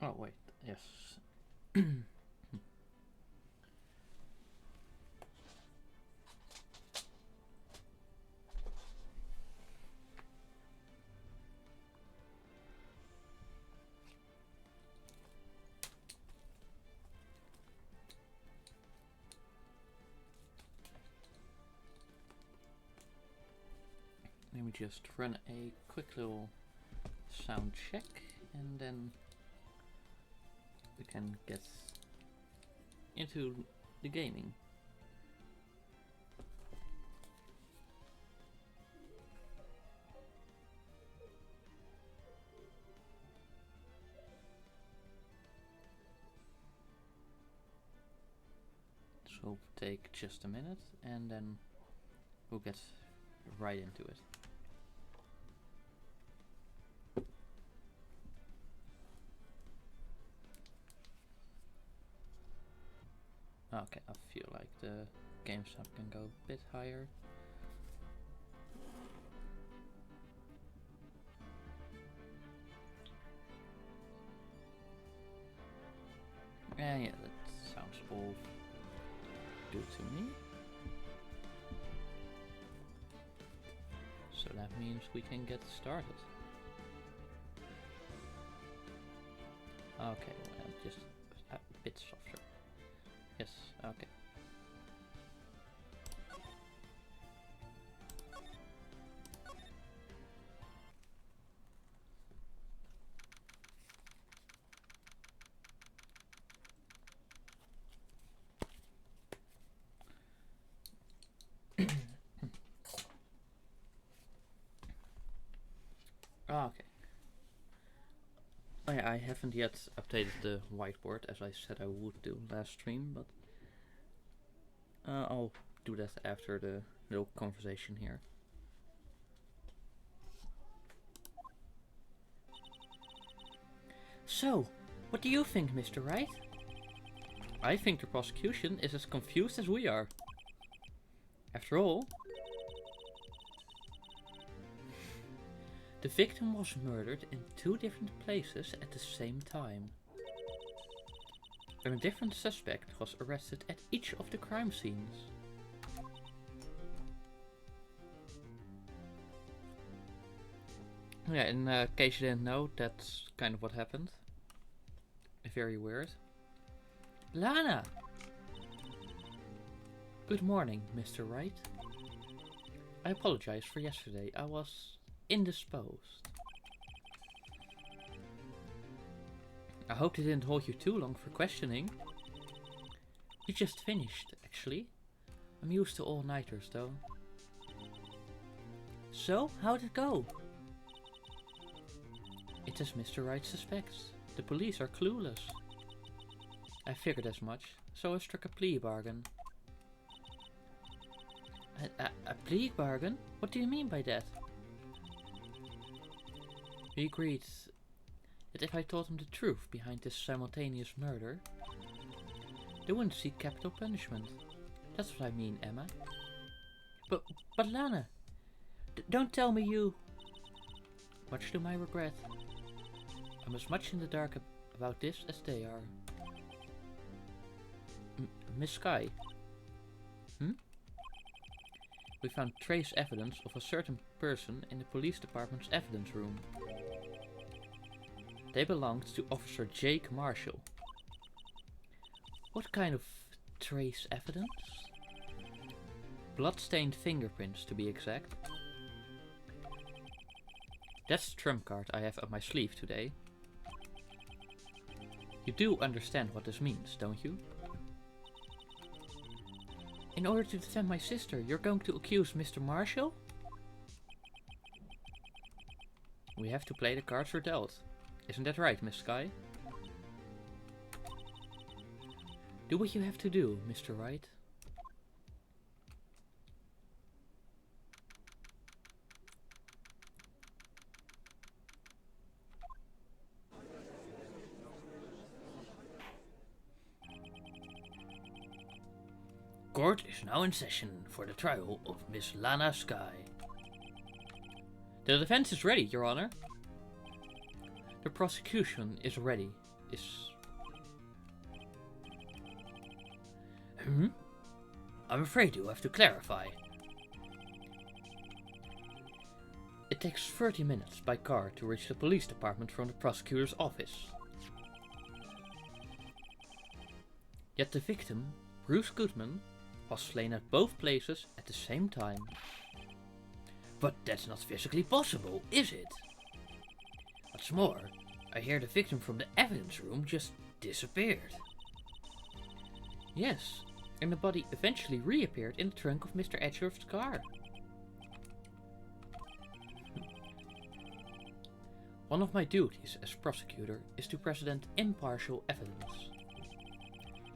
Oh, wait, yes. Let me just run a quick little sound check and then we can get into the gaming. This will take just a minute and then we'll get right into it. Okay, I feel like the game sound can go a bit higher. And yeah, that sounds all good to me. So that means we can get started. Okay, well, just a bit softer. Yes, okay. Okay. I haven't yet updated the whiteboard as I said I would do last stream, but I'll do that after the little conversation here. So, what do you think, Mr. Wright? I think the prosecution is as confused as we are. After all, the victim was murdered in 2 different places at the same time. And a different suspect was arrested at each of the crime scenes. Yeah, in case you didn't know, that's kind of what happened. Very weird. Lana! Good morning, Mr. Wright. I apologize for yesterday. I was indisposed. I hope they didn't hold you too long for questioning. You just finished, actually. I'm used to all-nighters, though. So, how'd it go? It is Mr. Wright suspects. The police are clueless. I figured as much, so I struck a plea bargain. A plea bargain? What do you mean by that? We agreed that if I told him the truth behind this simultaneous murder, they wouldn't seek capital punishment. That's what I mean, Emma. But Lana, don't tell me you... Much to my regret, I'm as much in the dark about this as they are. Miss Sky? We found trace evidence of a certain person in the police department's evidence room. They belonged to Officer Jake Marshall. What kind of trace evidence? Blood-stained fingerprints, to be exact. That's the trump card I have up my sleeve today. You do understand what this means, don't you? In order to defend my sister, you're going to accuse Mr. Marshall? We have to play the cards we're dealt. Isn't that right, Miss Sky? Do what you have to do, Mr. Wright. Court is now in session for the trial of Miss Lana Sky. The defense is ready, Your Honor. The prosecution is ready, is... Hmm? I'm afraid you have to clarify. It takes 30 minutes by car to reach the police department from the prosecutor's office. Yet the victim, Bruce Goodman, was slain at both places at the same time. But that's not physically possible, is it? What's more, I hear the victim from the evidence room just disappeared. Yes, and the body eventually reappeared in the trunk of Mr. Edgeworth's car. One of my duties as prosecutor is to present impartial evidence.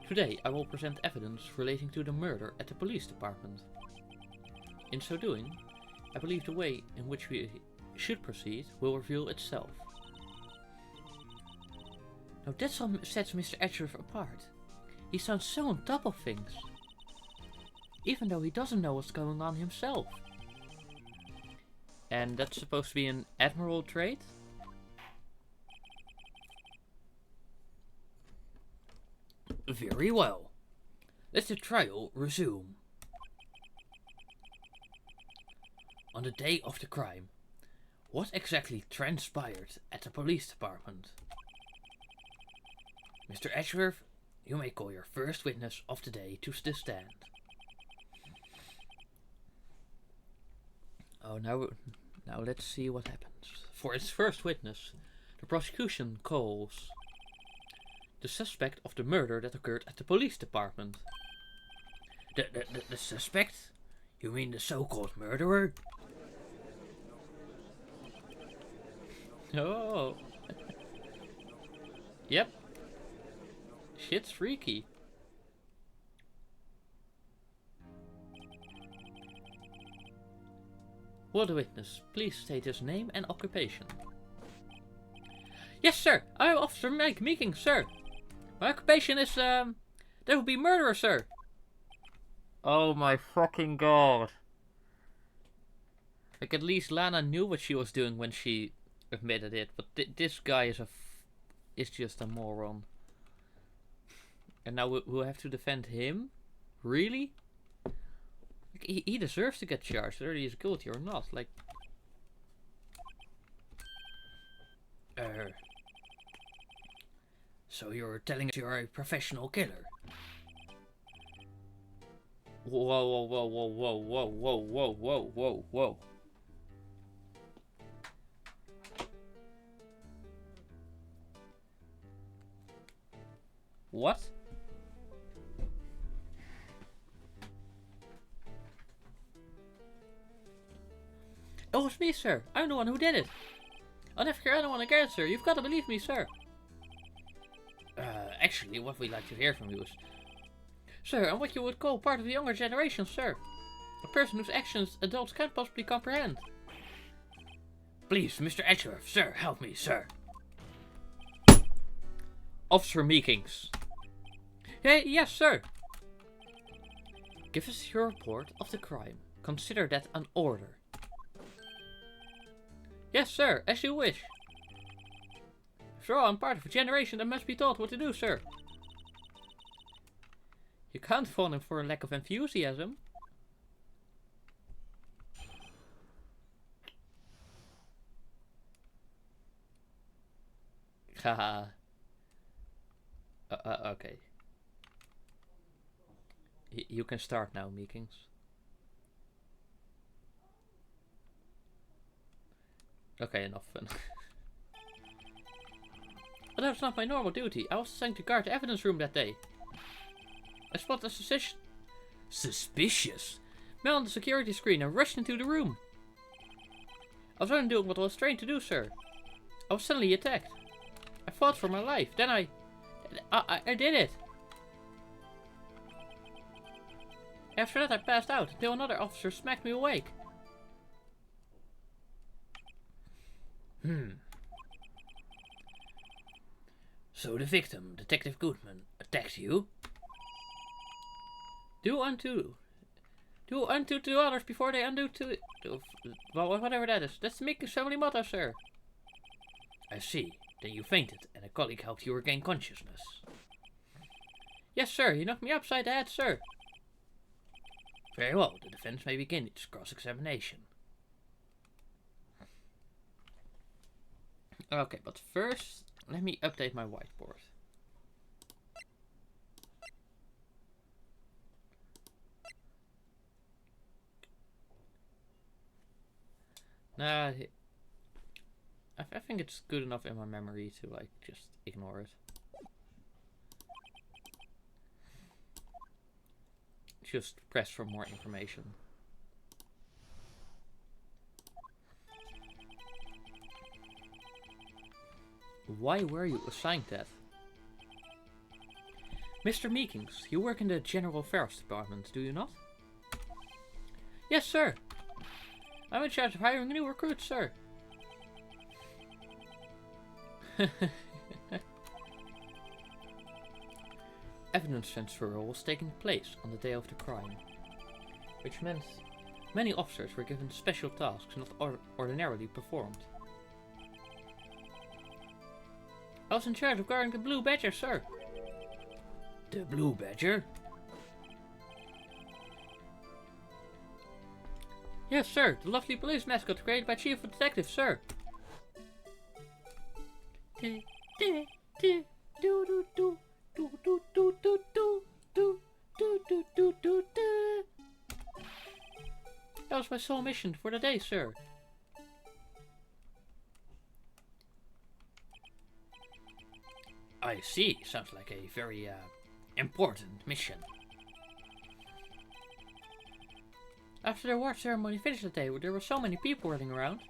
Today I will present evidence relating to the murder at the police department. In so doing, I believe the way in which we should proceed will reveal itself. Now that's what sets Mr. Edgeworth apart. He sounds so on top of things, even though he doesn't know what's going on himself. And that's supposed to be an admirable trait? Very well. Let the trial resume. On the day of the crime, what exactly transpired at the police department? Mr. Edgeworth, you may call your first witness of the day to the stand. Oh, now let's see what happens. For its first witness, the prosecution calls the suspect of the murder that occurred at the police department. The suspect? You mean the so-called murderer? Oh. Yep. Shit's freaky. Will the witness please state his name and occupation? Yes, sir. I'm Officer Mike Meeking, sir. My occupation is, that would be murderer, sir. Oh my fucking god. Like, at least Lana knew what she was doing when she admitted it, but this guy is just a moron. And now we'll have to defend him? Really? Like, he deserves to get charged, whether he's guilty or not. Like, so you're telling us you're a professional killer? Whoa, whoa, whoa, whoa, whoa, whoa, whoa, whoa, whoa, whoa, whoa. What? It was me, sir. I'm the one who did it. I'll never hear anyone again, sir. You've got to believe me, sir. Actually, what we'd like to hear from you is... Sir, I'm what you would call part of the younger generation, sir. A person whose actions adults can't possibly comprehend. Please, Mr. Edgeworth, sir, help me, sir. Officer Meekings. Hey, yes, sir. Give us your report of the crime. Consider that an order. Yes, sir, as you wish. After all, I'm part of a generation that must be taught what to do, sir. You can't fault him for a lack of enthusiasm. Haha. Okay. You can start now, Meekings. Okay, enough fun. But that was not my normal duty. I was assigned to guard the evidence room that day. I spotted a suspicious man on the security screen and rushed into the room. I was only doing what I was trained to do, sir. I was suddenly attacked. I fought for my life. Then I did it. After that I passed out until another officer smacked me awake. So the victim, Detective Goodman, attacked you? Do unto to others before they undo to well, whatever that is. That's Mickey's family motto, sir. I see. Then you fainted, and a colleague helped you regain consciousness. Yes, sir, he knocked me upside the head, sir. Very well, the defense may begin its cross-examination. Okay, but first, let me update my whiteboard. Nah, I think it's good enough in my memory to, like, just ignore it. Just press for more information. Why were you assigned that? Mr. Meekings, you work in the General Affairs Department, do you not? Yes, sir. I'm in charge of hiring new recruits, sir. Evidence transfer was taking place on the day of the crime, which meant many officers were given special tasks not ordinarily performed. I was in charge of guarding the Blue Badger, sir. The Blue Badger? Yes, sir. The lovely police mascot created by Chief of Detectives, sir. That was my sole mission for the day, sir. I see. Sounds like a very important mission. After the award ceremony finished that day, there were so many people running around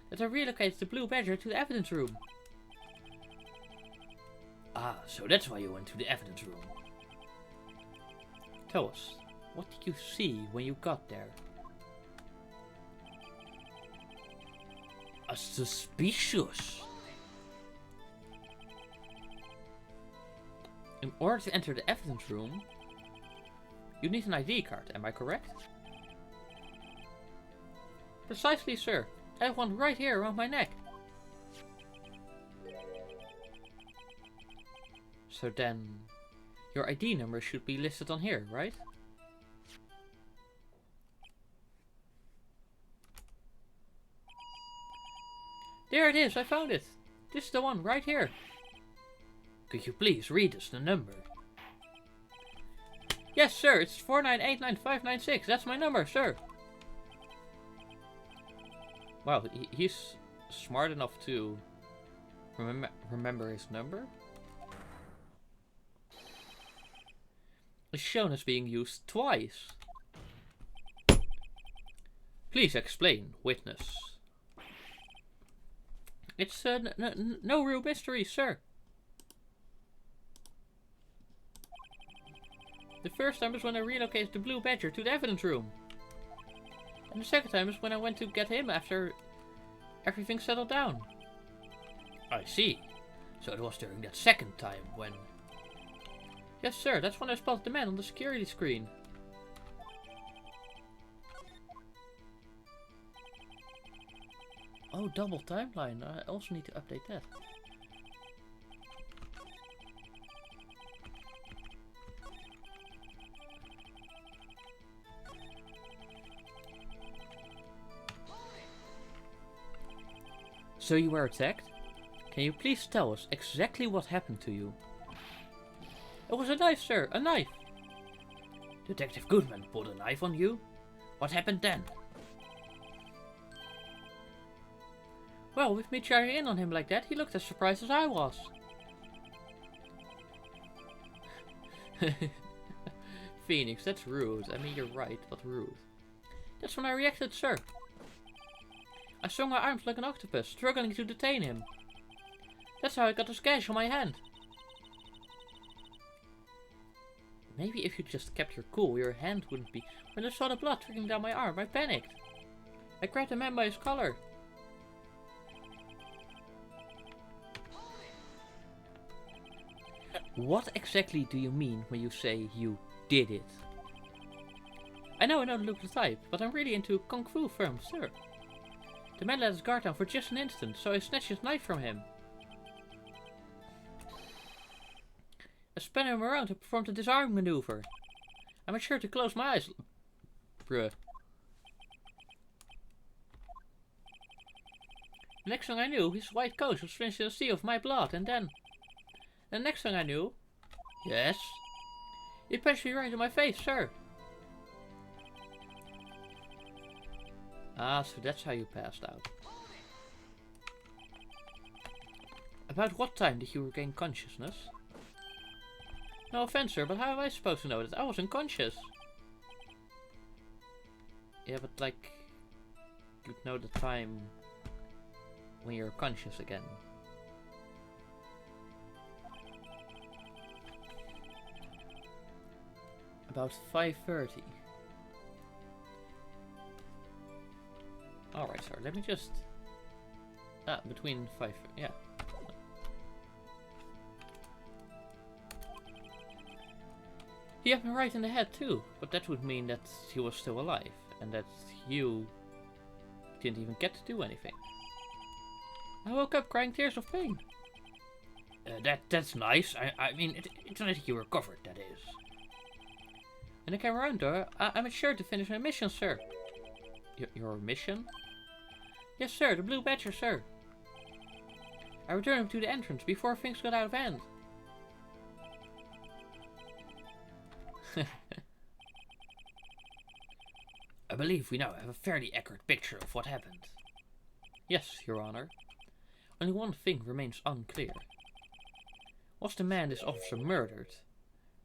that I relocated the Blue Badger to the evidence room. Ah, so that's why you went to the evidence room. Tell us, what did you see when you got there? A suspicious. In order to enter the evidence room, you need an ID card, am I correct? Precisely, sir. I have one right here around my neck. So then, your ID number should be listed on here, right? There it is, I found it. This is the one right here. Could you please read us the number? Yes, sir, it's 4989596. That's my number, sir. Wow, he's smart enough to remember his number. It's shown as being used twice. Please explain, witness. It's no real mystery, sir. The first time is when I relocated the Blue Badger to the evidence room. And the second time is when I went to get him after everything settled down. I see. So it was during that second time when... Yes, sir, that's when I spotted the man on the security screen. Oh, double timeline. I also need to update that. So you were attacked? Can you please tell us exactly what happened to you? It was a knife, sir, a knife! Detective Goodman pulled a knife on you? What happened then? Well, with me charging in on him like that, he looked as surprised as I was. Phoenix, that's rude. I mean, you're right, but rude. That's when I reacted, sir. I swung my arms like an octopus, struggling to detain him. That's how I got this gash on my hand. Maybe if you just kept your cool, your hand wouldn't be... When I saw the blood trickling down my arm, I panicked. I grabbed the man by his collar. What exactly do you mean when you say you did it? I know the look of the type, but I'm really into kung fu films, sir. The man let his guard down for just an instant, so I snatched his knife from him. spinning him around to perform the disarming maneuver. I made sure to close my eyes. Bruh. The next thing I knew, his white coat was drenched in a sea of my blood, and then... The next thing I knew... Yes? He punched me right in my face, sir. Ah, so that's how you passed out. About what time did you regain consciousness? No offense, sir, but how am I supposed to know that? I was unconscious. Yeah, but like... You'd know the time... when you're conscious again. About 5:30. Alright, sir, let me just... between 5... yeah. He hit me right in the head too, but that would mean that he was still alive, and that you didn't even get to do anything. I woke up crying tears of pain. That's nice. I mean, it's nice that you recovered, that is. When I came around though, I made sure to finish my mission, sir. Your mission? Yes, sir, the Blue Badger, sir. I returned him to the entrance before things got out of hand. I believe we now have a fairly accurate picture of what happened. Yes, Your Honor. Only one thing remains unclear. Was the man this officer murdered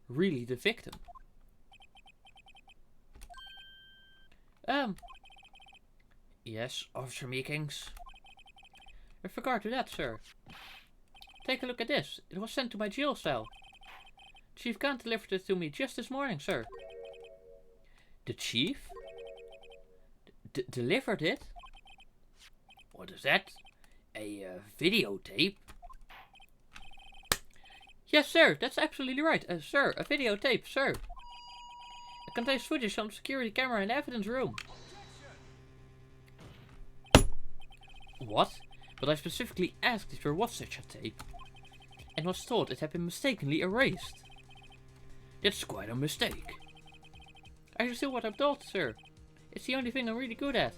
really the victim? Yes, Officer Meekings. With regard to that, sir. Take a look at this. It was sent to my jail cell. Chief Khan delivered it to me just this morning, sir. The chief? Delivered it? What is that? A videotape? Yes, sir, that's absolutely right. Sir, a videotape, sir. It contains footage from the security camera in the evidence room. What? But I specifically asked if there was such a tape, and was told it had been mistakenly erased. That's quite a mistake. I should do what I'm told, sir. It's the only thing I'm really good at.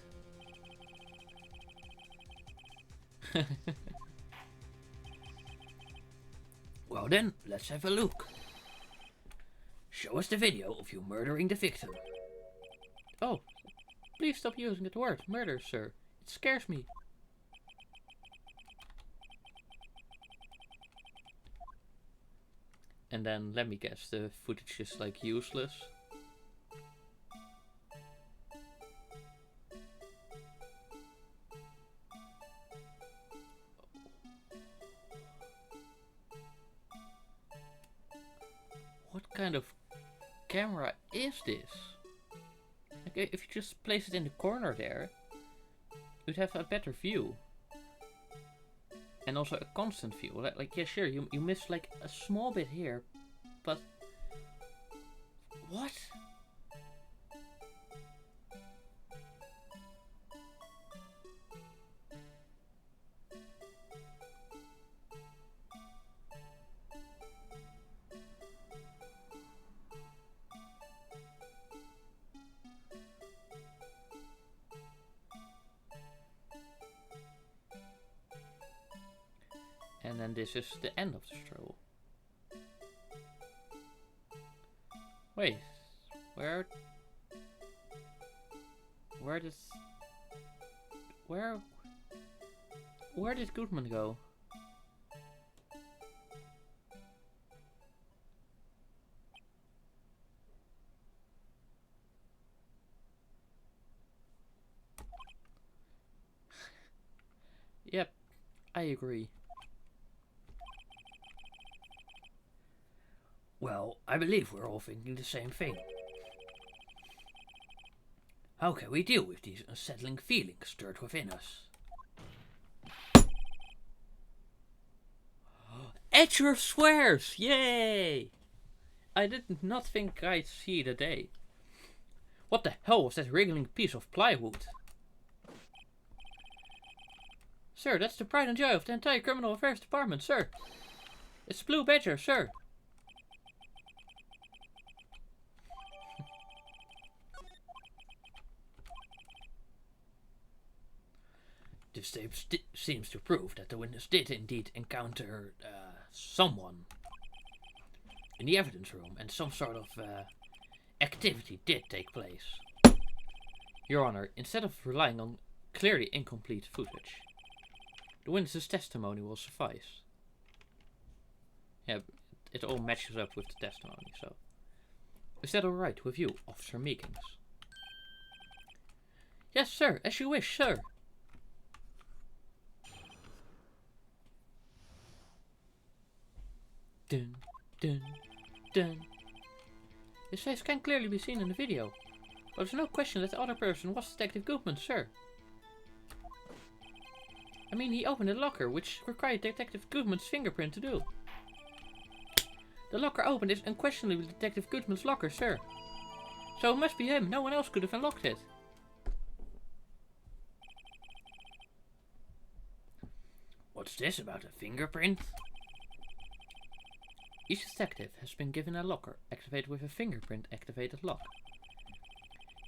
Well then, let's have a look. Show us the video of you murdering the victim. Oh, please stop using the word murder, sir. It scares me. And then, let me guess, the footage is like useless. What kind of camera is this? Okay, if you just place it in the corner there, you'd have a better view. And also a constant view. Like yeah, sure, you miss like a small bit here, but what? And then this is the end of the stroll. Wait, where did Goodman go? Yep, I agree. Well, I believe we're all thinking the same thing. How can we deal with these unsettling feelings stirred within us? Edgeworth swears! Yay! I did not think I'd see the day. What the hell was that wriggling piece of plywood? Sir, that's the pride and joy of the entire criminal affairs department, sir. It's the Blue Badger, sir. detective seems to prove that the witness did indeed encounter someone in the evidence room, and some sort of activity did take place. Your Honor, instead of relying on clearly incomplete footage, the witness's testimony will suffice. Yeah, it all matches up with the testimony, so. Is that alright with you, Officer Meekings? Yes, sir, as you wish, sir. Dun, dun, dun. His face can clearly be seen in the video, but there's no question that the other person was Detective Goodman, sir. I mean, he opened a locker, which required Detective Goodman's fingerprint to do. The locker opened is unquestionably Detective Goodman's locker, sir. So it must be him. No one else could have unlocked it. What's this about a fingerprint? Each detective has been given a locker activated with a fingerprint-activated lock.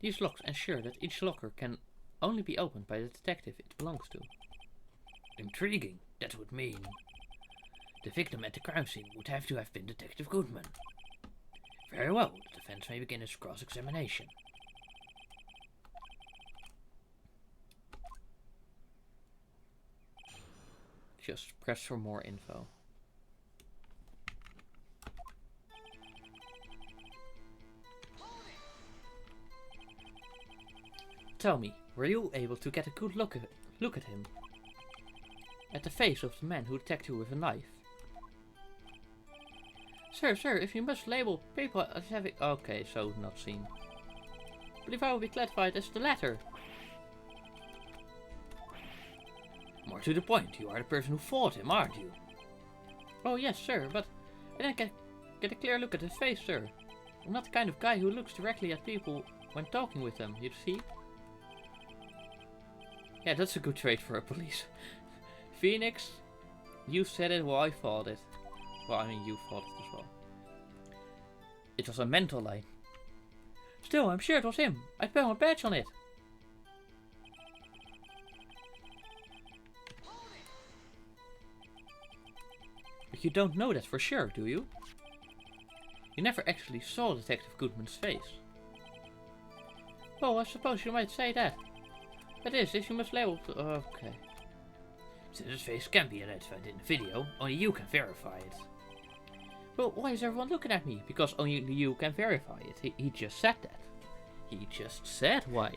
These locks ensure that each locker can only be opened by the detective it belongs to. Intriguing. That would mean the victim at the crime scene would have to have been Detective Goodman. Very well, the defense may begin its cross-examination. Just press for more info. Tell me, were you able to get a good look at him? At the face of the man who attacked you with a knife? Sir, if you must label people as having... Okay, so not seen. But if I will be classified as the latter. More to the point, you are the person who fought him, aren't you? Oh yes, sir, but I didn't get a clear look at his face, sir. I'm not the kind of guy who looks directly at people when talking with them, you see? Yeah, that's a good trait for a police. Phoenix, you said it, well I thought it. Well, I mean, you thought it as well. It was a mental line. Still, I'm sure it was him. I put my badge on it. But you don't know that for sure, do you? You never actually saw Detective Goodman's face. Well, I suppose you might say that. That is, if you must label... Okay. Since his face can be identified in the video, only you can verify it. Well, why is everyone looking at me? Because only you can verify it. He just said that. He just said why.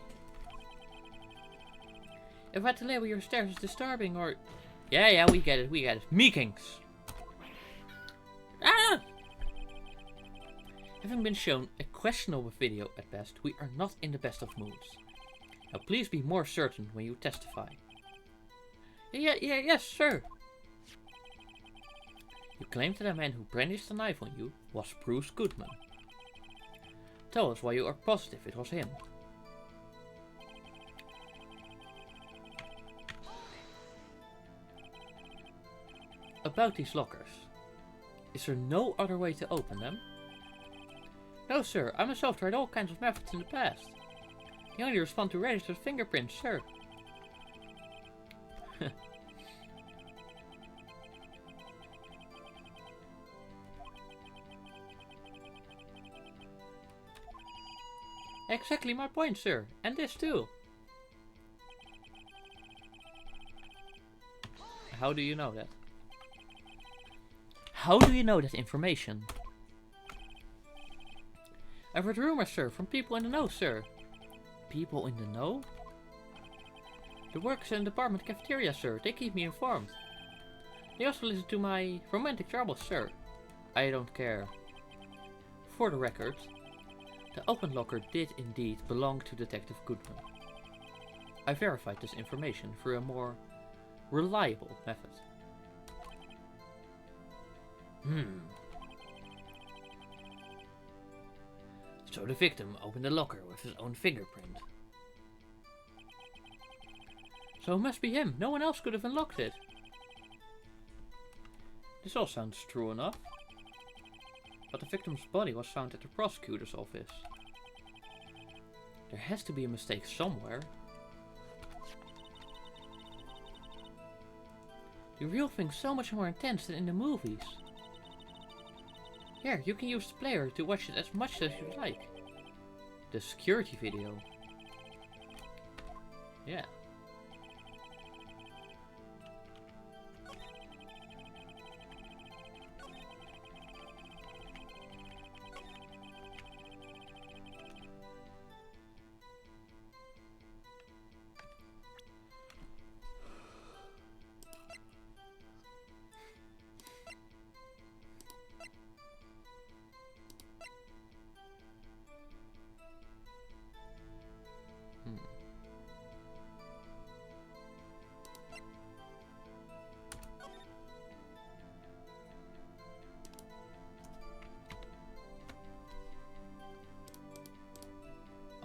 If I had to label your stares as disturbing or... Yeah, we get it. Meekings! Ah! Having been shown a questionable video at best, we are not in the best of moods. Now please be more certain when you testify. Yes, sir. You claimed that the man who brandished the knife on you was Bruce Goodman. Tell us why you are positive it was him. About these lockers. Is there no other way to open them? No, sir. I myself tried all kinds of methods in the past. They only respond to registered fingerprints, sir. Exactly my point, sir. And this too. How do you know that? How do you know that information? I've heard rumors, sir, from people in the know, sir. People in the know? The workers in the department cafeteria, sir. They keep me informed. They also listen to my romantic troubles, sir. I don't care. For the record, the open locker did indeed belong to Detective Goodman. I verified this information through a more reliable method. So the victim opened the locker with his own fingerprint. So it must be him. No one else could have unlocked it. This all sounds true enough. But the victim's body was found at the prosecutor's office. There has to be a mistake somewhere. The real thing's so much more intense than in the movies. Here, you can use the player to watch it as much as you like. The security video. Yeah.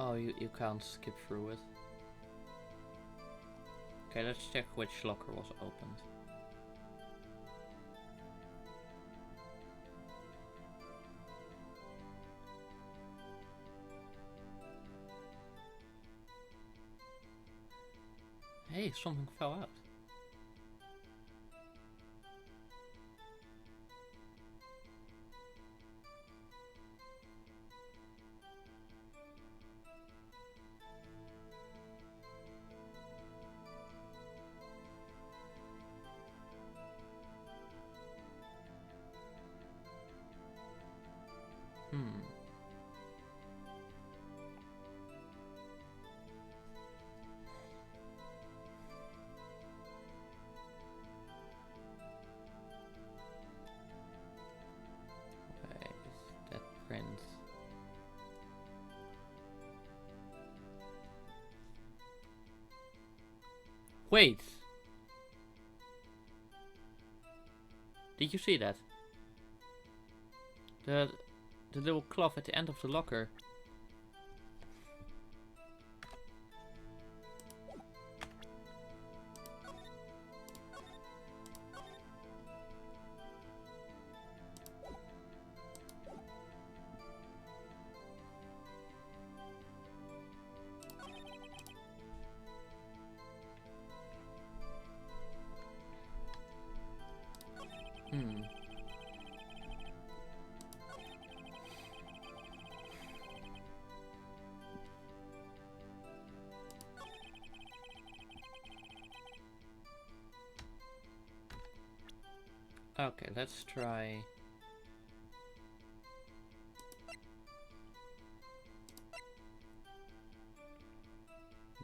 Oh, you can't skip through it. Okay, let's check which locker was opened. Hey, something fell out. Where is that print? Wait! Did you see that? The little cloth at the end of the locker. Okay, let's try.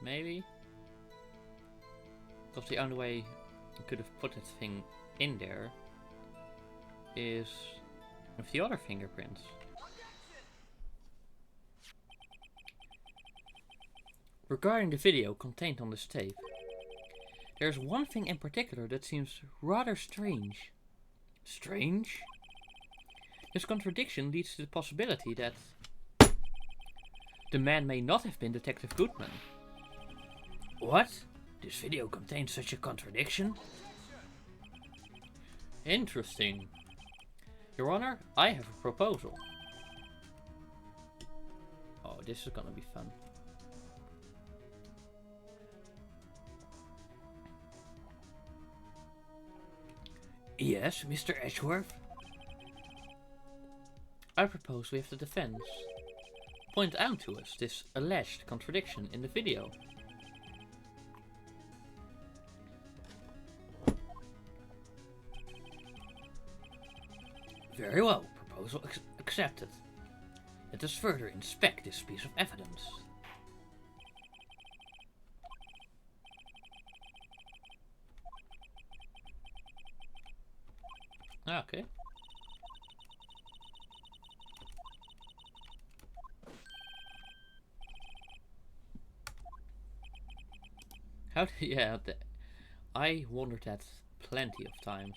Maybe? Because the only way you could have put that thing in there is with the other fingerprints. Regarding the video contained on this tape, there's one thing in particular that seems rather strange. Strange? This contradiction leads to the possibility that the man may not have been Detective Goodman. What? This video contains such a contradiction? Interesting. Your Honor, I have a proposal. Oh, this is gonna be fun. Yes, Mr. Edgeworth? I propose we have the defense point out to us this alleged contradiction in the video. Very well, proposal accepted. Let us further inspect this piece of evidence. Okay. How do yeah, I wondered that plenty of times.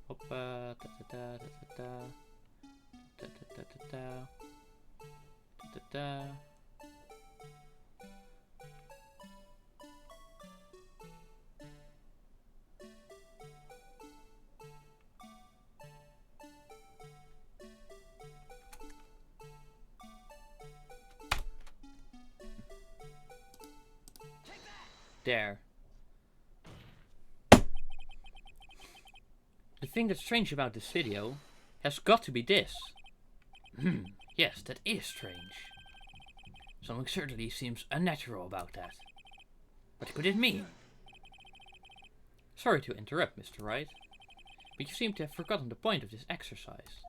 Hoppa, da da da da da da da da da da da. There. The thing that's strange about this video has got to be this. Yes, that is strange. Something certainly seems unnatural about that. What could it mean? Sorry to interrupt, Mr. Wright, but you seem to have forgotten the point of this exercise.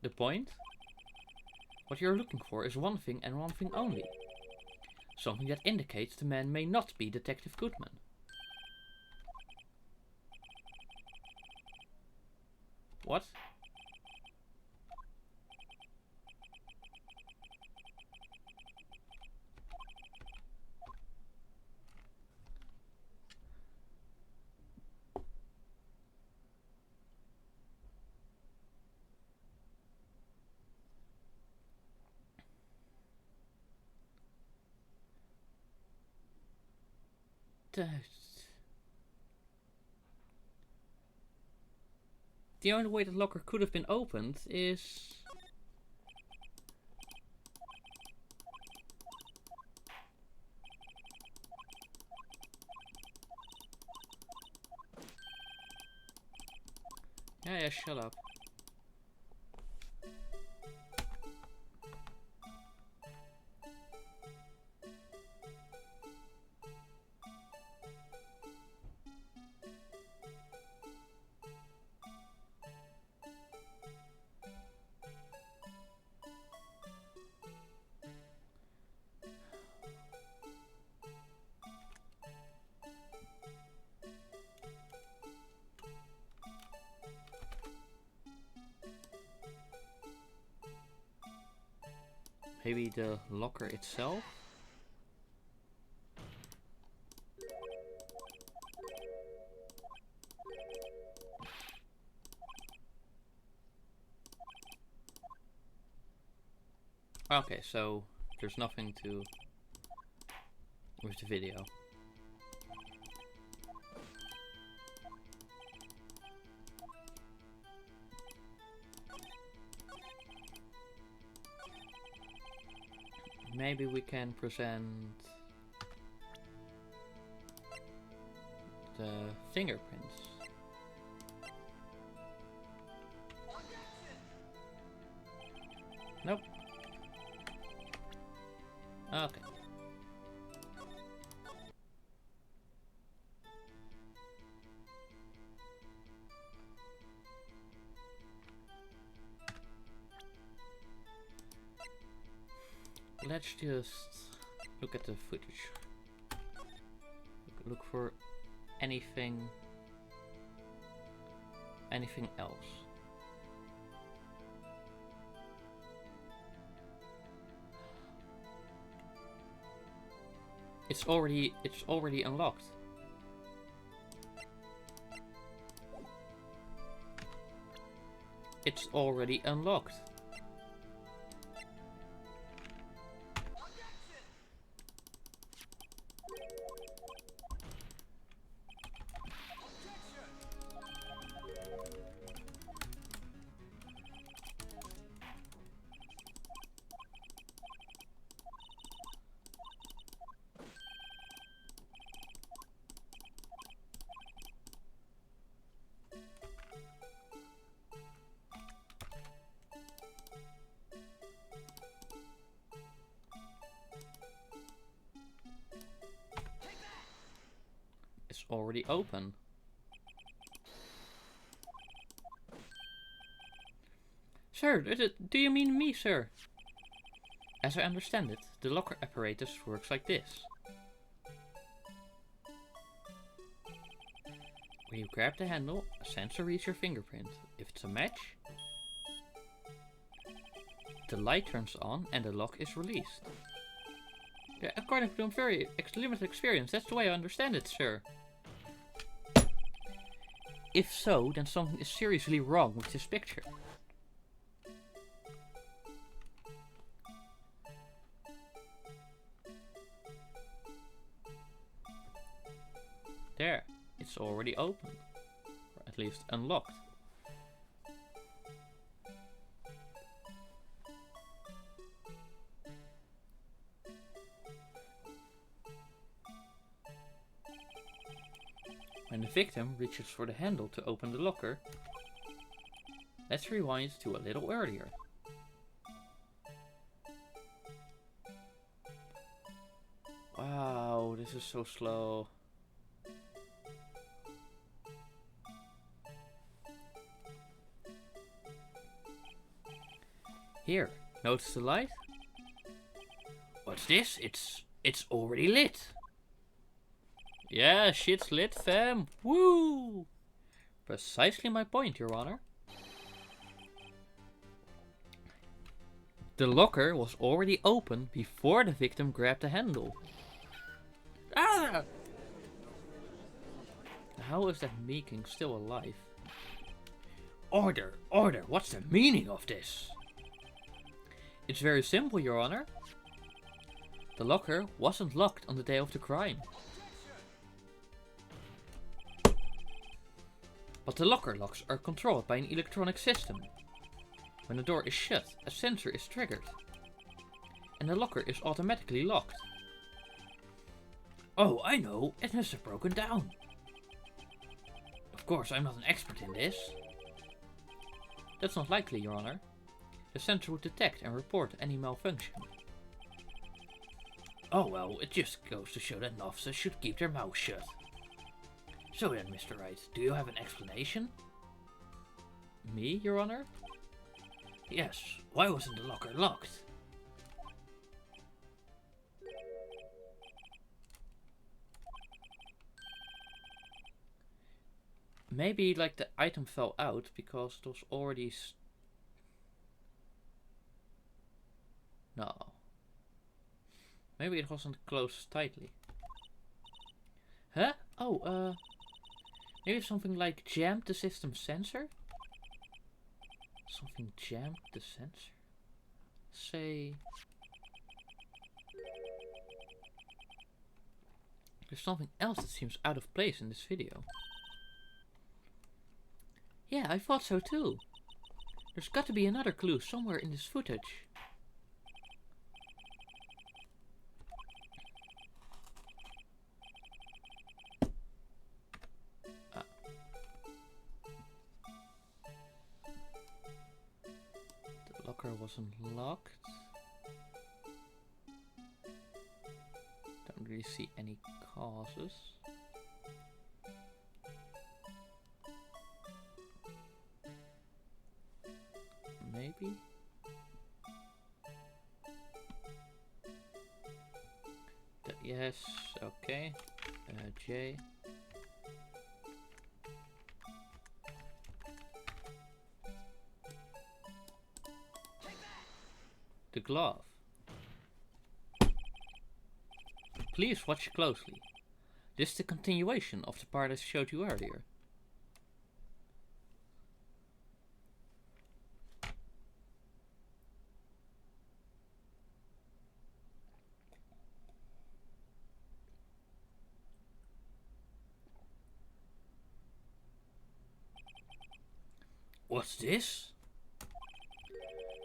The point? What you're looking for is one thing and one thing only. Something that indicates the man may not be Detective Goodman. What? The only way the locker could have been opened is... Yeah, shut up. Maybe the locker itself? Okay, so there's nothing to with the video. Maybe we can present the fingerprints. Nope. Okay. Let's just look at the footage. Look for anything else. It's already unlocked. It's already unlocked. It's already open. Sir, do you mean me, sir? As I understand it, the locker apparatus works like this. When you grab the handle, a sensor reads your fingerprint. If it's a match, the light turns on and the lock is released. Yeah, according to a very limited experience, that's the way I understand it, sir. If so, then something is seriously wrong with this picture. There, it's already open, or at least unlocked. When the victim reaches for the handle to open the locker, let's rewind to a little earlier. Wow, this is so slow. Here, notice the light? What's this? It's already lit. Yeah, shit's lit, fam. Woo! Precisely my point, Your Honor. The locker was already open before the victim grabbed the handle. Ah! How is that Meeking still alive? Order! Order! What's the meaning of this? It's very simple, Your Honor. The locker wasn't locked on the day of the crime. But the locker locks are controlled by an electronic system. When the door is shut, a sensor is triggered. And the locker is automatically locked. Oh, I know, it must have broken down. Of course, I'm not an expert in this. That's not likely, Your Honor. The sensor would detect and report any malfunction. Oh well, it just goes to show that officers should keep their mouths shut. So then, Mr. Wright, do you have an explanation? Me, Your Honor? Yes, why wasn't the locker locked? Maybe, like, the item fell out because it was already... No. Maybe it wasn't closed tightly. Huh? Oh, maybe something like jammed the system sensor? Something jammed the sensor? Say... There's something else that seems out of place in this video. Yeah, I thought so too. There's got to be another clue somewhere in this footage. The locker wasn't locked. Don't really see any causes. Maybe? Yes, okay. J. The glove. Please watch closely. This is the continuation of the part I showed you earlier. What's this?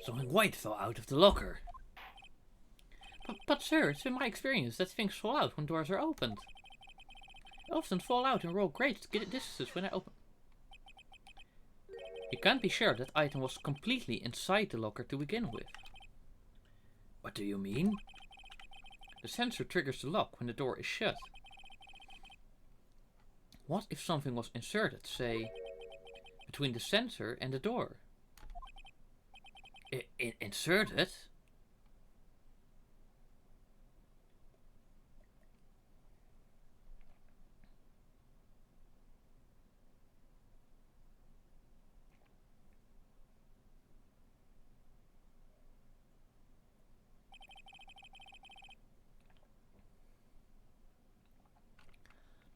Something white fell out of the locker. But sir, it's been my experience that things fall out when doors are opened. They often fall out and roll great distances when I open. You can't be sure that item was completely inside the locker to begin with. What do you mean? The sensor triggers the lock when the door is shut. What if something was inserted, say, between the sensor and the door? Inserted?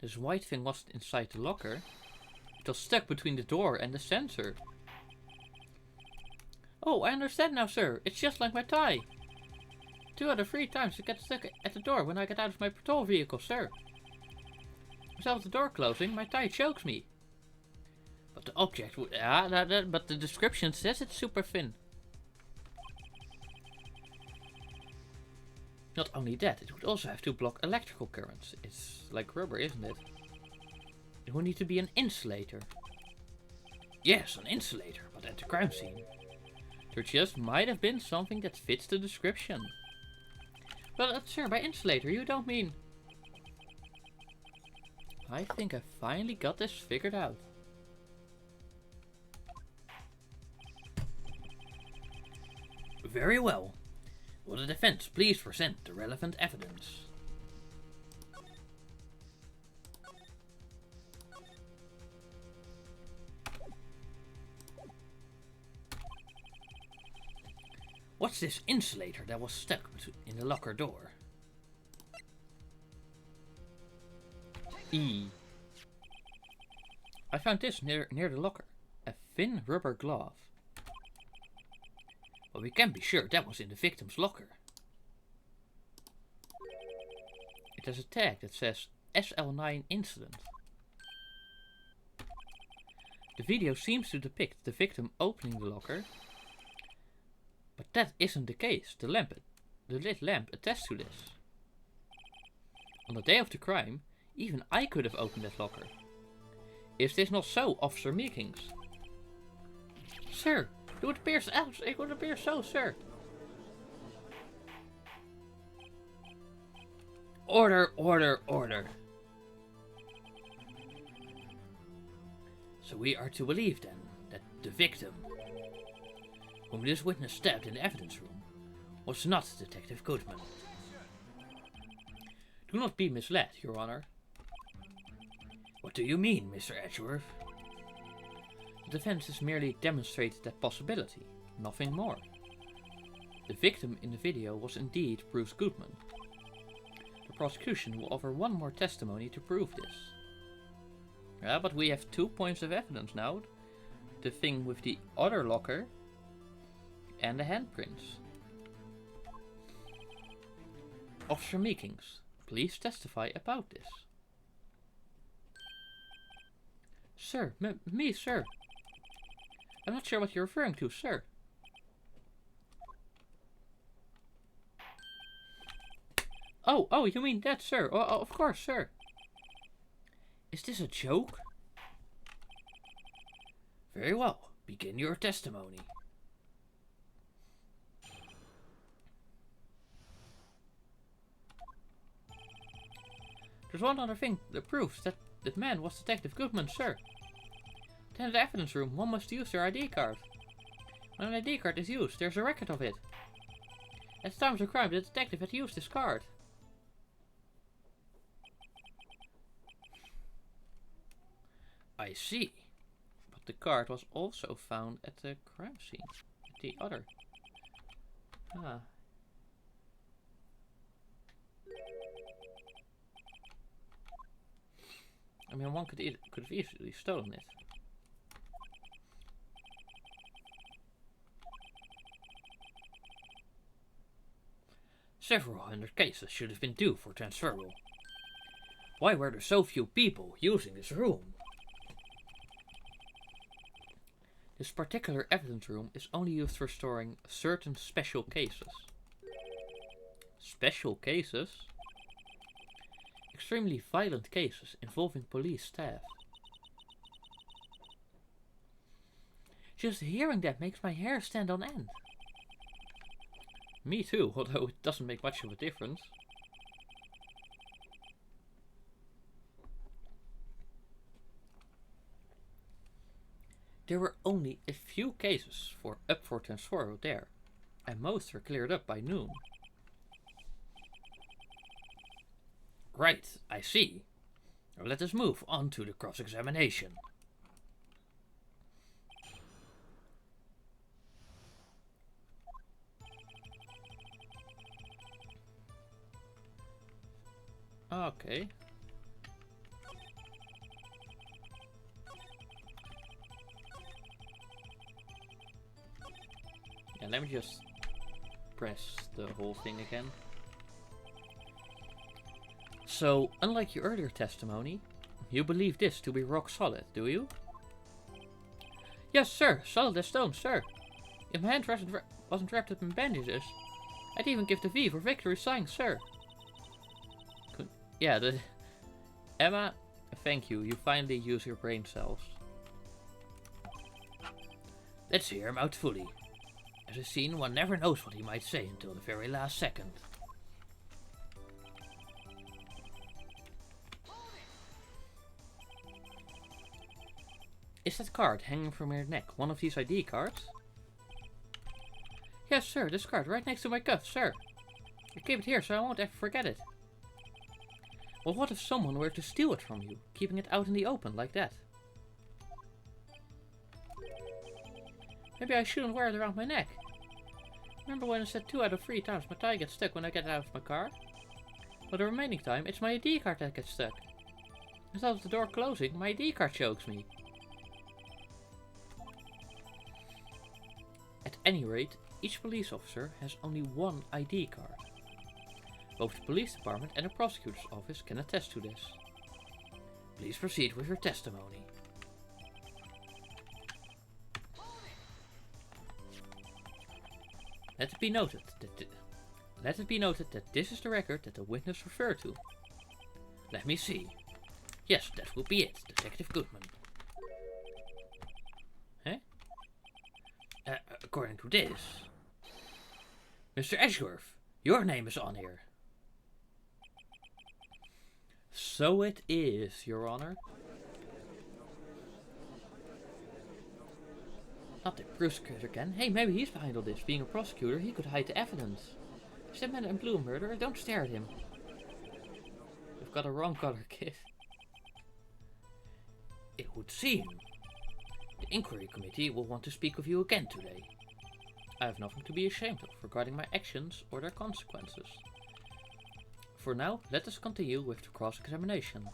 This white thing wasn't inside the locker. It was stuck between the door and the sensor. Oh, I understand now, sir. It's just like my tie. 2 out of 3 times it gets stuck at the door when I get out of my patrol vehicle, sir. Without the door closing, my tie chokes me. But the object would... but the description says it's super thin. Not only that, it would also have to block electrical currents. It's like rubber, isn't it? It will need to be an insulator. Yes, an insulator, but at the crime scene. There just might have been something that fits the description. Well, sir, by insulator you don't mean... I think I finally got this figured out. Very well. Will the defense please present the relevant evidence? What's this insulator that was stuck in the locker door? E. I found this near the locker. A thin rubber glove. But we can be sure that was in the victim's locker. It has a tag that says SL9 incident. The video seems to depict the victim opening the locker. But that isn't the case. The lit lamp attests to this. On the day of the crime, even I could have opened that locker. Is this not so, Officer Meekings? Sir, it would appear so, sir. Order, order, order. So we are to believe then that the victim, whom this witness stabbed in the evidence room, was not Detective Goodman. Do not be misled, Your Honor. What do you mean, Mr. Edgeworth? The defense has merely demonstrated that possibility, nothing more. The victim in the video was indeed Bruce Goodman. The prosecution will offer one more testimony to prove this. Yeah, but we have 2 points of evidence now. The thing with the other locker and the handprints. Officer Meekings, please testify about this. Sir, me, sir. I'm not sure what you're referring to, sir. Oh, you mean that, sir? Oh, of course, sir. Is this a joke? Very well. Begin your testimony. There's one other thing that proves that that man was Detective Goodman, sir. Then in the evidence room, one must use their ID card. When an ID card is used, there's a record of it. At the time of the crime, the detective had used this card. I see. But the card was also found at the crime scene. At the other. Ah. I mean, one could have easily stolen it. Several hundred cases should have been due for transferal. Why were there so few people using this room? This particular evidence room is only used for storing certain special cases. Special cases? Extremely violent cases involving police staff. Just hearing that makes my hair stand on end. Me too, although it doesn't make much of a difference. There were only a few cases up for transfer there, and most were cleared up by noon. Right, I see. Now let us move on to the cross-examination. Okay. Yeah, let me just press the whole thing again. So, unlike your earlier testimony, you believe this to be rock solid, do you? Yes, sir. Solid as stone, sir. If my hand wasn't wrapped up in bandages, I'd even give the V for victory sign, sir. Yeah, Emma, Thank you, you finally use your brain cells. Let's hear him out fully. As a scene, one never knows what he might say until the very last second. Is that card hanging from your neck one of these ID cards? Yes, sir, this card right next to my cuff, sir. I keep it here so I won't ever forget it. Well, what if someone were to steal it from you, keeping it out in the open like that? Maybe I shouldn't wear it around my neck. Remember when I said 2 out of 3 times my tie gets stuck when I get it out of my car? Well, the remaining time, it's my ID card that gets stuck. Instead of the door closing, my ID card chokes me. At any rate, each police officer has only one ID card. Both the police department and the prosecutor's office can attest to this. Please proceed with your testimony. Let it be noted that this is the record that the witness referred to. Let me see. Yes, that will be it, Detective Goodman. Huh? According to this, Mr. Edgeworth, your name is on here. So it is, Your Honor. Not the prosecutor again. Hey, maybe he's behind all this. Being a prosecutor, he could hide the evidence. Is that man in blue murderer? Don't stare at him. You've got a wrong color, kid. It would seem the inquiry committee will want to speak with you again today. I have nothing to be ashamed of regarding my actions or their consequences. For now, let us continue with the cross-examination.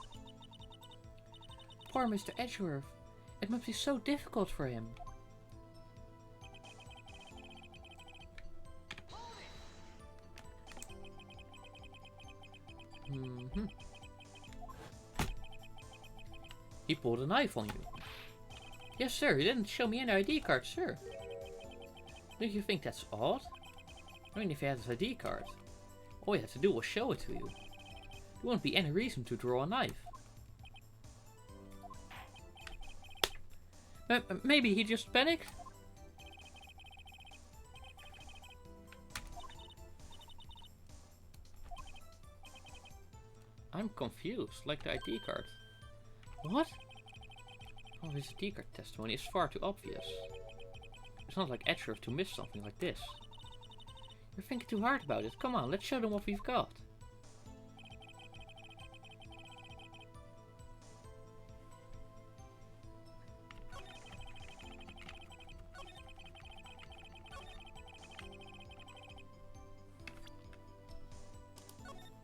Poor Mr. Edgeworth. It must be so difficult for him. He pulled a knife on you. Yes, sir. He didn't show me any ID card, sir. Do you think that's odd? I mean, if he had his ID card, all he had to do was show it to you. There wouldn't be any reason to draw a knife. Maybe he just panicked? I'm confused, like the ID card. What? Oh, his ID card testimony is far too obvious. It's not like Edgeworth to miss something like this. You're thinking too hard about it. Come on, let's show them what we've got.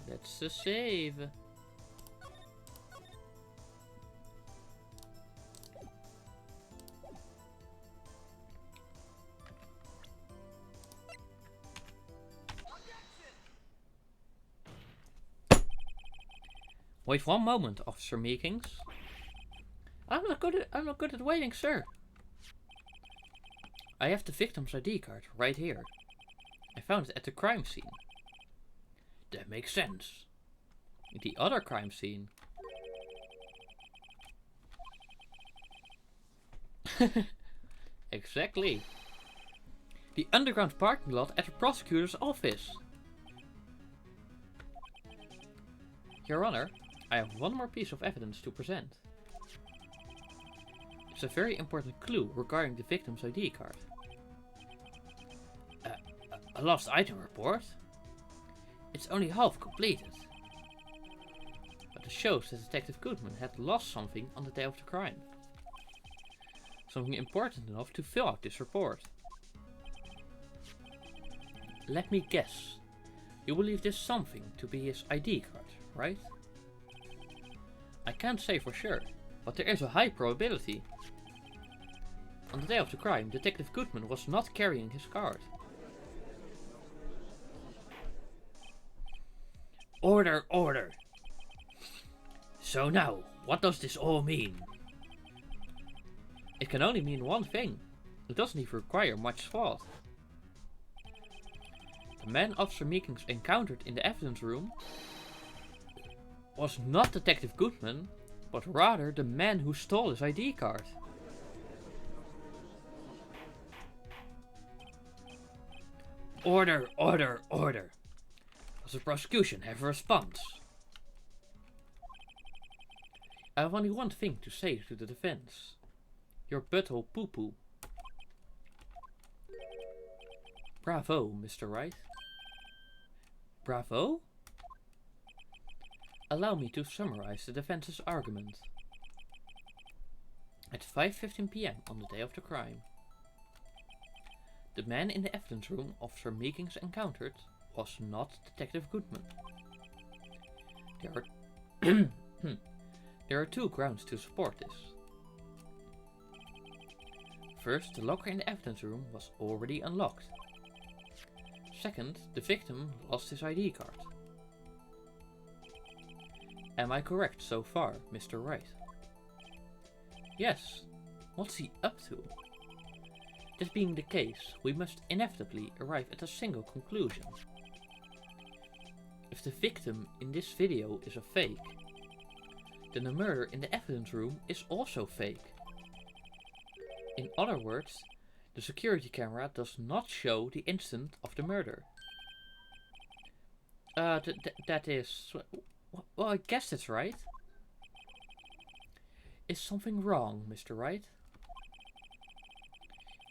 That's a save. Wait 1 moment, Officer Meekings. I'm not good at waiting, sir. I have the victim's ID card right here. I found it at the crime scene. That makes sense. The other crime scene. Exactly. The underground parking lot at the prosecutor's office. Your Honor, I have one more piece of evidence to present. It's a very important clue regarding the victim's ID card. A lost item report? It's only half completed. But it shows that Detective Goodman had lost something on the day of the crime. Something important enough to fill out this report. Let me guess. You believe this something to be his ID card, right? I can't say for sure, but there is a high probability. On the day of the crime, Detective Goodman was not carrying his card. Order, order! So now, what does this all mean? It can only mean one thing. It doesn't even require much thought. The man Officer Meekings encountered in the evidence room was not Detective Goodman, but rather the man who stole his ID card. Order, order, order. Does the prosecution have a response? I have only one thing to say to the defense. Your butthole poo-poo. Bravo, Mr. Wright. Bravo? Allow me to summarize the defense's argument. At 5:15 p.m. on the day of the crime, the man in the evidence room Officer Meekins encountered was not Detective Goodman. There are two grounds to support this. First, the locker in the evidence room was already unlocked. Second, the victim lost his ID card. Am I correct so far, Mr. Wright? Yes. What's he up to? This being the case, we must inevitably arrive at a single conclusion. If the victim in this video is a fake, then the murder in the evidence room is also fake. In other words, the security camera does not show the instant of the murder. That is... Well, I guess that's right. Is something wrong, Mr. Wright?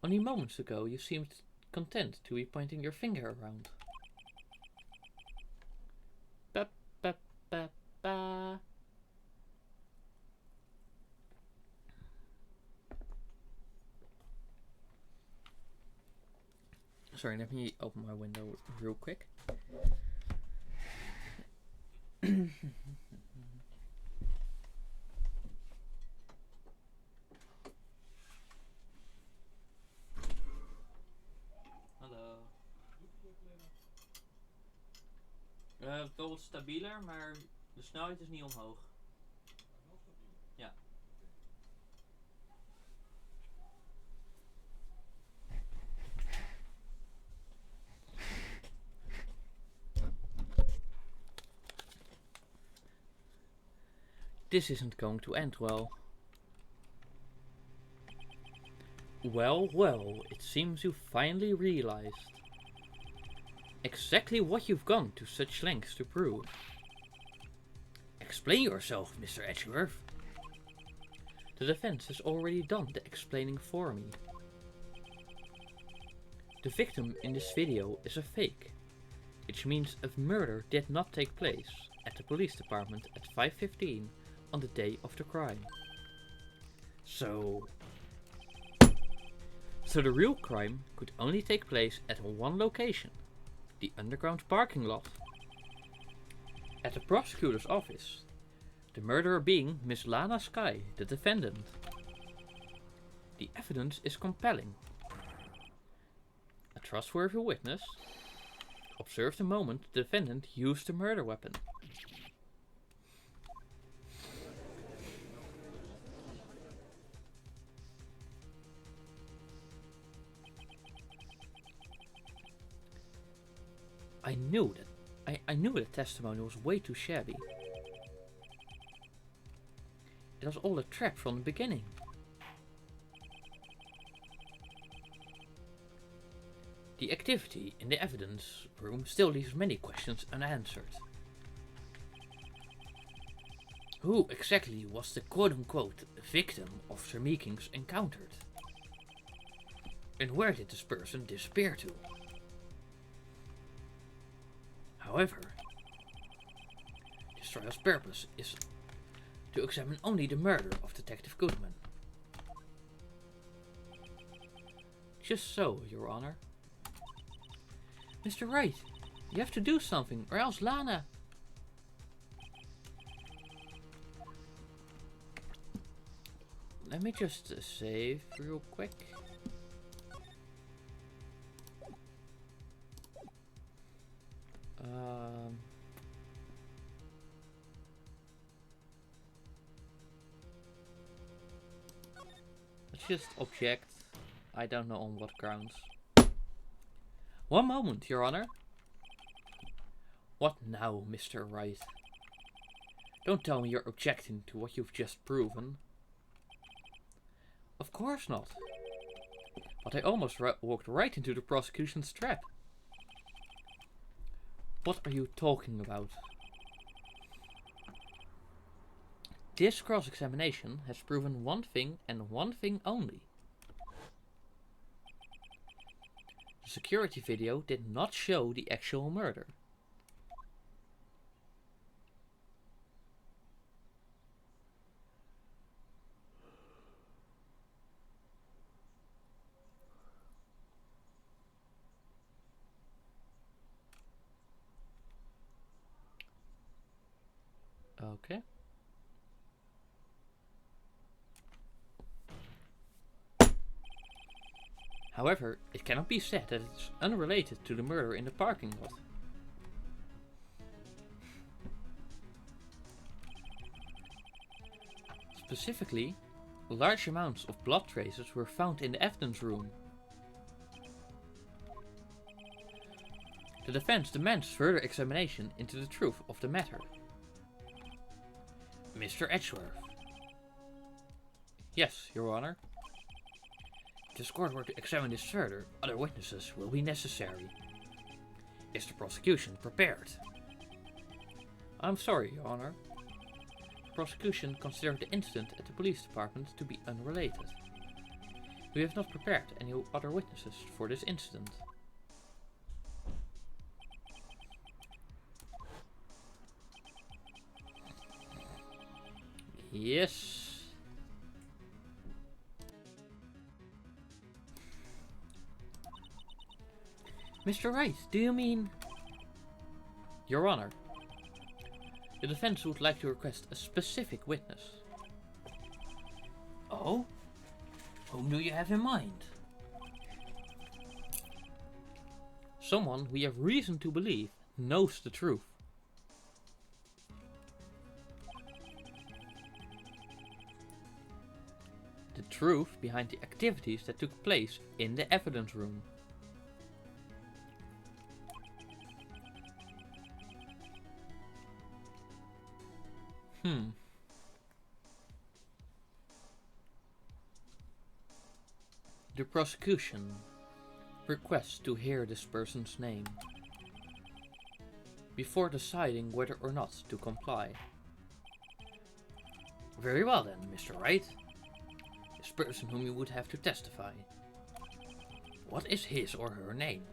Only moments ago you seemed content to be pointing your finger around. Ba ba ba ba. Sorry, let me open my window real quick. Hallo. Het wordt stabieler, maar de snelheid is niet omhoog. Ja. This isn't going to end well. Well, well, it seems you finally realized exactly what you've gone to such lengths to prove. Explain yourself, Mr. Edgeworth. The defense has already done the explaining for me. The victim in this video is a fake, which means a murder did not take place at the police department at 5:15 on the day of the crime. So the real crime could only take place at one location, the underground parking lot. At the prosecutor's office, the murderer being Miss Lana Sky, the defendant. The evidence is compelling. A trustworthy witness observed the moment the defendant used the murder weapon. I knew that testimony was way too shabby. It was all a trap from the beginning. The activity in the evidence room still leaves many questions unanswered. Who exactly was the quote-unquote victim Officer Meekins encountered? And where did this person disappear to? However, this trial's purpose is to examine only the murder of Detective Goodman. Just so, Your Honor. Mr. Wright, you have to do something, or else Lana... Let me just save real quick. Let's just object. I don't know on what grounds. One moment, Your Honor. What now, Mr. Wright? Don't tell me you're objecting to what you've just proven. Of course not. But I almost walked right into the prosecution's trap. What are you talking about? This cross-examination has proven one thing and one thing only. The security video did not show the actual murder. Okay. However, it cannot be said that it's unrelated to the murder in the parking lot. Specifically, large amounts of blood traces were found in the evidence room. The defense demands further examination into the truth of the matter. Mr. Edgeworth. Yes, Your Honor. If this court were to examine this further, other witnesses will be necessary. Is the prosecution prepared? I'm sorry, Your Honor. The prosecution considered the incident at the police department to be unrelated. We have not prepared any other witnesses for this incident. Yes. Mr. Wright, do you mean... Your Honor, the defense would like to request a specific witness. Oh? Whom do you have in mind? Someone we have reason to believe knows the truth. The truth behind the activities that took place in the evidence room. The prosecution requests to hear this person's name before deciding whether or not to comply. Very well then, Mr. Wright. This person whom you would have to testify. What is his or her name?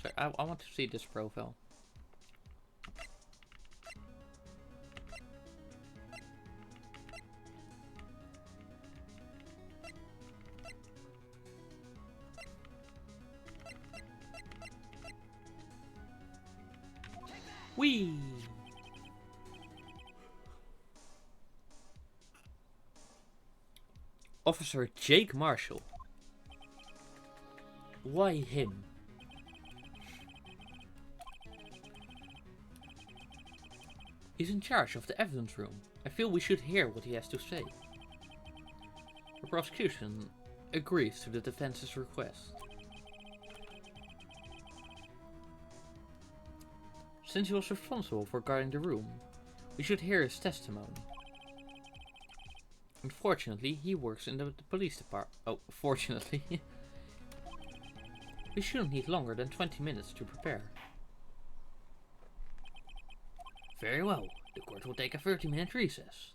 Sorry, I want to see this profile. Whee! Officer Jake Marshall. Why him? He's in charge of the evidence room. I feel we should hear what he has to say. The prosecution agrees to the defense's request. Since he was responsible for guarding the room, we should hear his testimony. Unfortunately, he works in the police department. Oh, fortunately. We shouldn't need longer than 20 minutes to prepare. Very well. The court will take a 30-minute recess,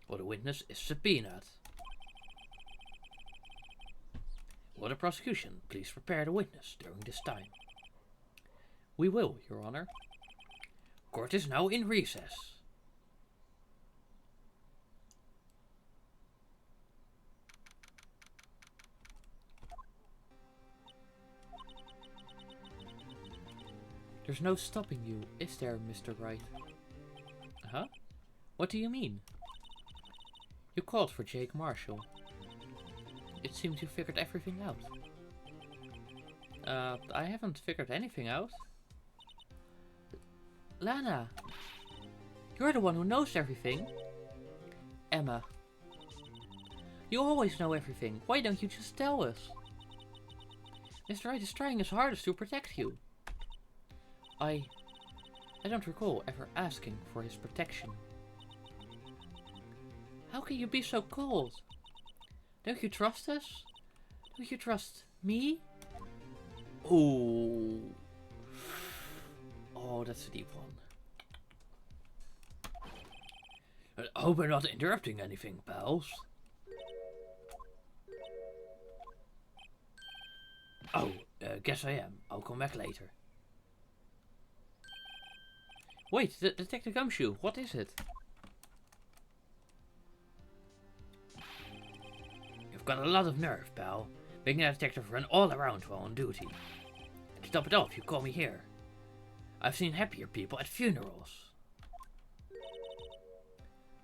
while the witness is subpoenaed. Will the prosecution please prepare the witness during this time? We will, Your Honor. Court is now in recess. There's no stopping you, is there, Mr. Wright? Huh? What do you mean? You called for Jake Marshall. It seems you figured everything out. I haven't figured anything out. Lana! You're the one who knows everything. Emma. You always know everything. Why don't you just tell us? Mr. Wright is trying his hardest to protect you. I don't recall ever asking for his protection. How can you be so cold? Don't you trust us? Don't you trust me? Oh. Oh, that's a deep one. I hope I'm not interrupting anything, pals. Oh, guess I am. I'll come back later. Wait, Detective Gumshoe, what is it? You've got a lot of nerve, pal. Making a detective run all around while on duty. And to top it off, you call me here. I've seen happier people at funerals.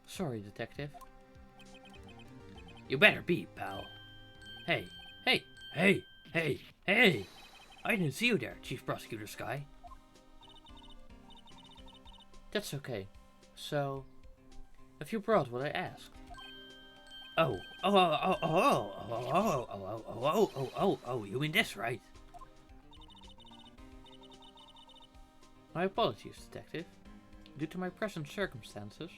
Sorry, detective. You better be, pal. Hey, hey, hey, hey, hey! I didn't see you there, Chief Prosecutor Sky. That's okay. So, have you brought what I asked? Oh, you mean this, right? My apologies, detective. Due to my present circumstances,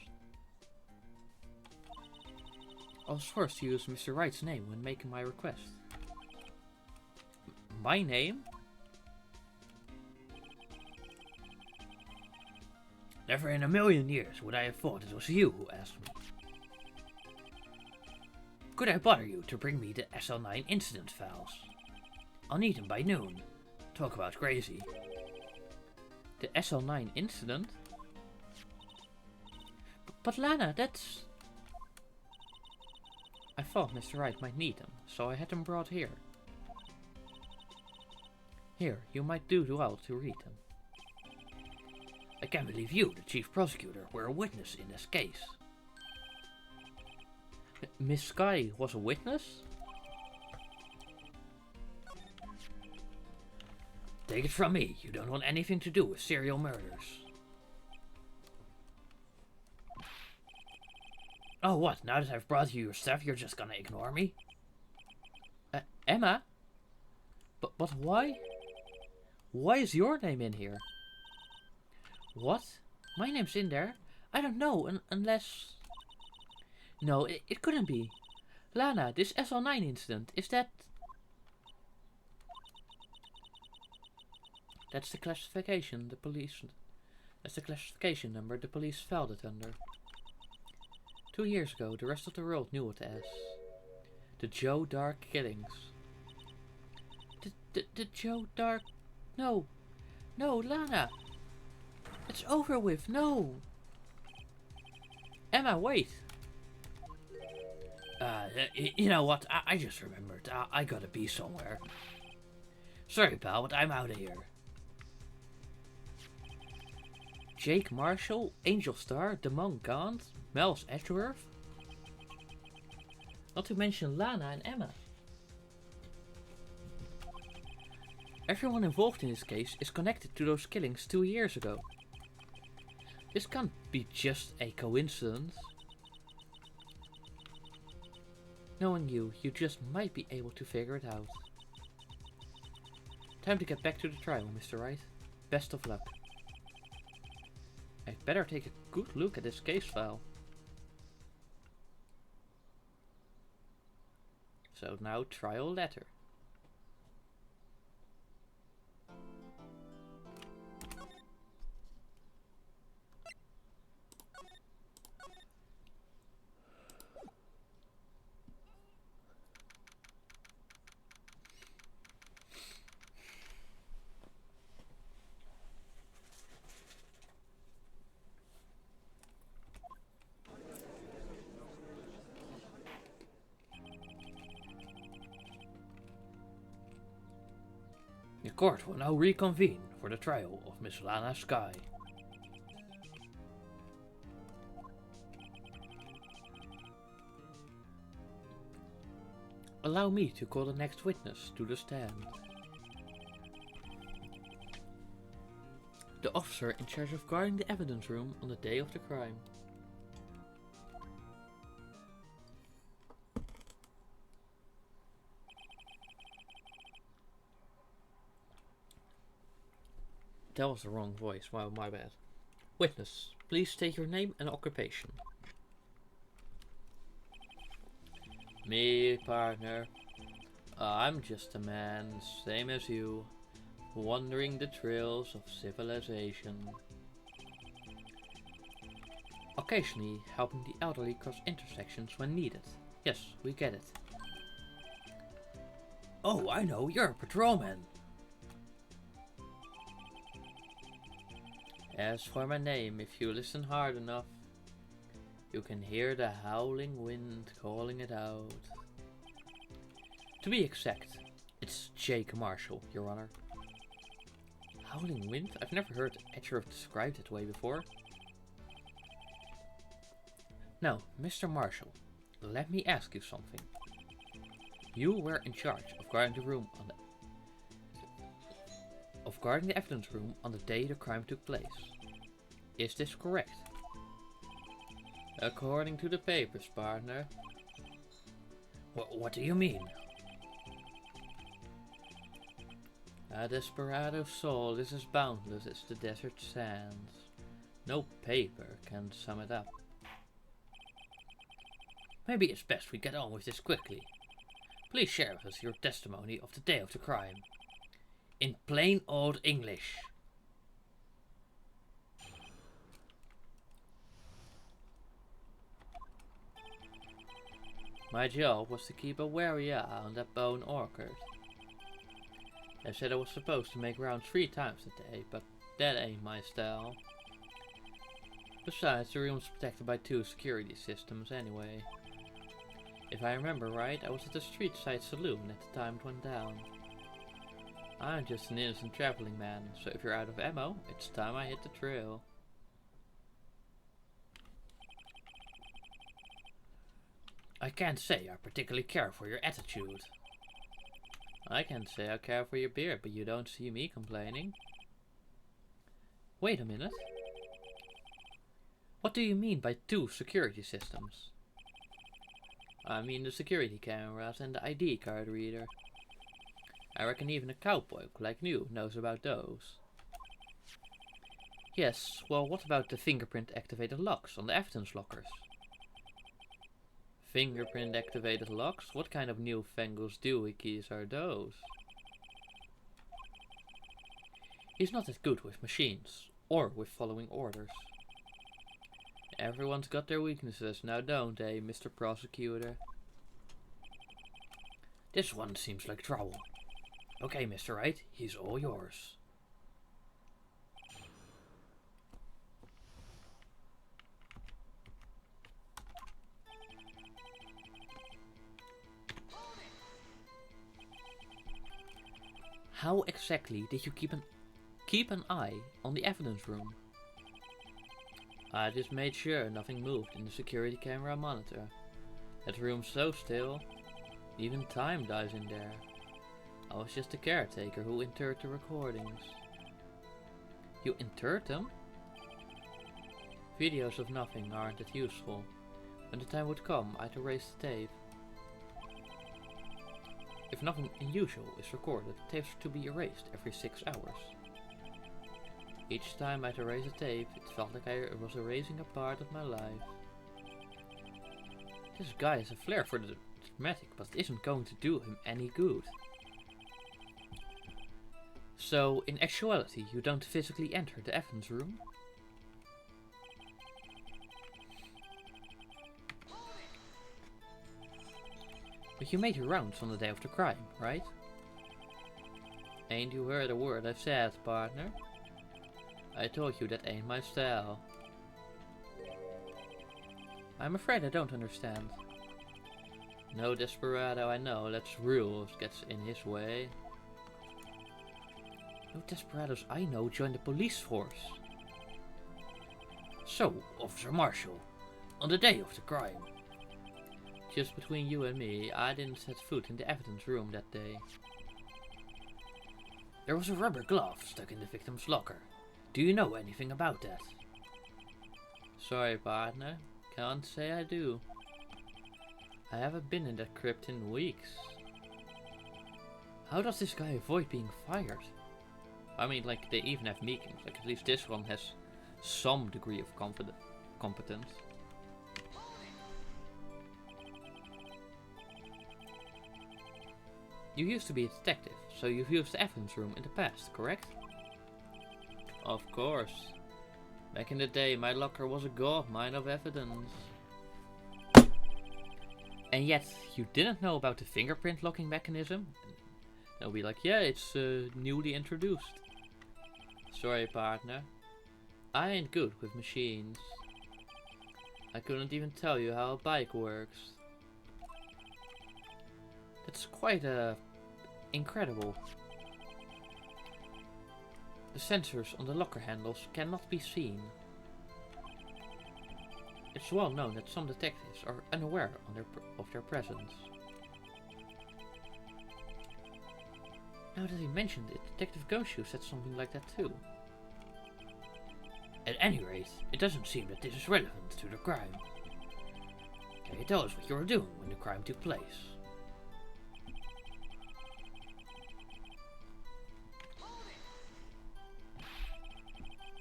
I was forced to use Mr. Wright's name when making my request. My name? Never in a million years would I have thought it was you who asked me. Could I bother you to bring me the SL9 incident files? I'll need them by noon. Talk about crazy. The SL9 incident? But Lana, that's... I thought Mr. Wright might need them, so I had them brought here. Here, you might do well to read them. I can't believe you, the chief prosecutor, were a witness in this case. Miss Sky was a witness? Take it from me, you don't want anything to do with serial murders. Oh, what? Now that I've brought you your stuff, you're just gonna ignore me? Emma? But why? Why is your name in here? What? My name's in there? I don't know, unless... No, it couldn't be. Lana, this SL9 incident, is that... That's the classification the police... That's the classification number the police filed it under. 2 years ago, the rest of the world knew it as the Joe Dark killings. The Joe Dark... No. No, Lana. It's over with. No. Emma, wait. You know what? I just remembered. I gotta be somewhere. Sorry, pal, but I'm out of here. Jake Marshall, Angel Star, Damon Gaunt, Miles Edgeworth. Not to mention Lana and Emma. Everyone involved in this case is connected to those killings 2 years ago. This can't be just a coincidence. Knowing you just might be able to figure it out. Time to get back to the trial, Mr. Wright. Best of luck. I'd better take a good look at this case file. So now trial letter. The court will now reconvene for the trial of Miss Lana Sky. Allow me to call the next witness to the stand. The officer in charge of guarding the evidence room on the day of the crime. that was the wrong voice. Wow, my bad. Witness, please state your name and occupation. Me, partner. I'm just a man, same as you, wandering the trails of civilization. Occasionally helping the elderly cross intersections when needed. Yes, we get it. Oh, I know, you're a patrolman. As for my name, if you listen hard enough, you can hear the howling wind calling it out. To be exact, it's Jake Marshall, Your Honor. Howling wind? I've never heard Edgeworth described that way before. Now, Mr. Marshall, let me ask you something. You were in charge of guarding the room on the evidence room on the day the crime took place. Is this correct? According to the papers, partner. What do you mean? A desperado's soul is as boundless as the desert sands. No paper can sum it up. Maybe it's best we get on with this quickly. Please share with us your testimony of the day of the crime. In plain old English. My job was to keep a wary eye on that bone orchard. They said I was supposed to make rounds 3 times a day, but that ain't my style. Besides, the room's protected by 2 security systems anyway. If I remember right, I was at the street side saloon at the time it went down. I'm just an innocent traveling man, so if you're out of ammo, it's time I hit the trail. I can't say I particularly care for your attitude. I can't say I care for your beard, but you don't see me complaining. Wait a minute. What do you mean by 2 security systems? I mean the security cameras and the ID card reader. I reckon even a cowboy like you knows about those. Yes, well, what about the fingerprint activated locks on the evidence lockers? Fingerprint activated locks? What kind of newfangled Dewey keys are those? He's not as good with machines, or with following orders. Everyone's got their weaknesses, now don't they, Mr. Prosecutor? This one seems like trouble. Okay, Mr. Wright, he's all yours. How exactly did you keep an eye on the evidence room? I just made sure nothing moved in the security camera monitor. That room's so still, even time dies in there. I was just a caretaker who interred the recordings. You interred them? Videos of nothing aren't that useful. When the time would come, I'd erase the tape. If nothing unusual is recorded, tapes are to be erased every 6 hours. Each time I'd erase a tape, it felt like I was erasing a part of my life. This guy has a flair for the dramatic, but it isn't going to do him any good. So, in actuality, you don't physically enter the evidence room? But you made your rounds on the day of the crime, right? Ain't you heard a word I've said, partner? I told you that ain't my style. I'm afraid I don't understand. No desperado I know lets rules gets in his way. No desperados I know join the police force. So, Officer Marshall, on the day of the crime. Just between you and me, I didn't set foot in the evidence room that day. There was a rubber glove stuck in the victim's locker. Do you know anything about that? Sorry, partner. Can't say I do. I haven't been in that crypt in weeks. How does this guy avoid being fired? I mean, like, they even have meetings. Like, at least this one has some degree of competence. You used to be a detective, so you've used the evidence room in the past, correct? Of course. Back in the day, my locker was a goldmine of evidence. And yet, you didn't know about the fingerprint locking mechanism? They'll be like, yeah, it's newly introduced. Sorry, partner. I ain't good with machines. I couldn't even tell you how a bike works. That's quite incredible. The sensors on the locker handles cannot be seen. It's well known that some detectives are unaware of their presence. Now that he mentioned it, Detective Gumshoe said something like that too. At any rate, it doesn't seem that this is relevant to the crime. Can you tell us what you were doing when the crime took place?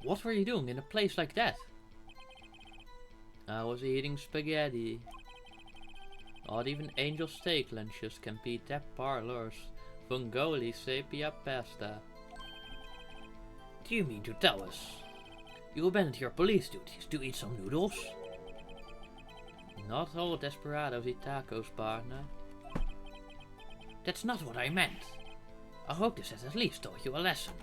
What were you doing in a place like that? I was eating spaghetti. Not even angel steak lunches can beat that parlor's Vongoli sepia pasta. Do you mean to tell us you abandoned your police duties to eat some noodles? Not all desperados eat tacos, partner. That's not what I meant. I hope this has at least taught you a lesson.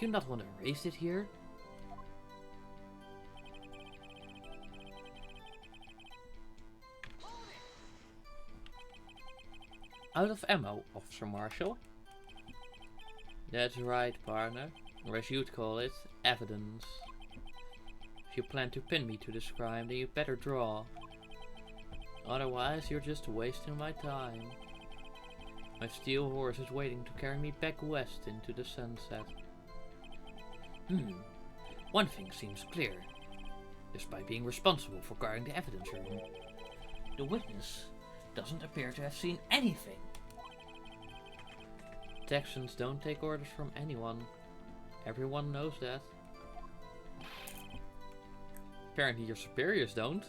Do you not want to erase it here? Out of ammo, Officer Marshall. That's right, partner. Or as you'd call it, evidence. If you plan to pin me to this crime, then you better draw. Otherwise, you're just wasting my time. My steel horse is waiting to carry me back west into the sunset. One thing seems clear. Despite being responsible for guarding the evidence room, the witness doesn't appear to have seen anything. Texans don't take orders from anyone. Everyone knows that. Apparently your superiors don't.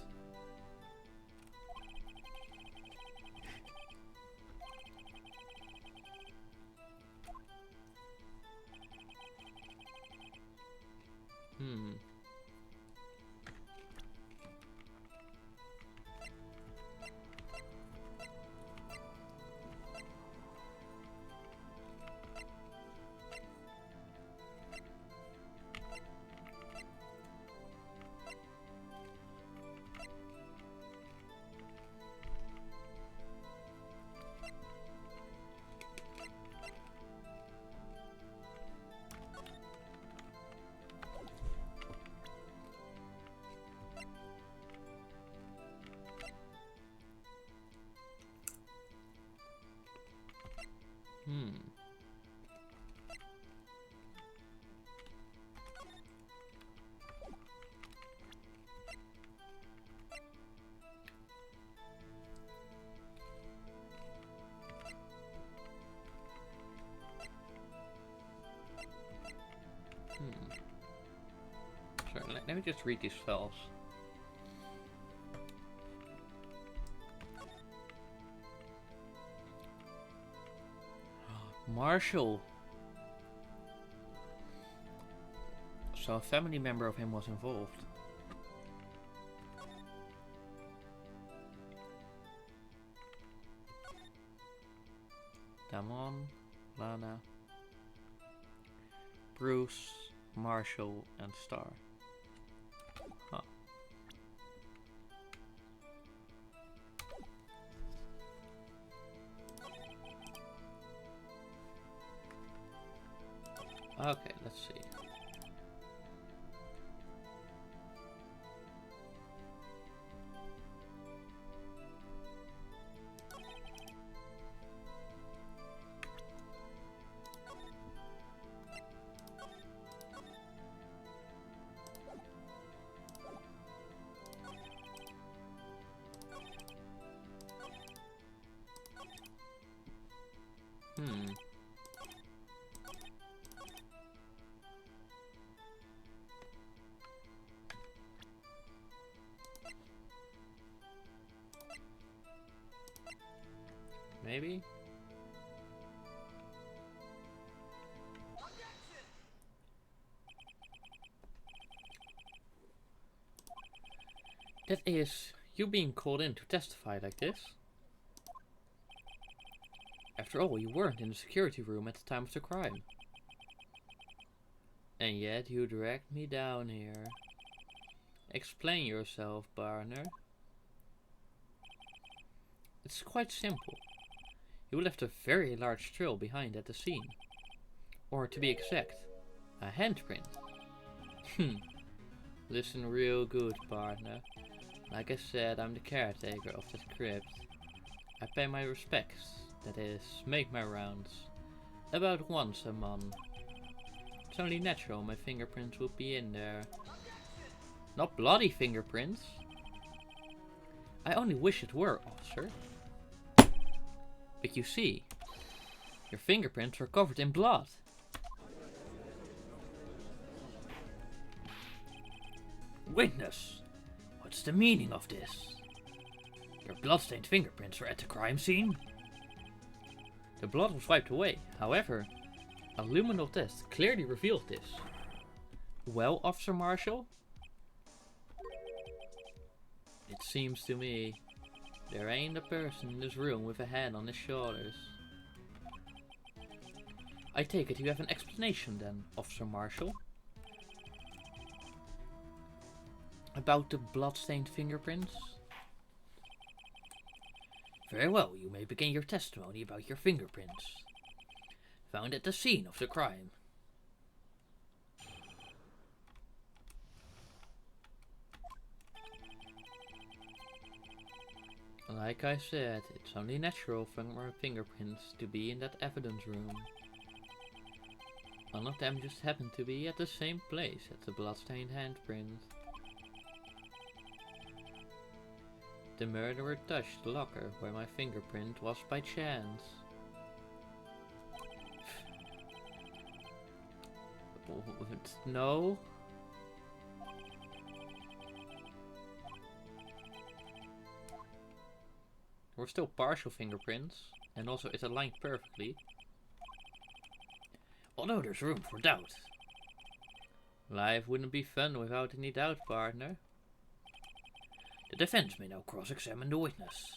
Sorry, let me just read these files. Marshall. So a family member of him was involved. Damon, Lana, Bruce, Marshall, and Star. Huh. Okay, let's see. maybe? That is, you being called in to testify like this? After all, you weren't in the security room at the time of the crime. And yet you dragged me down here. Explain yourself, partner. It's quite simple. You left a very large trail behind at the scene. Or to be exact, a handprint. Listen real good, partner. Like I said, I'm the caretaker of that crypt. I pay my respects, that is, make my rounds. About once a month. It's only natural my fingerprints would be in there. Not bloody fingerprints. I only wish it were, officer. But you see, your fingerprints were covered in blood. Witness! What's the meaning of this? Your bloodstained fingerprints were at the crime scene? The blood was wiped away. However, a luminal test clearly revealed this. Well, Officer Marshall? It seems to me there ain't a person in this room with a hand on his shoulders. I take it you have an explanation then, Officer Marshall? About the blood-stained fingerprints? Very well, you may begin your testimony about your fingerprints. Found at the scene of the crime. Like I said, it's only natural for my fingerprints to be in that evidence room. One of them just happened to be at the same place as the bloodstained handprint. The murderer touched the locker where my fingerprint was by chance. No? There were still partial fingerprints, and also it aligned perfectly. Although there's room for doubt. Life wouldn't be fun without any doubt, partner. The defense may now cross-examine the witness.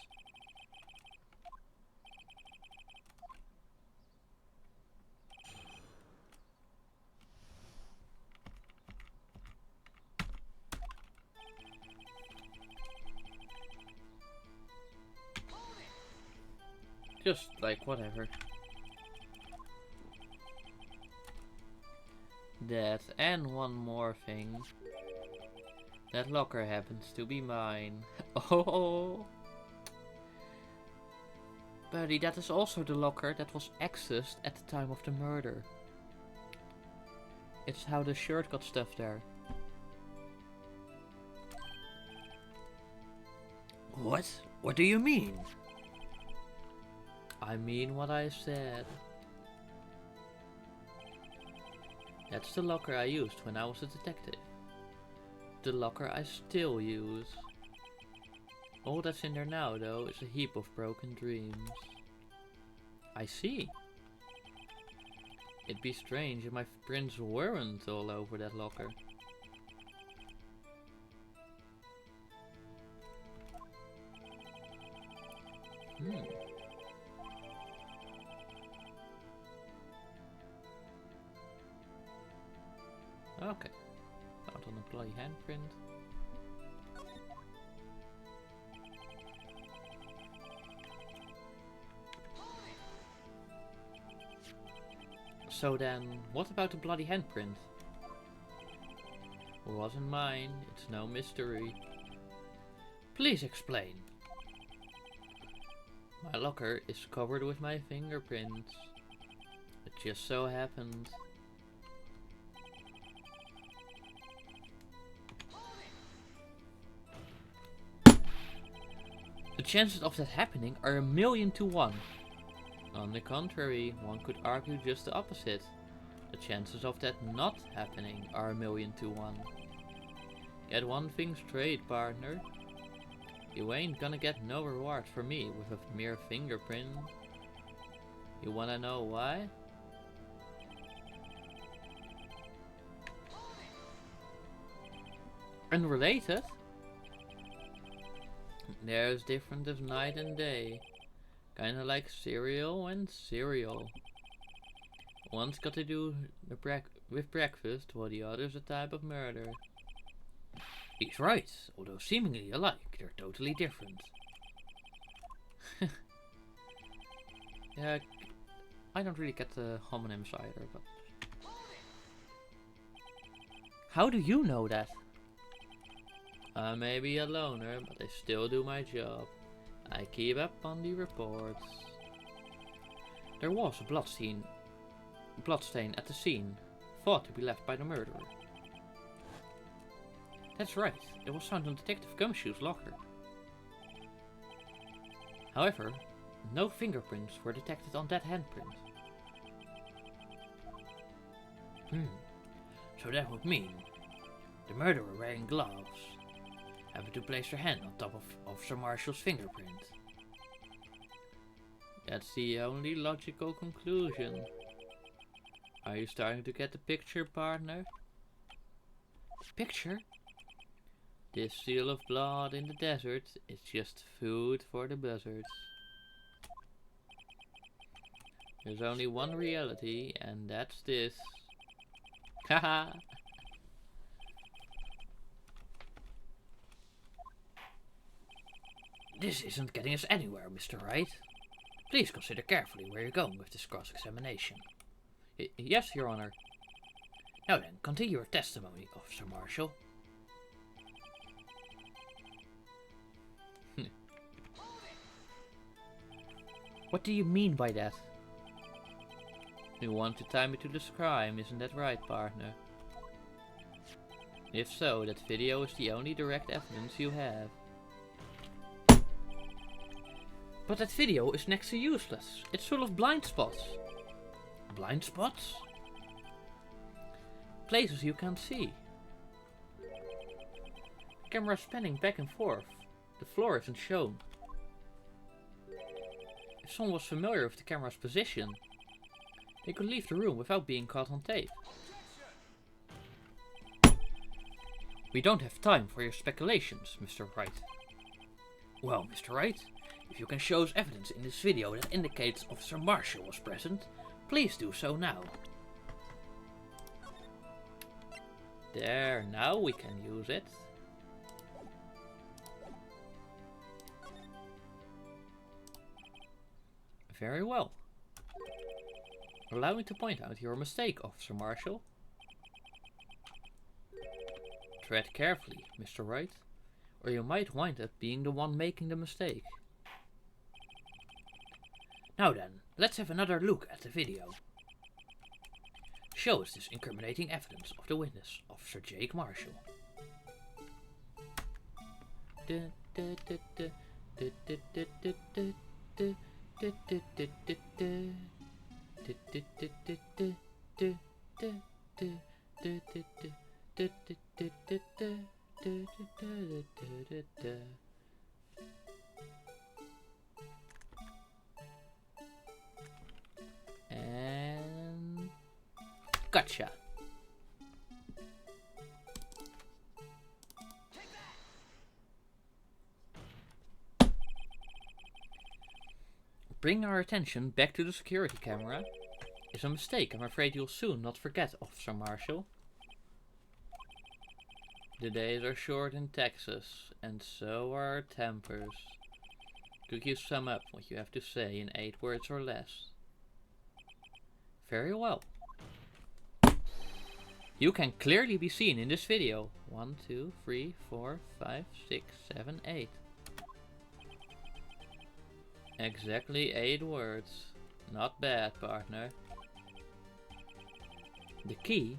Just like whatever. That and one more thing. That locker happens to be mine. Oh, buddy, that is also the locker that was accessed at the time of the murder. It's how the shirt got stuffed there. What? What do you mean? I mean what I said. That's the locker I used when I was a detective. The locker I still use. All that's in there now, though, is a heap of broken dreams. I see. It'd be strange if my prints weren't all over that locker. Okay. Found on a bloody handprint. So then, what about the bloody handprint? It wasn't mine, it's no mystery. Please explain. My locker is covered with my fingerprints. It just so happened. The chances of that happening are 1,000,000 to 1. On the contrary, one could argue just the opposite. The chances of that not happening are 1,000,000 to 1. Get one thing straight, partner. You ain't gonna get no reward for me with a mere fingerprint. You wanna know why? Unrelated? There's different as night and day. Kinda like cereal and cereal. One's got to do with breakfast, while the other's a type of murder. He's right, although seemingly alike, they're totally different. Yeah, I don't really get the homonyms either, but... How do you know that? I may be a loner, but I still do my job. I keep up on the reports. There was a bloodstain at the scene, thought to be left by the murderer. That's right, it was found in Detective Gumshoe's locker. However, no fingerprints were detected on that handprint. So that would mean the murderer wearing gloves happened to place her hand on top of Officer Marshall's fingerprint. That's the only logical conclusion. Are you starting to get the picture, partner? Picture? This seal of blood in the desert is just food for the buzzards. There's only one reality, and that's this. Haha! This isn't getting us anywhere, Mr. Wright. Please consider carefully where you're going with this cross-examination. Yes, Your Honor. Now then, continue your testimony, Officer Marshall. What do you mean by that? You want to tie me to this crime, isn't that right, partner? If so, that video is the only direct evidence you have. But that video is next to useless. It's full of blind spots. Blind spots? Places you can't see. Camera spanning back and forth. The floor isn't shown. If someone was familiar with the camera's position, they could leave the room without being caught on tape. We don't have time for your speculations, Mr. Wright. Well, Mr. Wright, if you can show us evidence in this video that indicates Officer Marshall was present, please do so now. There, now we can use it. Very well. Allow me to point out your mistake, Officer Marshall. Tread carefully, Mr. Wright, or you might wind up being the one making the mistake. Now then, let's have another look at the video. Show us this incriminating evidence of the witness, Officer Jake Marshall. And gotcha. Bring our attention back to the security camera. It's a mistake I'm afraid you'll soon not forget, Officer Marshall. The days are short in Texas, and so are our tempers. Could you sum up what you have to say in 8 words or less? Very well. You can clearly be seen in this video. 1, 2, 3, 4, 5, 6, 7, 8. Exactly 8 words. Not bad, partner. The key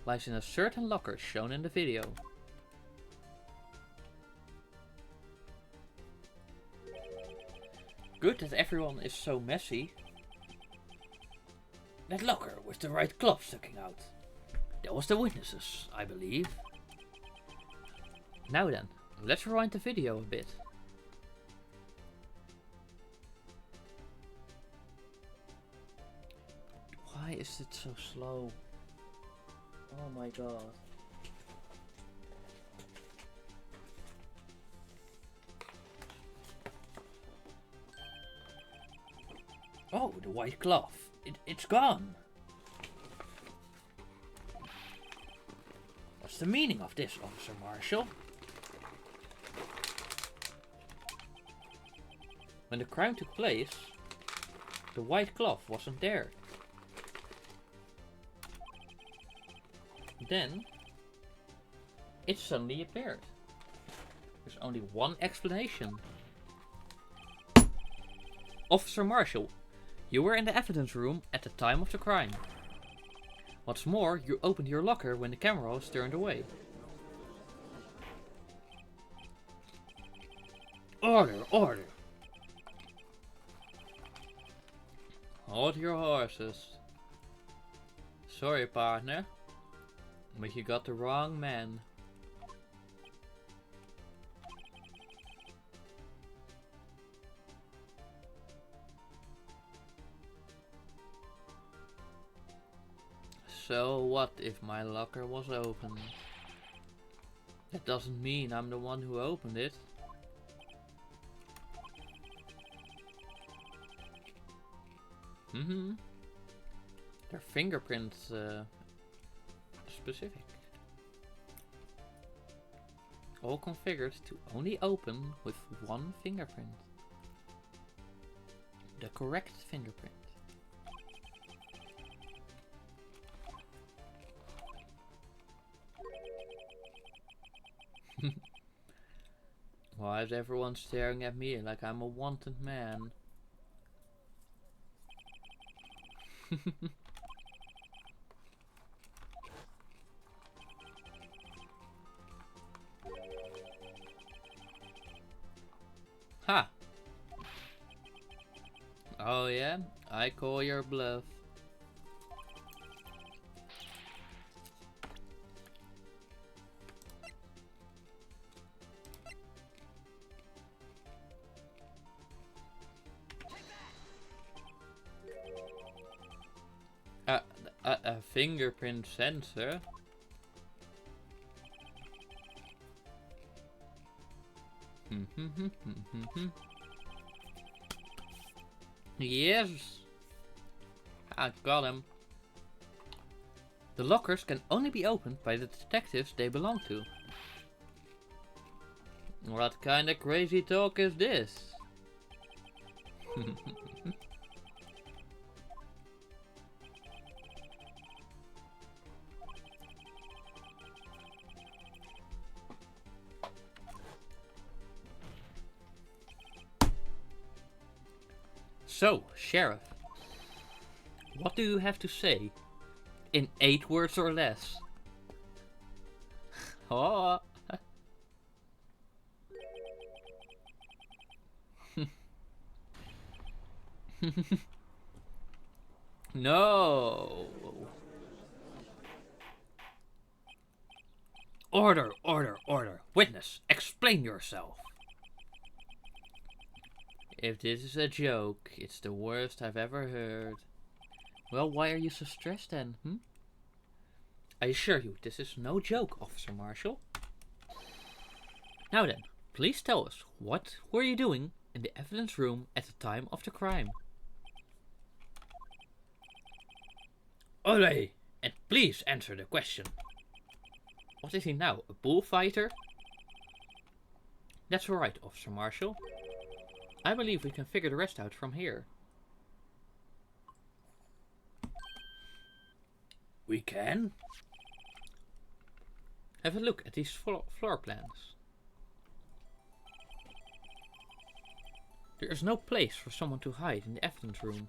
lies in a certain locker shown in the video. Good that everyone is so messy. That locker with the right glove sticking out. That was the witnesses, I believe. Now then, let's rewind the video a bit. Why is it so slow? Oh my god. Oh, the white cloth. It's gone. What's the meaning of this, Officer Marshall? When the crime took place, the white cloth wasn't there. Then, it suddenly appeared. There's only one explanation. Officer Marshall, you were in the evidence room at the time of the crime. What's more, you opened your locker when the camera was turned away. Order, order! Hold your horses. Sorry, partner, but you got the wrong man. So what if my locker was open? That doesn't mean I'm the one who opened it. Their fingerprints specific. All configured to only open with one fingerprint. The correct fingerprint. Why is everyone staring at me like I'm a wanted man? Ha! Oh yeah? I call your bluff. A fingerprint sensor? Yes! I got him. The lockers can only be opened by the detectives they belong to. What kind of crazy talk is this? So, Sheriff, what do you have to say? In 8 words or less. Oh. No. Order, order, order. Witness, explain yourself. If this is a joke, it's the worst I've ever heard. Well, why are you so stressed then, I assure you, this is no joke, Officer Marshall. Now then, please tell us, what were you doing in the evidence room at the time of the crime? Ole! And please answer the question. What is he now, a bullfighter? That's alright, Officer Marshall. I believe we can figure the rest out from here. We can? Have a look at these floor plans. There is no place for someone to hide in the evidence room.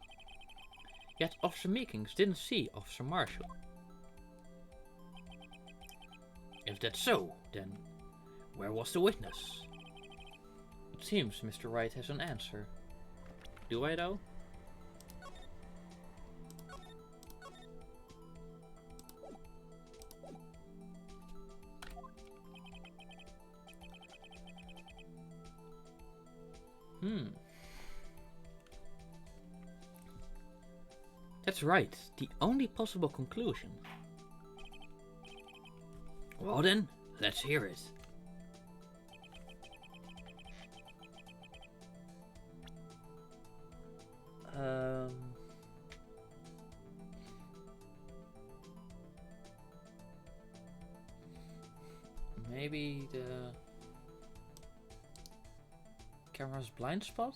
Yet Officer Meekings didn't see Officer Marshall. If that's so, then where was the witness? It seems Mr. Wright has an answer. Do I though? That's right, the only possible conclusion. Well then, let's hear it. Maybe the camera's blind spot?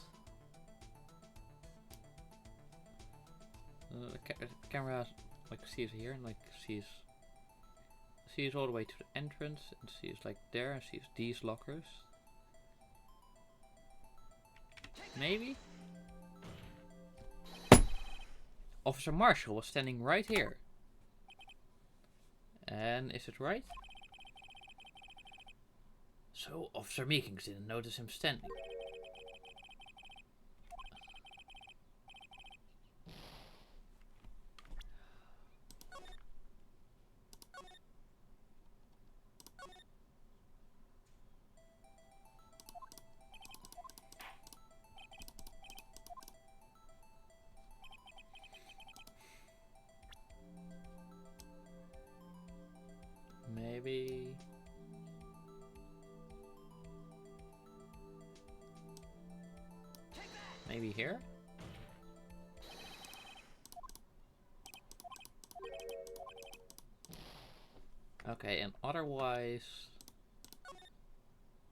The camera, like, sees here and like sees all the way to the entrance and sees like there and sees these lockers. Maybe? Officer Marshall was standing right here. And is it right? So Officer Meekings didn't notice him standing. Maybe here? Okay, and otherwise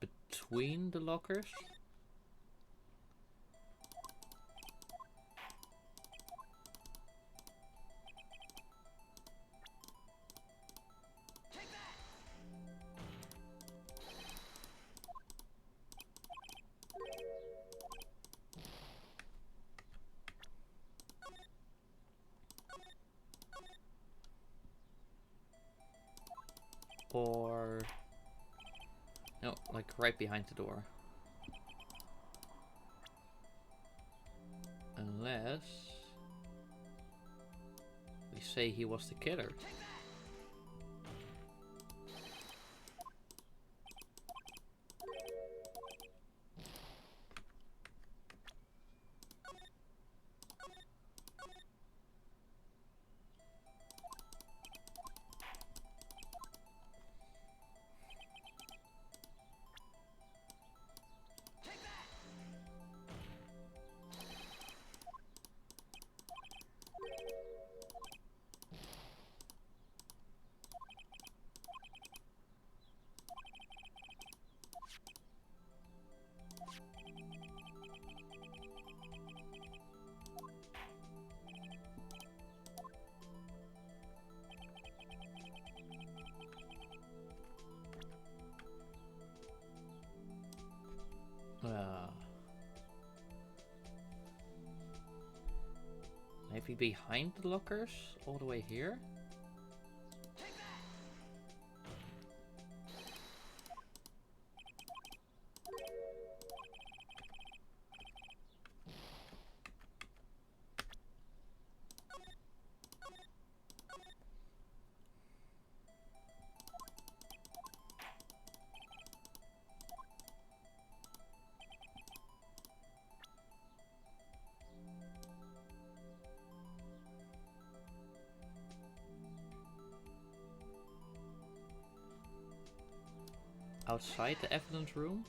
between the lockers? Or no, like right behind the door. Unless we say he was the killer. Maybe behind the lockers, all the way here. Outside the evidence room.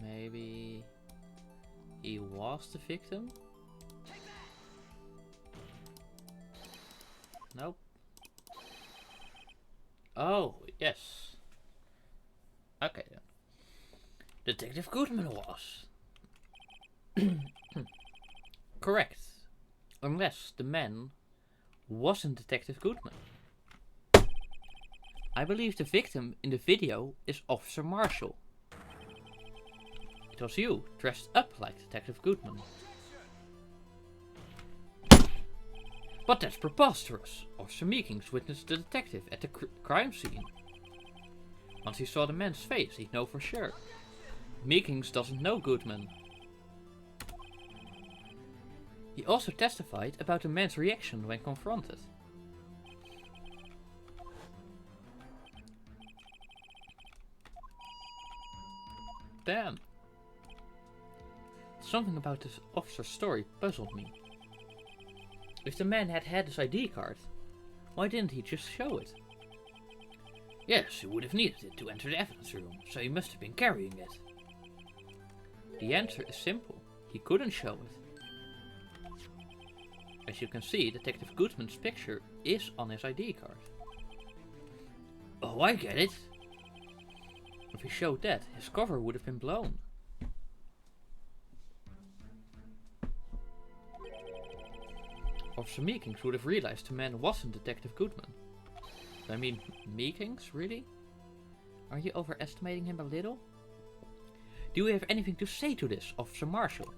Maybe he was the victim? Nope. Oh, yes. Okay then. Detective Goodman was. Correct. Unless the man wasn't Detective Goodman. I believe the victim in the video is Officer Marshall. It was you, dressed up like Detective Goodman. But that's preposterous. Officer Meekings witnessed the detective at the crime scene. Once he saw the man's face, he'd know for sure. Meekings doesn't know Goodman. He also testified about the man's reaction when confronted. Damn. Something about this officer's story puzzled me. If the man had had his ID card, why didn't he just show it? Yes, he would have needed it to enter the evidence room, so he must have been carrying it. The answer is simple. He couldn't show it. As you can see, Detective Goodman's picture is on his ID card. Oh, I get it. If he showed that, his cover would have been blown. Officer Meekings would have realized the man wasn't Detective Goodman. I mean, Meekings, really? Are you overestimating him a little? Do you have anything to say to this, Officer Marshall?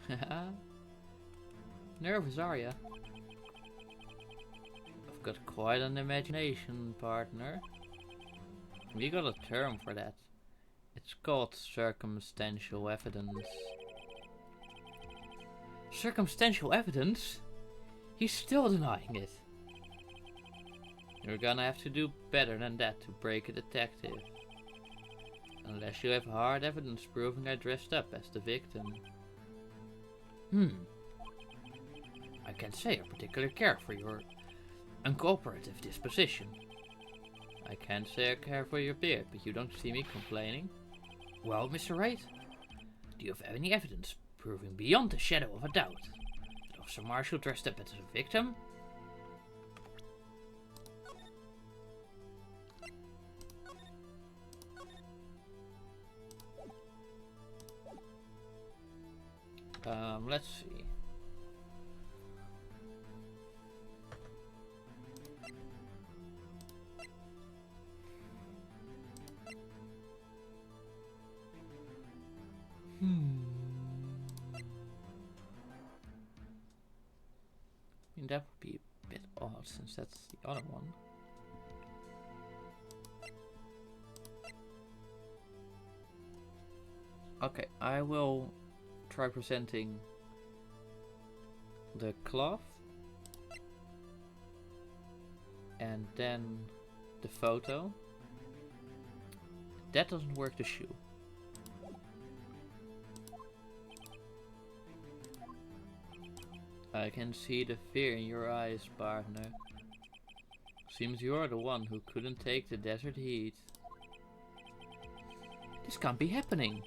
Haha. Nervous, are ya? I've got quite an imagination, partner. We got a term for that. It's called circumstantial evidence. Circumstantial evidence? He's still denying it. You're gonna have to do better than that to break a detective. Unless you have hard evidence proving I dressed up as the victim. I can't say I particularly care for your uncooperative disposition. I can't say I care for your beard, but you don't see me complaining. Well, Mr. Wright, do you have any evidence proving beyond the shadow of a doubt that Officer Marshall dressed up as a victim? Let's see. I mean, that would be a bit odd since that's the other one. Okay, I will try presenting the cloth and then the photo. That doesn't work, the shoe. I can see the fear in your eyes, partner. Seems you're the one who couldn't take the desert heat. This can't be happening.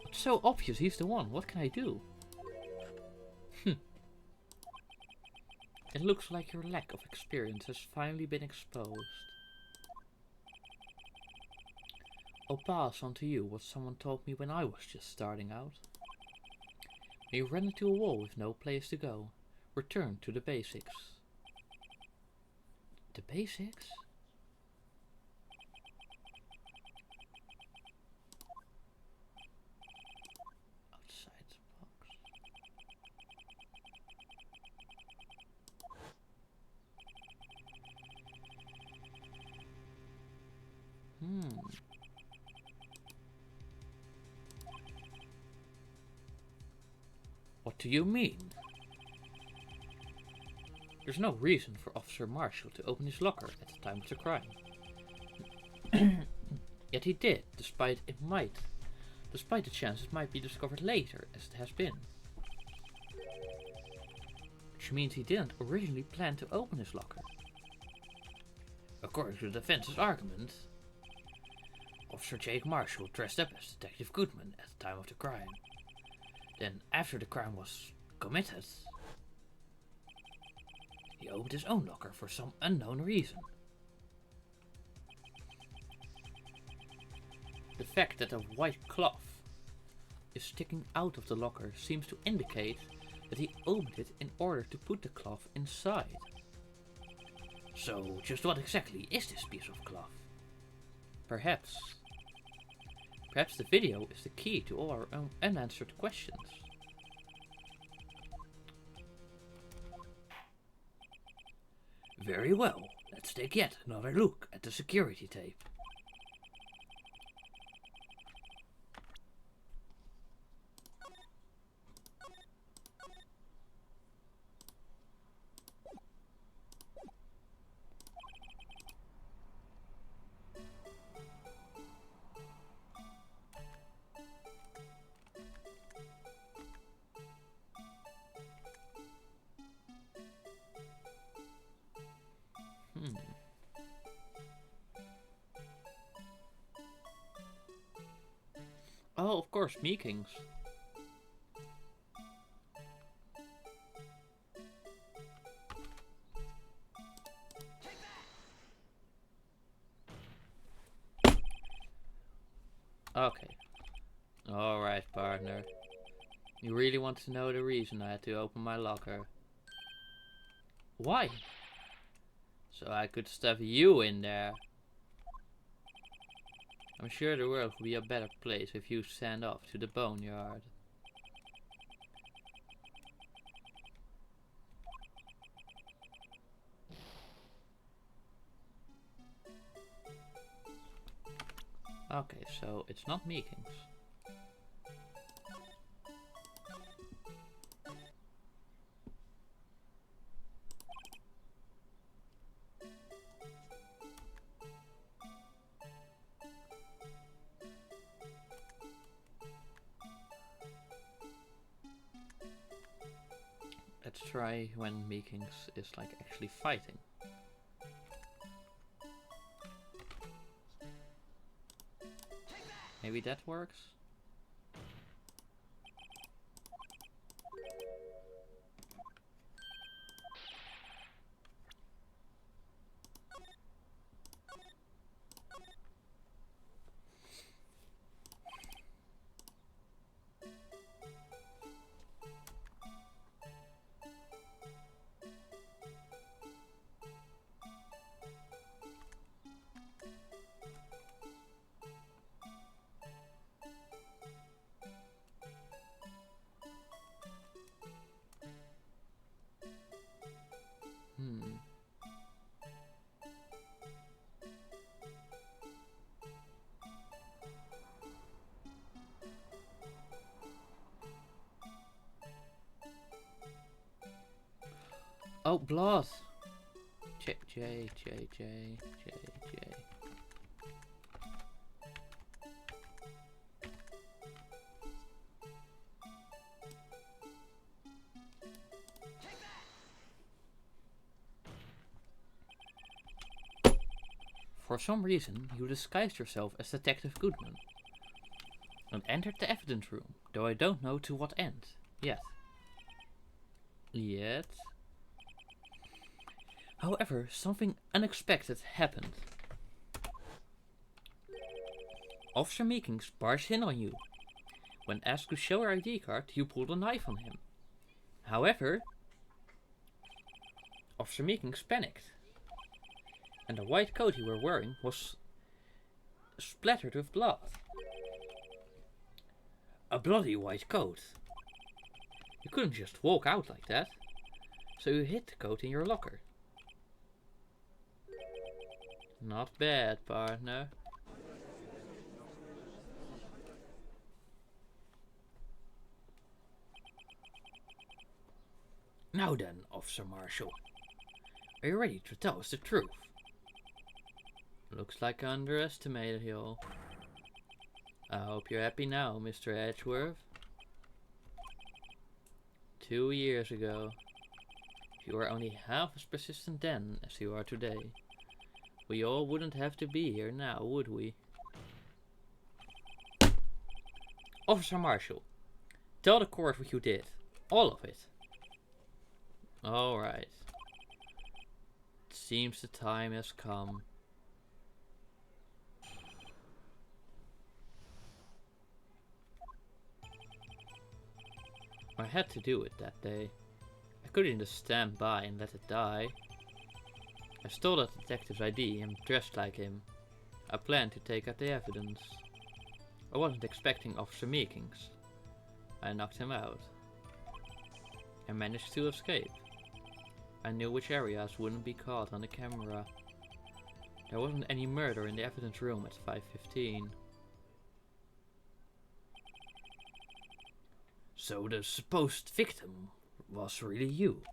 It's so obvious he's the one. What can I do? It looks like your lack of experience has finally been exposed. I'll pass on to you what someone told me when I was just starting out. When you run into a wall with no place to go, return to the basics. The basics? Outside the box. What do you mean? There's no reason for Officer Marshall to open his locker at the time of the crime. Yet he did, despite the chance it might be discovered later, as it has been. Which means he didn't originally plan to open his locker. According to the defense's argument, Officer Jake Marshall dressed up as Detective Goodman at the time of the crime. Then, after the crime was committed, he opened his own locker for some unknown reason. The fact that a white cloth is sticking out of the locker seems to indicate that he opened it in order to put the cloth inside. So, just what exactly is this piece of cloth? Perhaps Perhaps the video is the key to all our own unanswered questions. Very well, let's take yet another look at the security tape. Oh, of course, Meekings. Okay. Alright, partner. You really want to know the reason I had to open my locker? Why? So I could stuff you in there. I'm sure the world would be a better place if you sent off to the boneyard. Okay, so it's not Meekings. Let's try when Meekings is like actually fighting. Maybe that works? Oh, blood! J. For some reason, you disguised yourself as Detective Goodman and entered the evidence room, though I don't know to what end. Yet. However, something unexpected happened. Officer Meekings barged in on you. When asked to show your ID card, you pulled a knife on him. However, Officer Meekings panicked, and the white coat you were wearing was splattered with blood. A bloody white coat. You couldn't just walk out like that, so you hid the coat in your locker. Not bad, partner. Now then, Officer Marshall. Are you ready to tell us the truth? Looks like I underestimated you all. I hope you're happy now, Mr. Edgeworth. 2 years ago. If you were only half as persistent then as you are today, we all wouldn't have to be here now, would we? Officer Marshall, tell the court what you did. All of it. Alright. It seems the time has come. I had to do it that day. I couldn't just stand by and let it die. I stole that detective's ID and dressed like him. I planned to take out the evidence. I wasn't expecting Officer Meekings. I knocked him out. I managed to escape. I knew which areas wouldn't be caught on the camera. There wasn't any murder in the evidence room at 5:15. So the supposed victim was really you.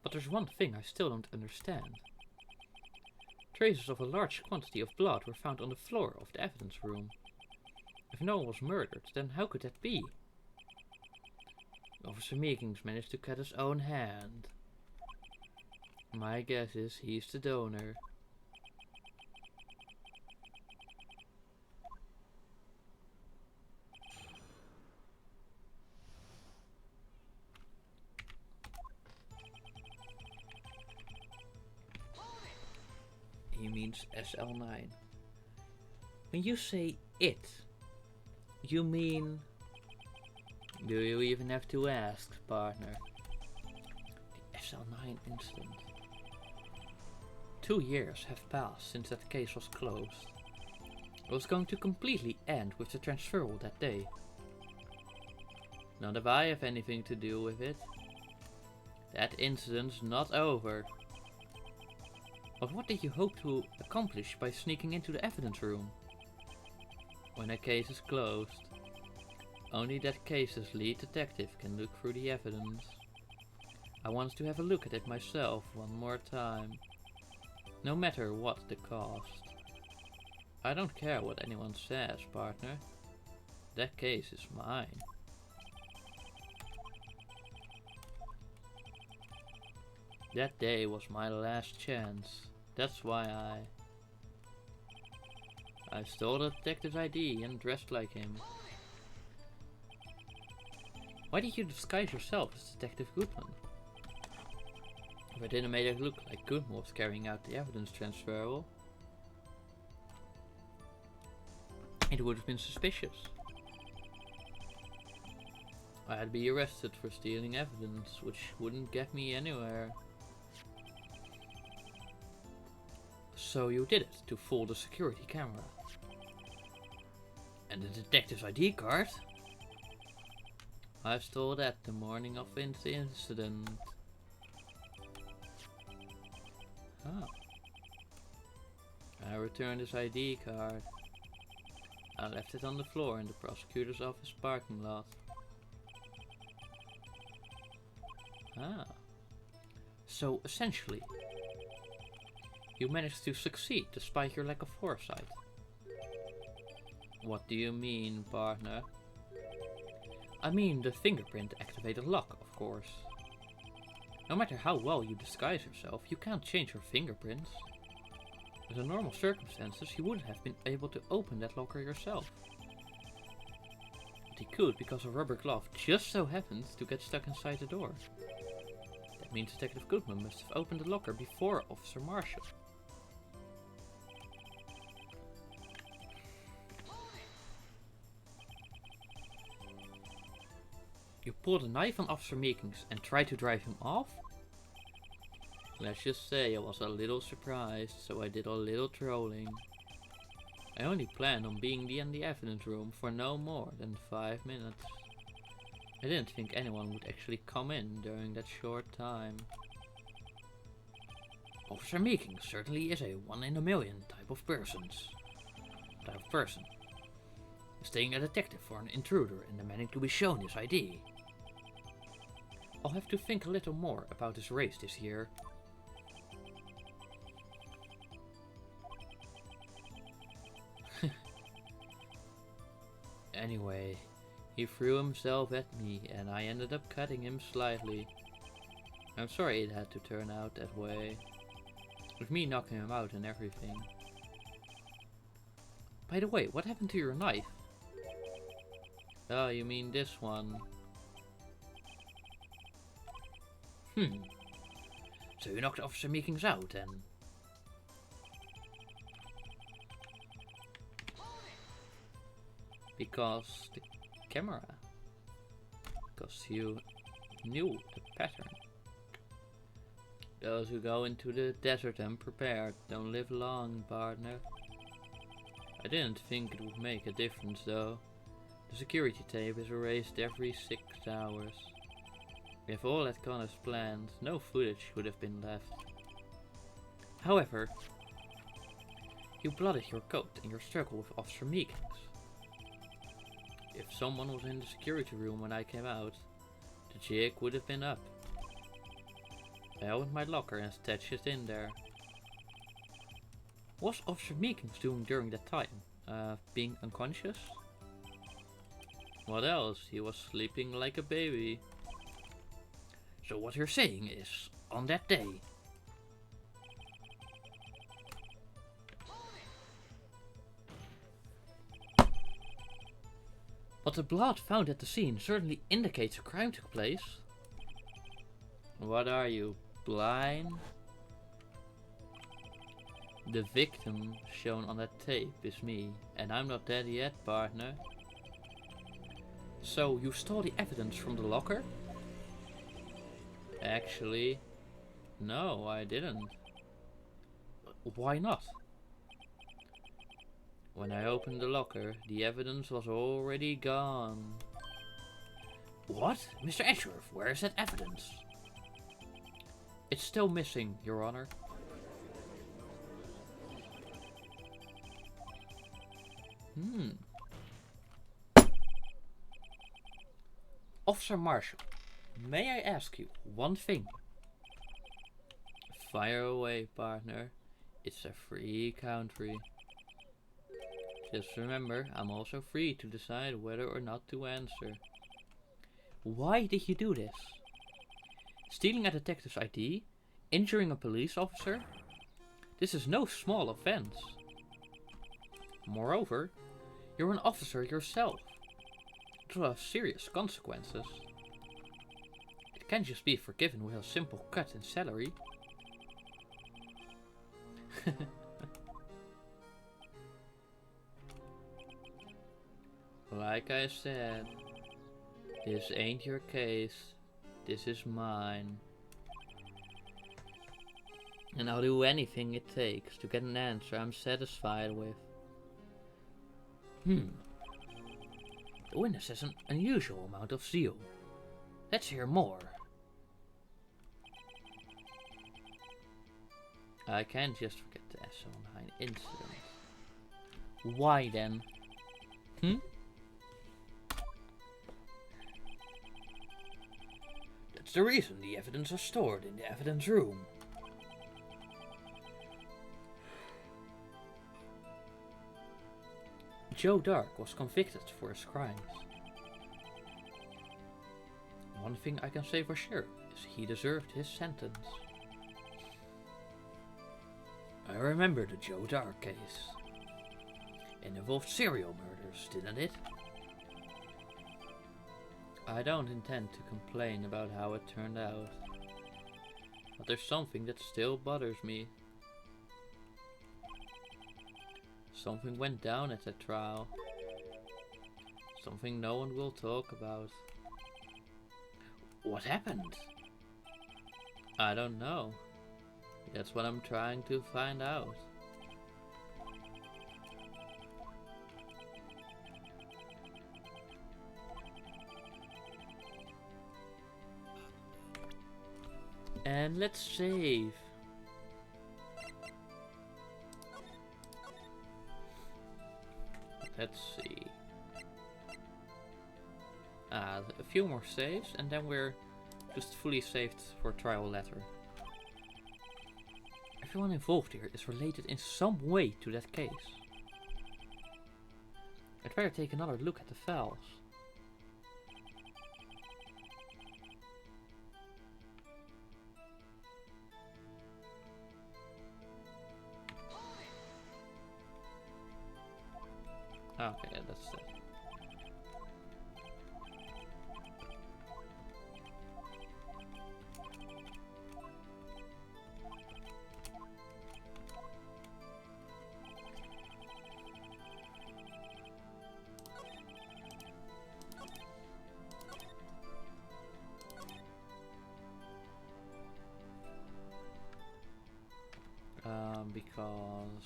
But there's one thing I still don't understand. Traces of a large quantity of blood were found on the floor of the evidence room. If no one was murdered, then how could that be? Officer Meekings managed to cut his own hand. My guess is he's the donor. He means SL9. When you say it, you mean... Do you even have to ask, partner? The SL9 incident. 2 years have passed since that case was closed. It was going to completely end with the transferal that day. Not if I have anything to do with it. That incident's not over. But what did you hope to accomplish by sneaking into the evidence room? When a case is closed, only that case's lead detective can look through the evidence. I wanted to have a look at it myself one more time, no matter what the cost. I don't care what anyone says, partner. That case is mine. That day was my last chance. That's why I stole the detective's ID and dressed like him. Why did you disguise yourself as Detective Goodman? If I didn't make it look like Goodman was carrying out the evidence transferal, it would have been suspicious. I'd be arrested for stealing evidence, which wouldn't get me anywhere. So you did it to fool the security camera. And the detective's ID card? I stole that the morning of the incident. Ah. I returned his ID card. I left it on the floor in the prosecutor's office parking lot. Ah. So essentially, you managed to succeed despite your lack of foresight. What do you mean, partner? I mean the fingerprint activated lock, of course. No matter how well you disguise yourself, you can't change your fingerprints. Under normal circumstances, you wouldn't have been able to open that locker yourself. But he could because a rubber glove just so happened to get stuck inside the door. That means Detective Goodman must have opened the locker before Officer Marshall. You pulled a knife on Officer Meekings and tried to drive him off? Let's just say I was a little surprised, so I did a little trolling. I only planned on being in the evidence room for no more than 5 minutes. I didn't think anyone would actually come in during that short time. Officer Meekings certainly is a 1 in a million type of person. Staying a detective for an intruder and demanding to be shown his ID. I'll have to think a little more about his race this year. Anyway, he threw himself at me and I ended up cutting him slightly. I'm sorry it had to turn out that way. With me knocking him out and everything. By the way, what happened to your knife? Oh, you mean this one? So you knocked Officer Meekings out then? Because the camera. Because you knew the pattern. Those who go into the desert unprepared don't live long, partner. I didn't think it would make a difference though. The security tape is erased every 6 hours. If all had gone as planned, no footage would have been left. However, you blooded your coat in your struggle with Officer Meekins. If someone was in the security room when I came out, the jig would have been up. I opened my locker and stashed it in there. What was Officer Meekins doing during that time? Being unconscious? What else? He was sleeping like a baby. So what you're saying is, on that day... But the blood found at the scene certainly indicates a crime took place. What are you, blind? The victim shown on that tape is me, and I'm not dead yet, partner. So, you stole the evidence from the locker? Actually, no, I didn't. Why not? When I opened the locker, the evidence was already gone. What? Mr. Edgeworth, where is that evidence? It's still missing, Your Honor. Officer Marshall, may I ask you one thing? Fire away, partner. It's a free country. Just remember, I'm also free to decide whether or not to answer. Why did you do this? Stealing a detective's ID? Injuring a police officer? This is no small offense. Moreover, you're an officer yourself. It will have serious consequences. It can't just be forgiven with a simple cut in salary. Like I said, this ain't your case. This is mine. And I'll do anything it takes to get an answer I'm satisfied with. The witness has an unusual amount of zeal. Let's hear more. I can't just forget the SO9 incident. Why then? That's the reason the evidence is stored in the evidence room. Joe Dark was convicted for his crimes. One thing I can say for sure is he deserved his sentence. I remember the Joe Dark case. It involved serial murders, didn't it? I don't intend to complain about how it turned out, but there's something that still bothers me. Something went down at that trial. Something no one will talk about. What happened? I don't know. That's what I'm trying to find out. And let's save. Let's see. A few more saves and then we're just fully saved for trial letter. Everyone involved here is related in some way to that case. I'd better take another look at the files. Okay, yeah, that's it. Because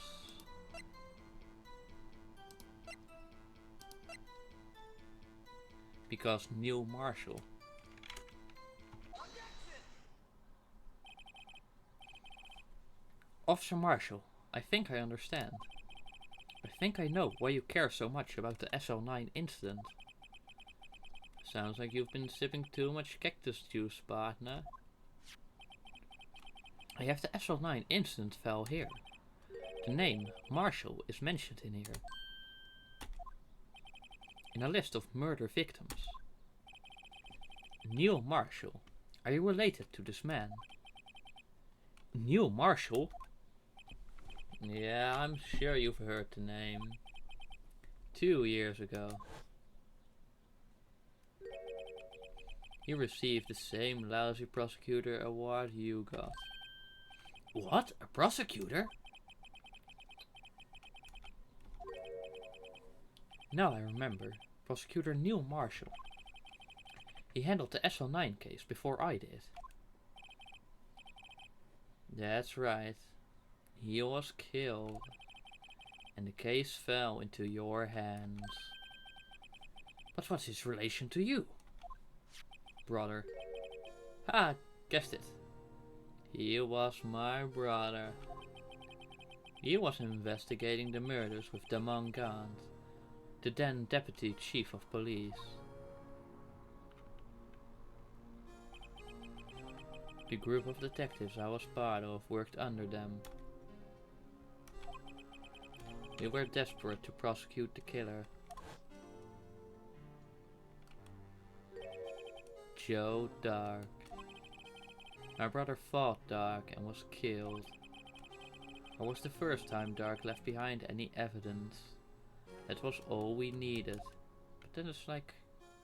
Because Neil Marshall. Officer Marshall, I think I understand. I think I know why you care so much about the SL9 incident. Sounds like you've been sipping too much cactus juice, partner. I have the SL9 incident file here. The name Marshall is mentioned in here. In a list of murder victims. Neil Marshall. Are you related to this man? Neil Marshall? Yeah, I'm sure you've heard the name. 2 years ago. He received the same lousy prosecutor award you got. What? A prosecutor? Now I remember. Prosecutor Neil Marshall. He handled the SL9 case before I did. That's right. He was killed. And the case fell into your hands. But what's his relation to you? Brother. Ha! Guessed it. He was my brother. He was investigating the murders with Damon Gant, the then Deputy Chief of Police. The group of detectives I was part of worked under them. We were desperate to prosecute the killer. Joe Dark. My brother fought Dark and was killed. It was the first time Dark left behind any evidence. That was all we needed. But then it's like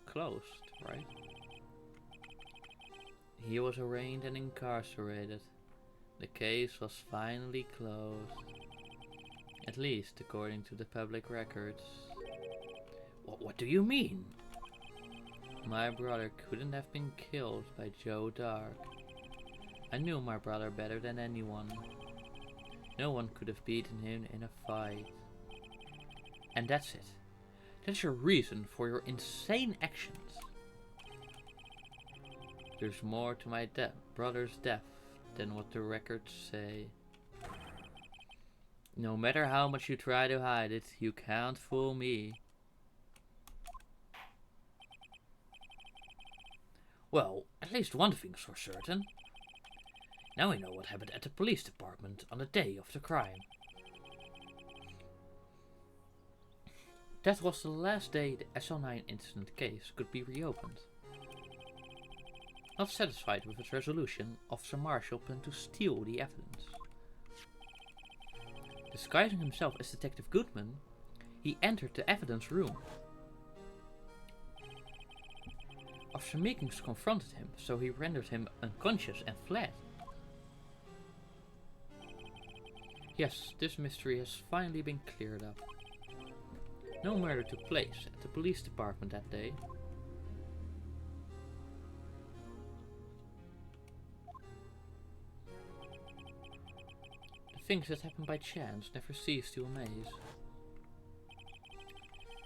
closed, right? He was arraigned and incarcerated. The case was finally closed. At least according to the public records. What do you mean? My brother couldn't have been killed by Joe Dark. I knew my brother better than anyone. No one could have beaten him in a fight. And that's it. That's your reason for your insane actions. There's more to my brother's death than what the records say. No matter how much you try to hide it, you can't fool me. Well, at least one thing's for certain. Now we know what happened at the police department on the day of the crime. That was the last day the SL9 incident case could be reopened. Not satisfied with its resolution, Officer Marshall planned to steal the evidence. Disguising himself as Detective Goodman, he entered the evidence room. Officer Meekins confronted him, so he rendered him unconscious and fled. Yes, this mystery has finally been cleared up. No murder took place at the police department that day. The things that happen by chance never cease to amaze.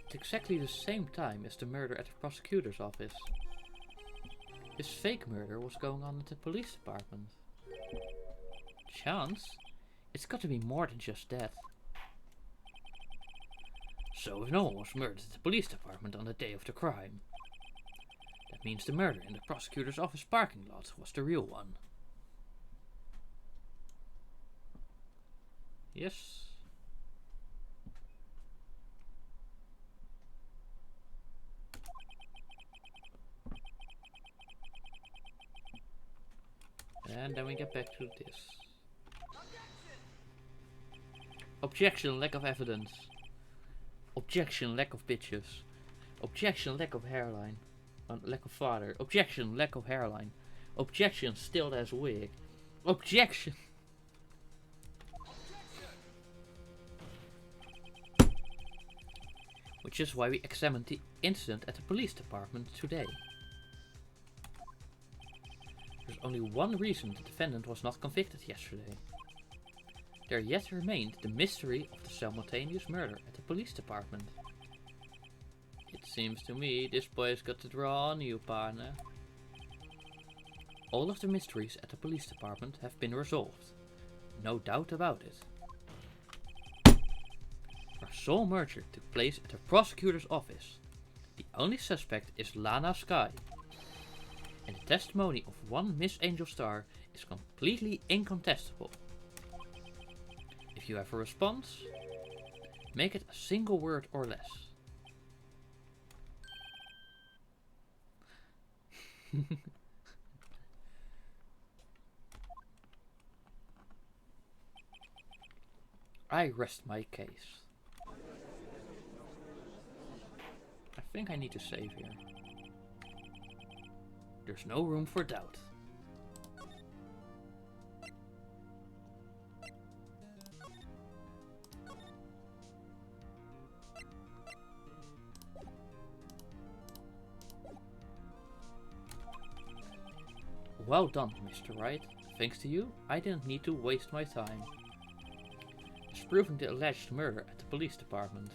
At exactly the same time as the murder at the prosecutor's office, this fake murder was going on at the police department. Chance? It's got to be more than just that. So if no one was murdered at the police department on the day of the crime, that means the murder in the prosecutor's office parking lot was the real one. Yes. And then we get back to this. Objection, lack of evidence. Objection, lack of bitches. Objection, lack of hairline. Lack of father. Objection, lack of hairline. Objection, still has wig. Objection. Which is why we examined the incident at the police department today. There's only one reason the defendant was not convicted yesterday. There yet remained the mystery of the simultaneous murder at the police department. It seems to me this boy's got the draw on you, partner. All of the mysteries at the police department have been resolved. No doubt about it. Our sole murder took place at the prosecutor's office. The only suspect is Lana Sky. And the testimony of one Miss Angel Star is completely incontestable. If you have a response, make it a single word or less. I rest my case. I think I need to save here. There's no room for doubt. Well done, Mr. Wright. Thanks to you, I didn't need to waste my time disproving the alleged murder at the police department.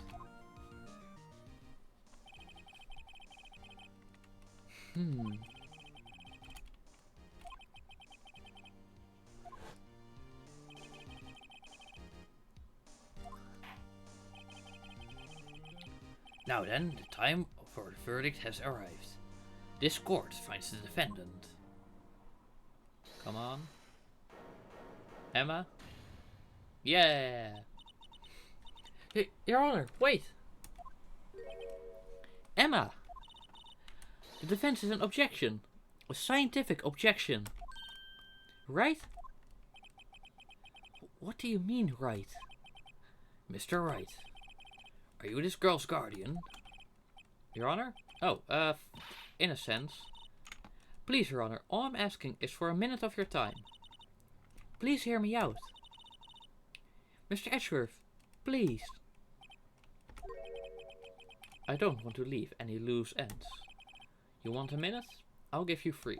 Now then, the time for the verdict has arrived. This court finds the defendant. Come on. Emma? Yeah! Your Honor, wait! Emma! The defense is an objection. A scientific objection. Right? What do you mean, right? Mr. Wright, are you this girl's guardian? Your Honor? Oh, in a sense. Please, Your Honor, all I'm asking is for a minute of your time. Please hear me out. Mr. Edgeworth, please. I don't want to leave any loose ends. You want a minute? I'll give you 3.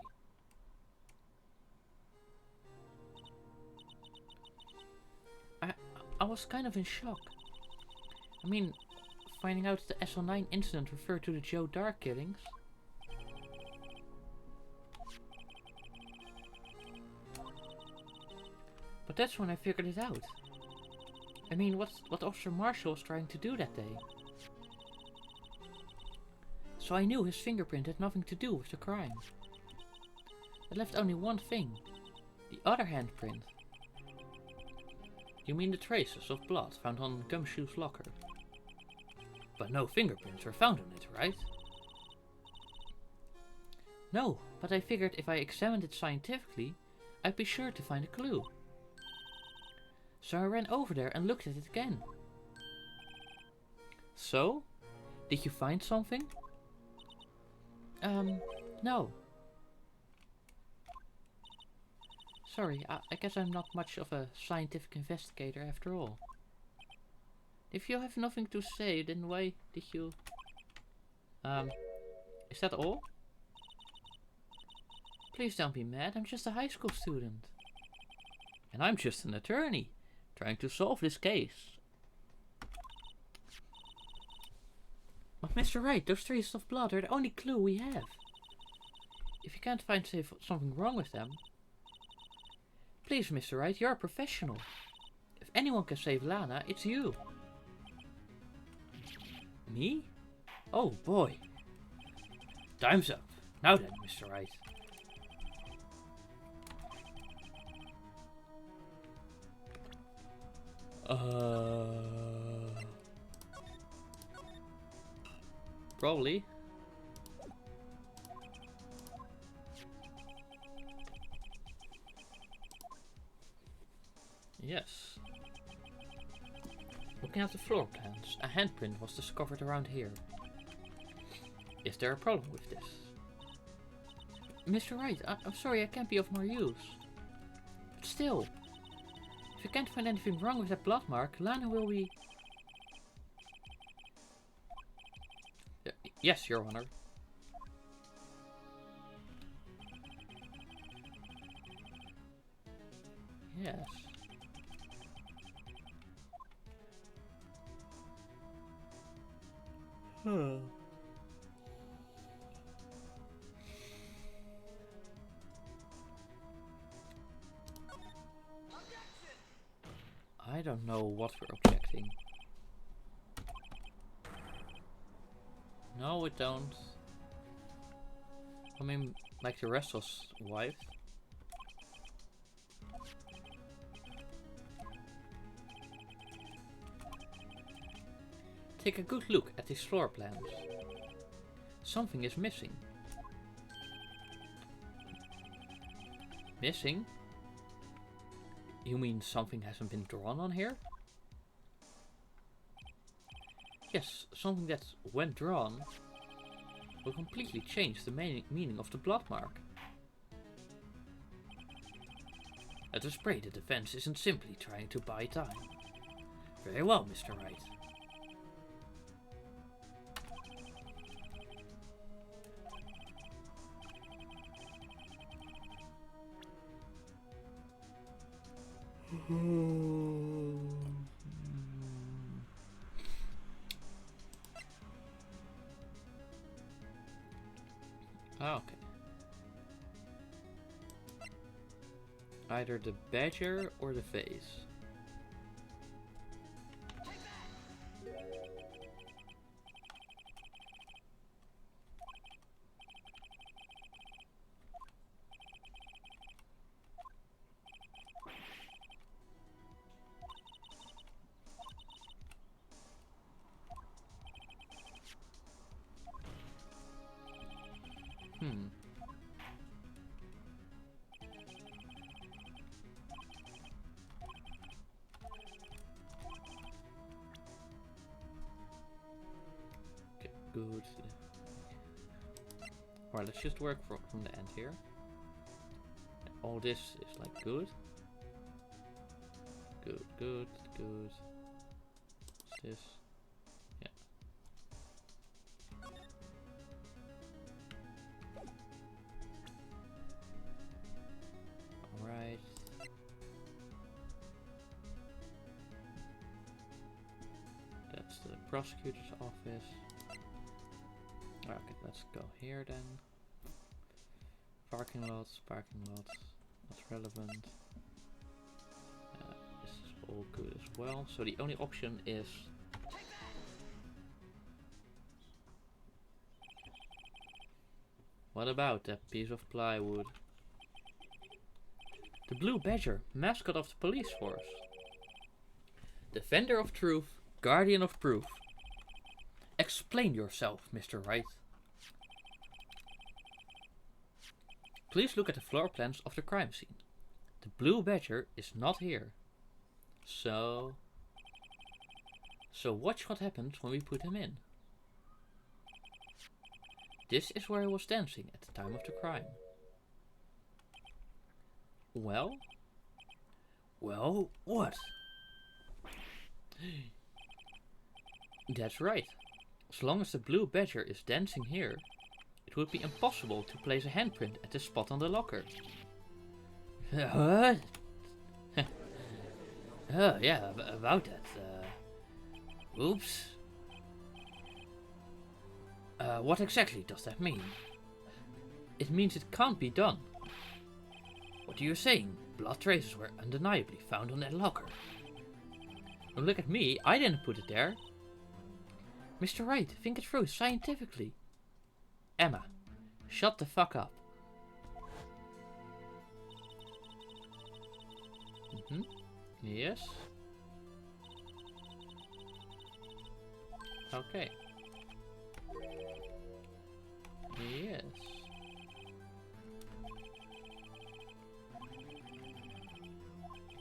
I was kind of in shock. I mean, finding out the SL9 incident referred to the Joe Dark killings. But that's when I figured it out. I mean, what Officer Marshall was trying to do that day. So I knew his fingerprint had nothing to do with the crime. It left only one thing. The other handprint. You mean the traces of blood found on Gumshoe's locker? But no fingerprints were found on it, right? No, but I figured if I examined it scientifically, I'd be sure to find a clue. So I ran over there and looked at it again. So? Did you find something? No. Sorry, I guess I'm not much of a scientific investigator after all. If you have nothing to say, then why did you... is that all? Please don't be mad, I'm just a high school student. And I'm just an attorney, trying to solve this case. But Mr. Wright, those traces of blood are the only clue we have. If you can't find something wrong with them... Please, Mr. Wright, you're a professional. If anyone can save Lana, it's you. Me? Oh boy. Time's up. Now then, Mr. Wright. Probably. Yes. Looking at the floor plans, a handprint was discovered around here. Is there a problem with this? Mr. Wright, I'm sorry I can't be of more use. But still, if you can't find anything wrong with that blood mark, Lana will be... Yes, Your Honor. Yes. don't know what we're objecting. No, we don't. I mean, like the rest was wiped. Take a good look at these floor plans. Something is missing. Missing? You mean something hasn't been drawn on here? Yes, something that, when drawn, will completely change the meaning of the blood mark. Let us pray the defense isn't simply trying to buy time. Very well, Mr. Wright. Okay. Either the badger or the face. Okay, good. Alright, let's just work from the end here. All this is like good. Good, good, good. What's this? Yeah. Alright. That's the prosecutor's office. Okay, let's go here then. Parking lots, that's relevant. This is all good as well. So the only option is what about that piece of plywood? The Blue Badger, mascot of the police force. Defender of truth, guardian of proof. Explain yourself, Mr. Wright. Please look at the floor plans of the crime scene. The Blue Badger is not here. So watch what happens when we put him in. This is where he was dancing at the time of the crime. Well, what? That's right. As long as the Blue Badger is dancing here, it would be impossible to place a handprint at the spot on the locker. What? Oh yeah, about that. Oops. What exactly does that mean? It means it can't be done. What are you saying? Blood traces were undeniably found on that locker. Don't look at me, I didn't put it there. Mr. Wright, think it through scientifically. Emma, shut the fuck up. Yes. Okay. Yes.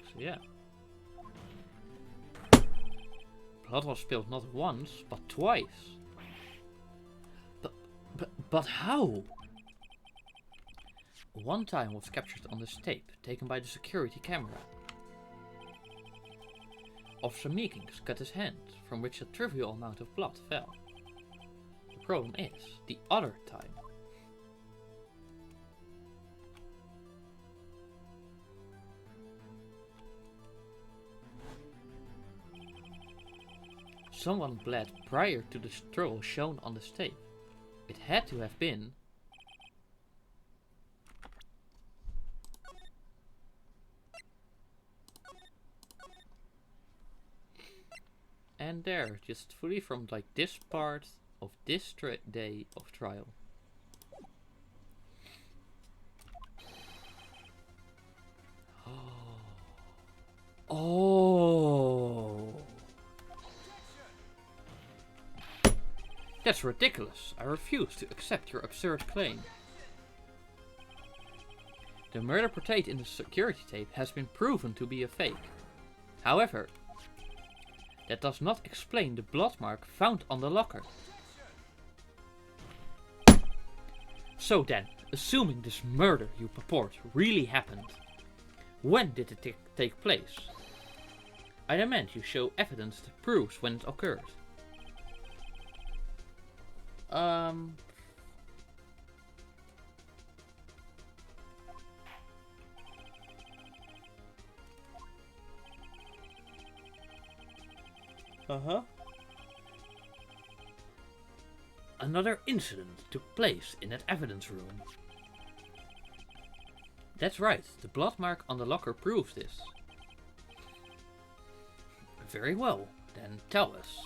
So yeah. Blood was spilled not once, but twice. But how? One time was captured on this tape, taken by the security camera. Officer Meekings cut his hand, from which a trivial amount of blood fell. The problem is, the other time. Someone bled prior to the struggle shown on this tape. It had to have been... And there, just fully from like this part of this day of trial. Oh. That's ridiculous. I refuse to accept your absurd claim. The murder portrayed in the security tape has been proven to be a fake. However, that does not explain the blood mark found on the locker. So then, assuming this murder you purport really happened, when did it take place? I demand you show evidence that proves when it occurred. Another incident took place in that evidence room. That's right, the blood mark on the locker proves this. Very well, then tell us.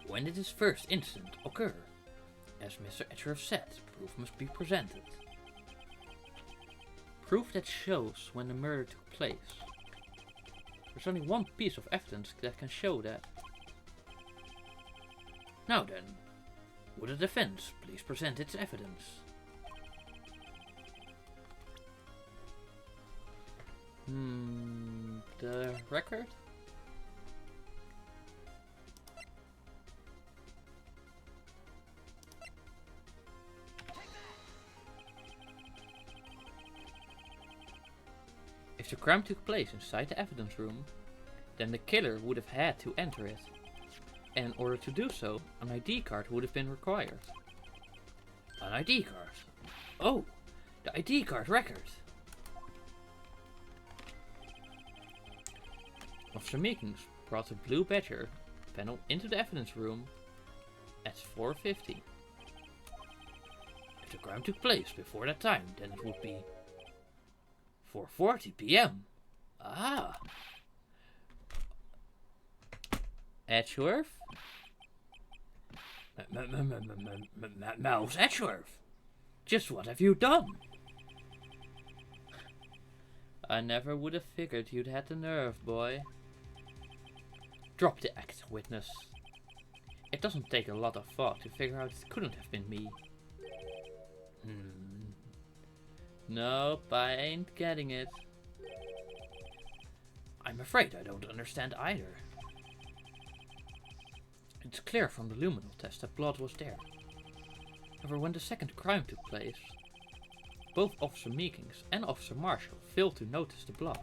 When did this first incident occur? As Mr. Etcherev said, proof must be presented. Proof that shows when the murder took place. There's only one piece of evidence that can show that. Now then, would the defense please present its evidence? The record? If the crime took place inside the evidence room, then the killer would have had to enter it. And in order to do so, an ID card would have been required. An ID card? Oh, the ID card record! Officer Meekins brought the blue badger panel into the evidence room at 4:50. If the crime took place before that time, then it would be 4:40 p.m. Ah! Edgeworth? Mouse Edgeworth! Just what have you done? I never would have figured you'd had the nerve, boy. Drop the act, witness. It doesn't take a lot of thought to figure out it couldn't have been me. Nope, I ain't getting it. I'm afraid I don't understand either. It's clear from the luminol test that blood was there. However, when the second crime took place, both Officer Meekins and Officer Marshall failed to notice the blood.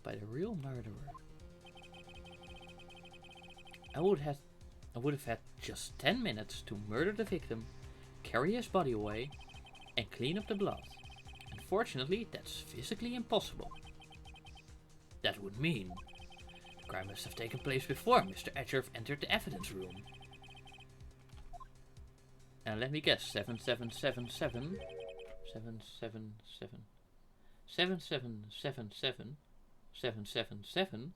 By the real murderer. I would have had just 10 minutes to murder the victim, carry his body away, and clean up the blood. Unfortunately, that's physically impossible. That would mean the crime must have taken place before Mr. Edgeworth entered the evidence room. And let me guess, 7777 777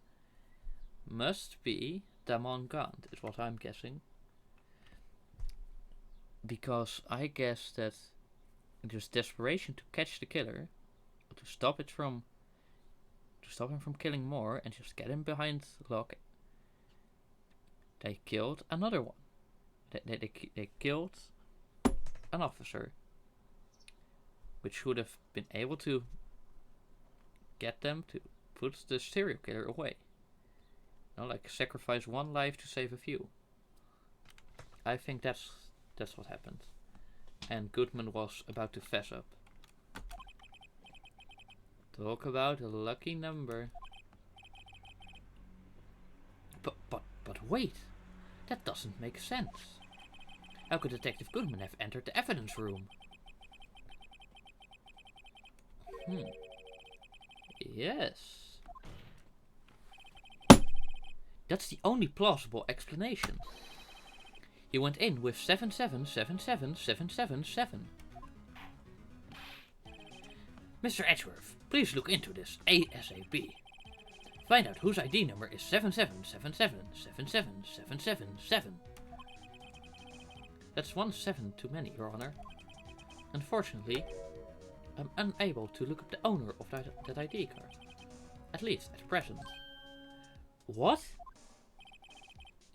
must be Damon Gant, is what I'm guessing. Because I guess that in just desperation to catch the killer, to stop him from killing more and just get him behind lock, they killed another one. They killed an officer, which should have been able to get them to put the serial killer away. You know, like sacrifice one life to save a few. I think that's what happened. And Goodman was about to fess up. Talk about a lucky number. But wait, that doesn't make sense. How could Detective Goodman have entered the evidence room? Yes. That's the only plausible explanation. He went in with 7777777. Mr. Edgeworth, please look into this ASAP. Find out whose ID number is 7777777777. That's 1 7 too many, Your Honor. Unfortunately, I'm unable to look up the owner of that ID card. At least at present. What?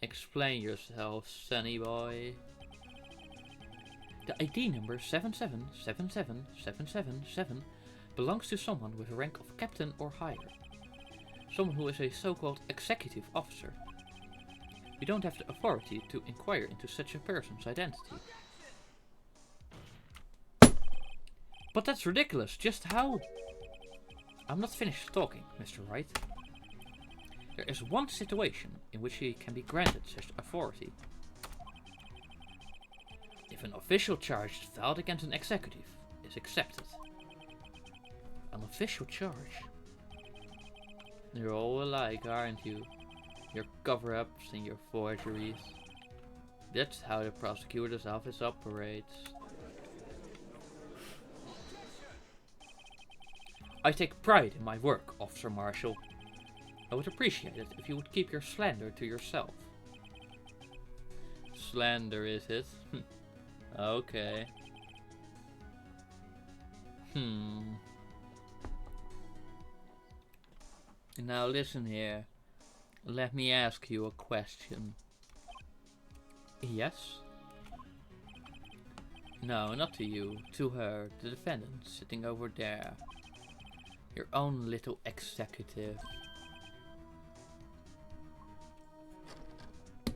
Explain yourself, sonny boy. The ID number 7777777 belongs to someone with a rank of captain or higher. Someone who is a so-called executive officer. We don't have the authority to inquire into such a person's identity. But that's ridiculous. Just how? I'm not finished talking, Mr. Wright. There is one situation in which he can be granted such authority. If an official charge filed against an executive is accepted. An official charge? You're all alike, aren't you? Your cover-ups and your forgeries. That's how the prosecutor's office operates. I take pride in my work, Officer Marshal. I would appreciate it if you would keep your slander to yourself. Slander, is it? Okay. Now listen here. Let me ask you a question. Yes? No, not to you. To her, the defendant, sitting over there. Your own little executive.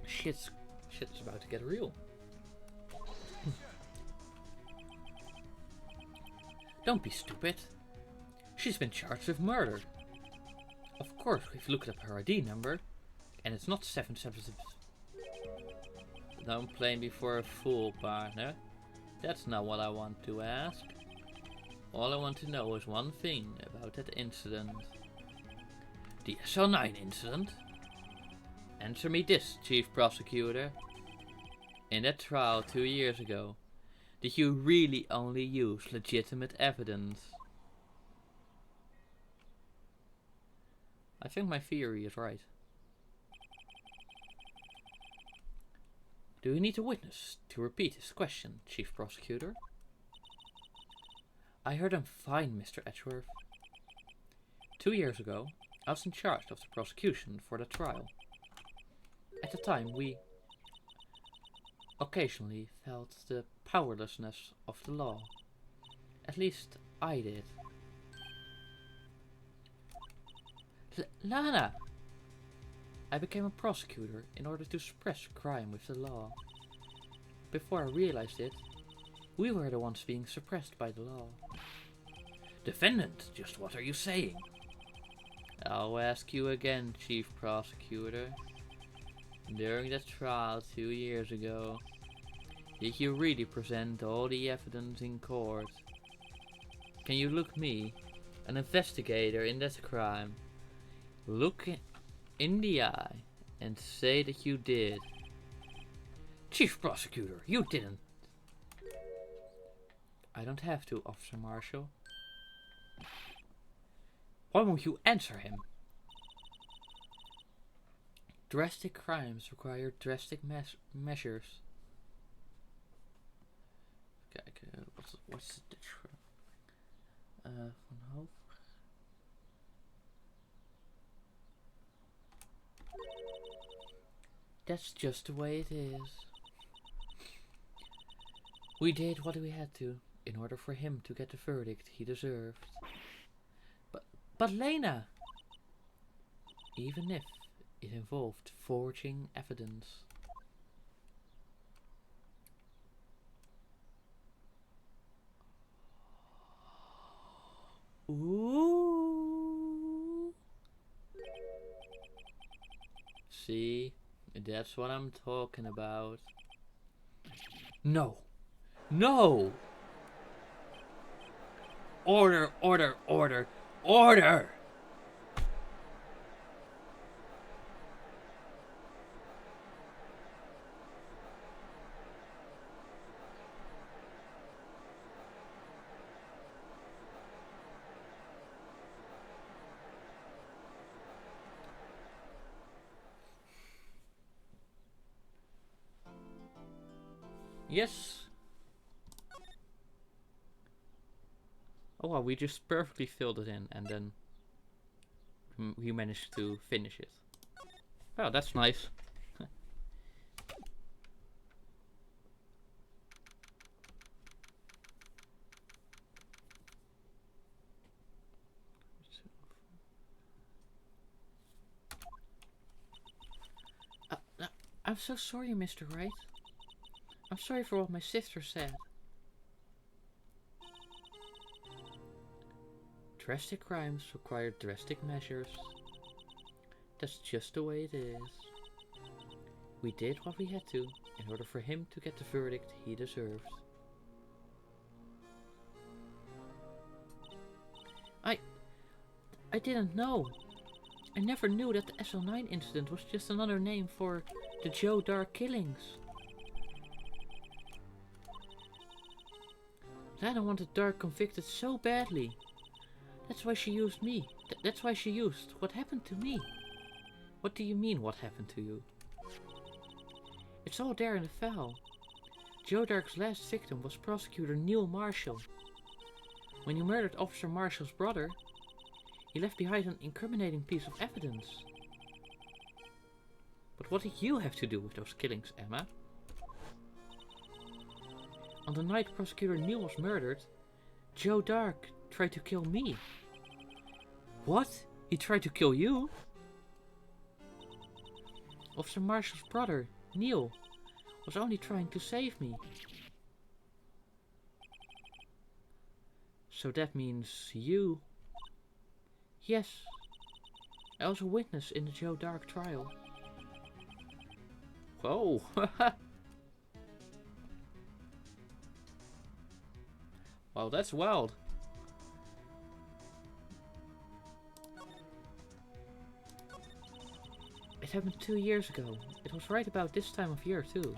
Shit's about to get real. Don't be stupid. She's been charged with murder. Of course, we've looked up her ID number, and it's not 777. Don't play me for a fool, partner. That's not what I want to ask. All I want to know is one thing about that incident. The SL9 incident? Answer me this, Chief Prosecutor. In that trial 2 years ago, did you really only use legitimate evidence? I think my theory is right. Do you need a witness to repeat his question, Chief Prosecutor? I heard him fine, Mr. Edgeworth. 2 years ago, I was in charge of the prosecution for the trial. At the time, we occasionally felt the powerlessness of the law. At least, I did. Lana! I became a prosecutor in order to suppress crime with the law. Before I realized it, we were the ones being suppressed by the law. Defendant, just what are you saying? I'll ask you again, Chief Prosecutor. During the trial 2 years ago, did you really present all the evidence in court? Can you look me, an investigator in that crime, look in the eye and say that you did? Chief Prosecutor, you didn't. I don't have to, Officer Marshal. Why won't you answer him? Drastic crimes require drastic measures. Okay, what's the van Hoop? That's just the way it is. We did what we had to in order for him to get the verdict he deserved. But Lena! Even if it involved forging evidence. Ooh. See? That's what I'm talking about. No. No! Order, order, order, order! Yes. Oh wow, we just perfectly filled it in and then we managed to finish it. Oh, that's nice. I'm so sorry, Mr. Wright. I'm sorry for what my sister said. Drastic crimes require drastic measures. That's just the way it is. We did what we had to in order for him to get the verdict he deserved. I didn't know. I never knew that the SL9 incident was just another name for the Joe Dark killings. Lana wanted Dark convicted so badly. That's why she used me. That's why she used what happened to me. What do you mean, what happened to you? It's all there in the file. Joe Dark's last victim was Prosecutor Neil Marshall. When you murdered Officer Marshall's brother, he left behind an incriminating piece of evidence. But what did you have to do with those killings, Emma? On the night Prosecutor Neil was murdered, Joe Dark tried to kill me. What? He tried to kill you? Officer Marshall's brother, Neil, was only trying to save me. So that means you... Yes, I was a witness in the Joe Dark trial. Whoa! Wow, that's wild. It happened 2 years ago. It was right about this time of year too.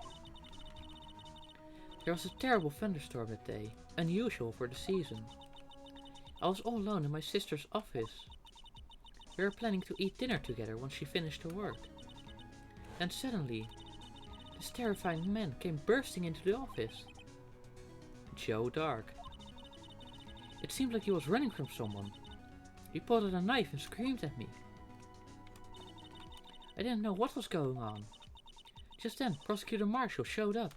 There was a terrible thunderstorm that day, unusual for the season. I was all alone in my sister's office. We were planning to eat dinner together once she finished her work. And suddenly, this terrifying man came bursting into the office. Joe Dark. It seemed like he was running from someone. He pulled out a knife and screamed at me. I didn't know what was going on. Just then, Prosecutor Marshall showed up.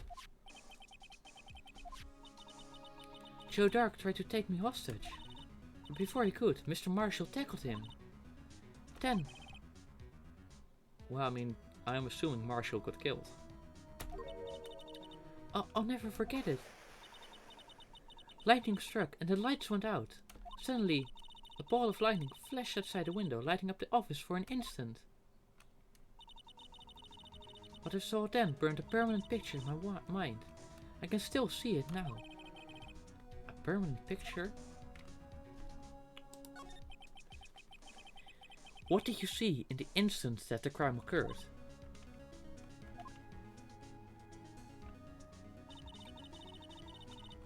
Joe Dark tried to take me hostage. But before he could, Mr. Marshall tackled him. Then... Well, I mean, I'm assuming Marshall got killed. I'll never forget it. Lightning struck and the lights went out. Suddenly, a ball of lightning flashed outside the window, lighting up the office for an instant. What I saw then burned a permanent picture in my mind. I can still see it now. A permanent picture? What did you see in the instant that the crime occurred?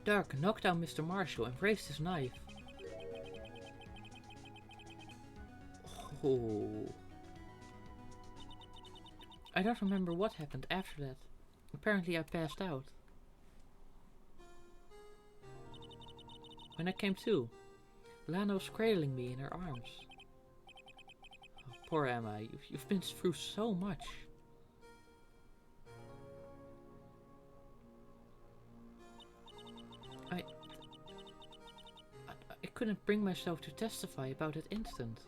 Dark knocked down Mr. Marshall and raised his knife. Oh. I don't remember what happened after that. Apparently I passed out. When I came to, Lana was cradling me in her arms. Oh, poor Emma, you've been through so much. I couldn't bring myself to testify about that incident.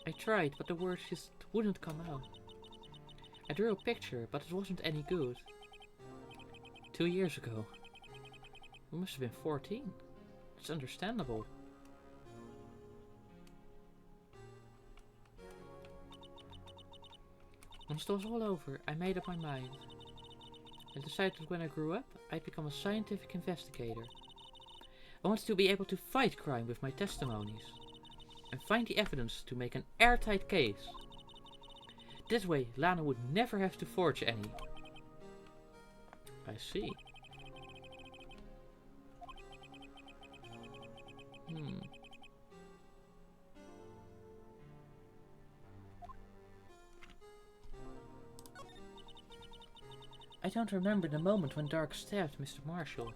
I tried, but the words just wouldn't come out. I drew a picture, but it wasn't any good. 2 years ago. We must have been 14. It's understandable. Once it was all over, I made up my mind. I decided that when I grew up, I'd become a scientific investigator. I wanted to be able to fight crime with my testimonies and find the evidence to make an airtight case. This way, Lana would never have to forge any. I see. I don't remember the moment when Dark stabbed Mr. Marshall.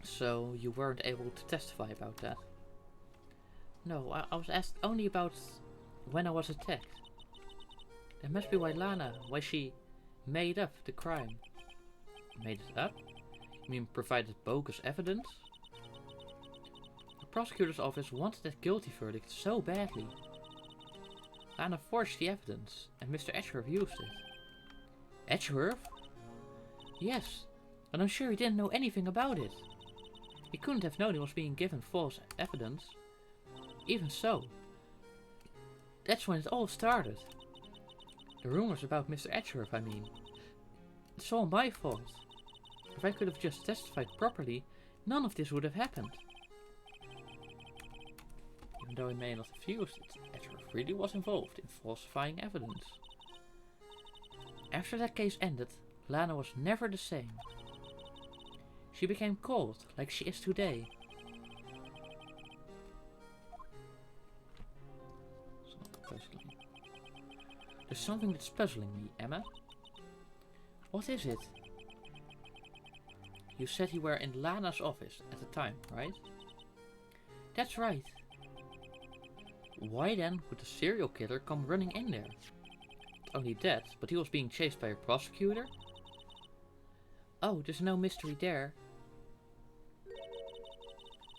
So you weren't able to testify about that? No, I was asked only about when I was attacked. That must be why she made up the crime. Made it up? You mean provided bogus evidence? The prosecutor's office wanted that guilty verdict so badly. Lana forged the evidence, and Mr. Edgeworth used it. Edgeworth? Yes, and I'm sure he didn't know anything about it. He couldn't have known he was being given false evidence. Even so, that's when it all started. The rumors about Mr. Edgeworth, I mean. It's all my fault. If I could have just testified properly, none of this would have happened. Even though he may not have used it, Edgeworth really was involved in falsifying evidence. After that case ended, Lana was never the same. She became cold, like she is today. It's not puzzling. There's something that's puzzling me, Emma. What is it? You said you were in Lana's office at the time, right? That's right. Why then would the serial killer come running in there? Not only that, but he was being chased by a prosecutor? Oh, there's no mystery there.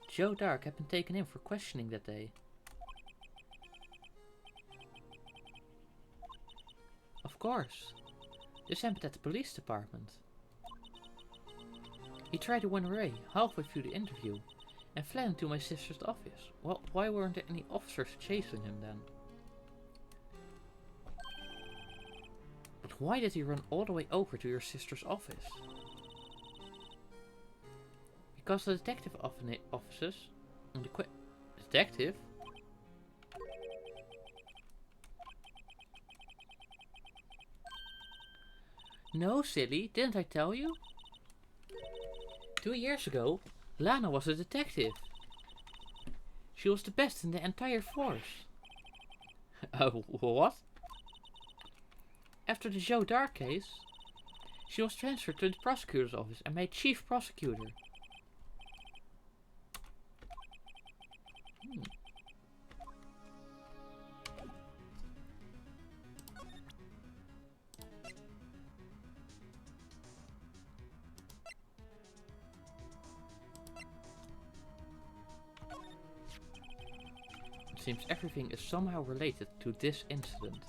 Joe Dark had been taken in for questioning that day. Of course. This happened at the police department. He tried to run away halfway through the interview and fled into my sister's office. Well, why weren't there any officers chasing him then? But why did he run all the way over to your sister's office? Because the detective offices... Detective? No, silly, didn't I tell you? 2 years ago, Lana was a detective. She was the best in the entire force. What? After the Joe Dark case, she was transferred to the prosecutor's office and made chief prosecutor. It seems everything is somehow related to this incident.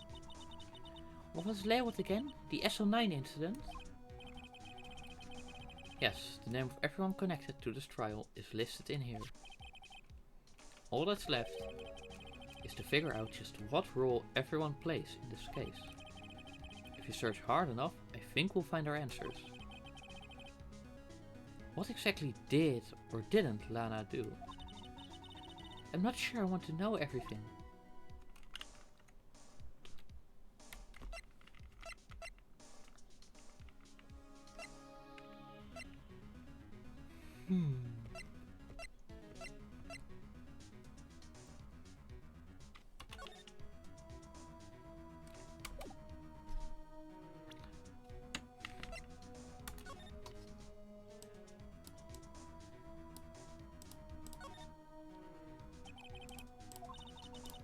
What was it labeled again? The SL9 incident? Yes, the name of everyone connected to this trial is listed in here. All that's left is to figure out just what role everyone plays in this case. If you search hard enough, I think we'll find our answers. What exactly did or didn't Lana do? I'm not sure I want to know everything.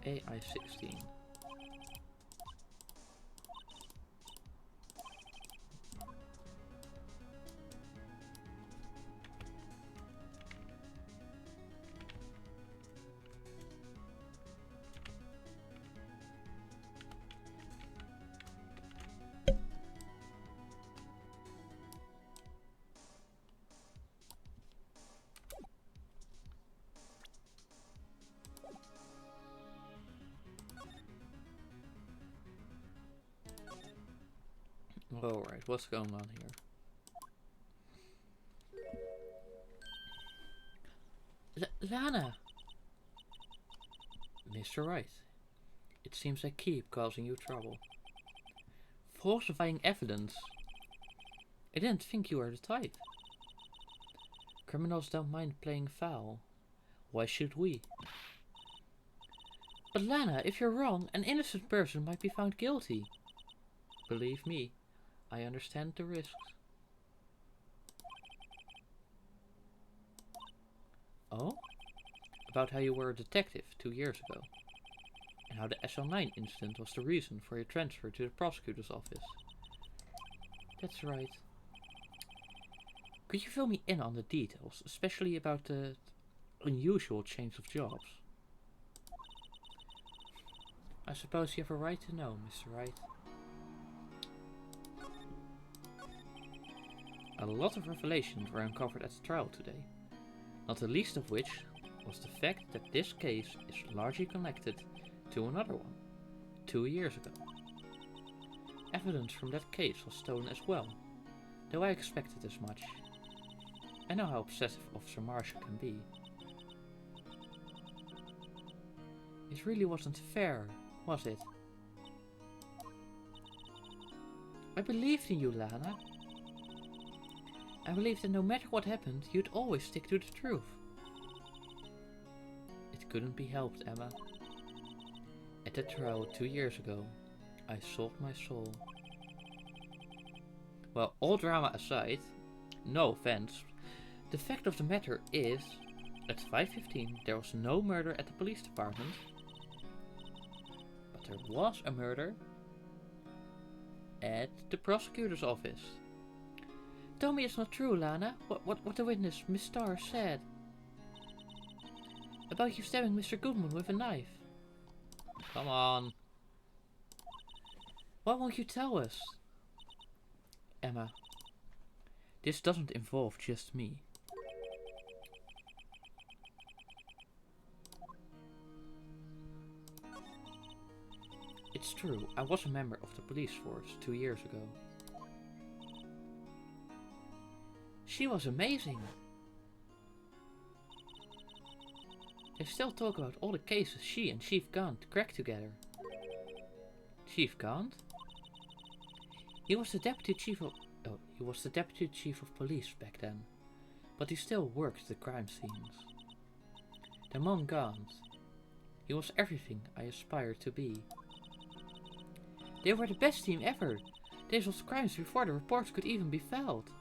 AI 16. Alright, what's going on here? Lana! Mr. Wright, it seems I keep causing you trouble. Falsifying evidence? I didn't think you were the type. Criminals don't mind playing foul. Why should we? But Lana, if you're wrong, an innocent person might be found guilty. Believe me, I understand the risks. Oh? About how you were a detective 2 years ago, and how the SL9 incident was the reason for your transfer to the prosecutor's office. That's right. Could you fill me in on the details, especially about the unusual change of jobs? I suppose you have a right to know, Mr. Wright. A lot of revelations were uncovered at the trial today, not the least of which was the fact that this case is largely connected to another one, 2 years ago. Evidence from that case was stolen as well, though I expected as much. I know how obsessive Officer Marshall can be. It really wasn't fair, was it? I believed in you, Lana. I believed that no matter what happened, you'd always stick to the truth. It couldn't be helped, Emma. At the trial 2 years ago, I sold my soul. Well, all drama aside, no offense, the fact of the matter is, at 5:15 there was no murder at the police department, but there was a murder at the prosecutor's office. Tell me it's not true, Lana. What the witness, Miss Starr, said about you stabbing Mr. Goodman with a knife. Come on. Why won't you tell us? Emma, this doesn't involve just me. It's true, I was a member of the police force 2 years ago. She was amazing. They still talk about all the cases she and Chief Gant cracked together. Chief Gant? He was the deputy chief of police back then, but he still worked the crime scenes. The Mon Gant. He was everything I aspired to be. They were the best team ever. They solved crimes before the reports could even be filed.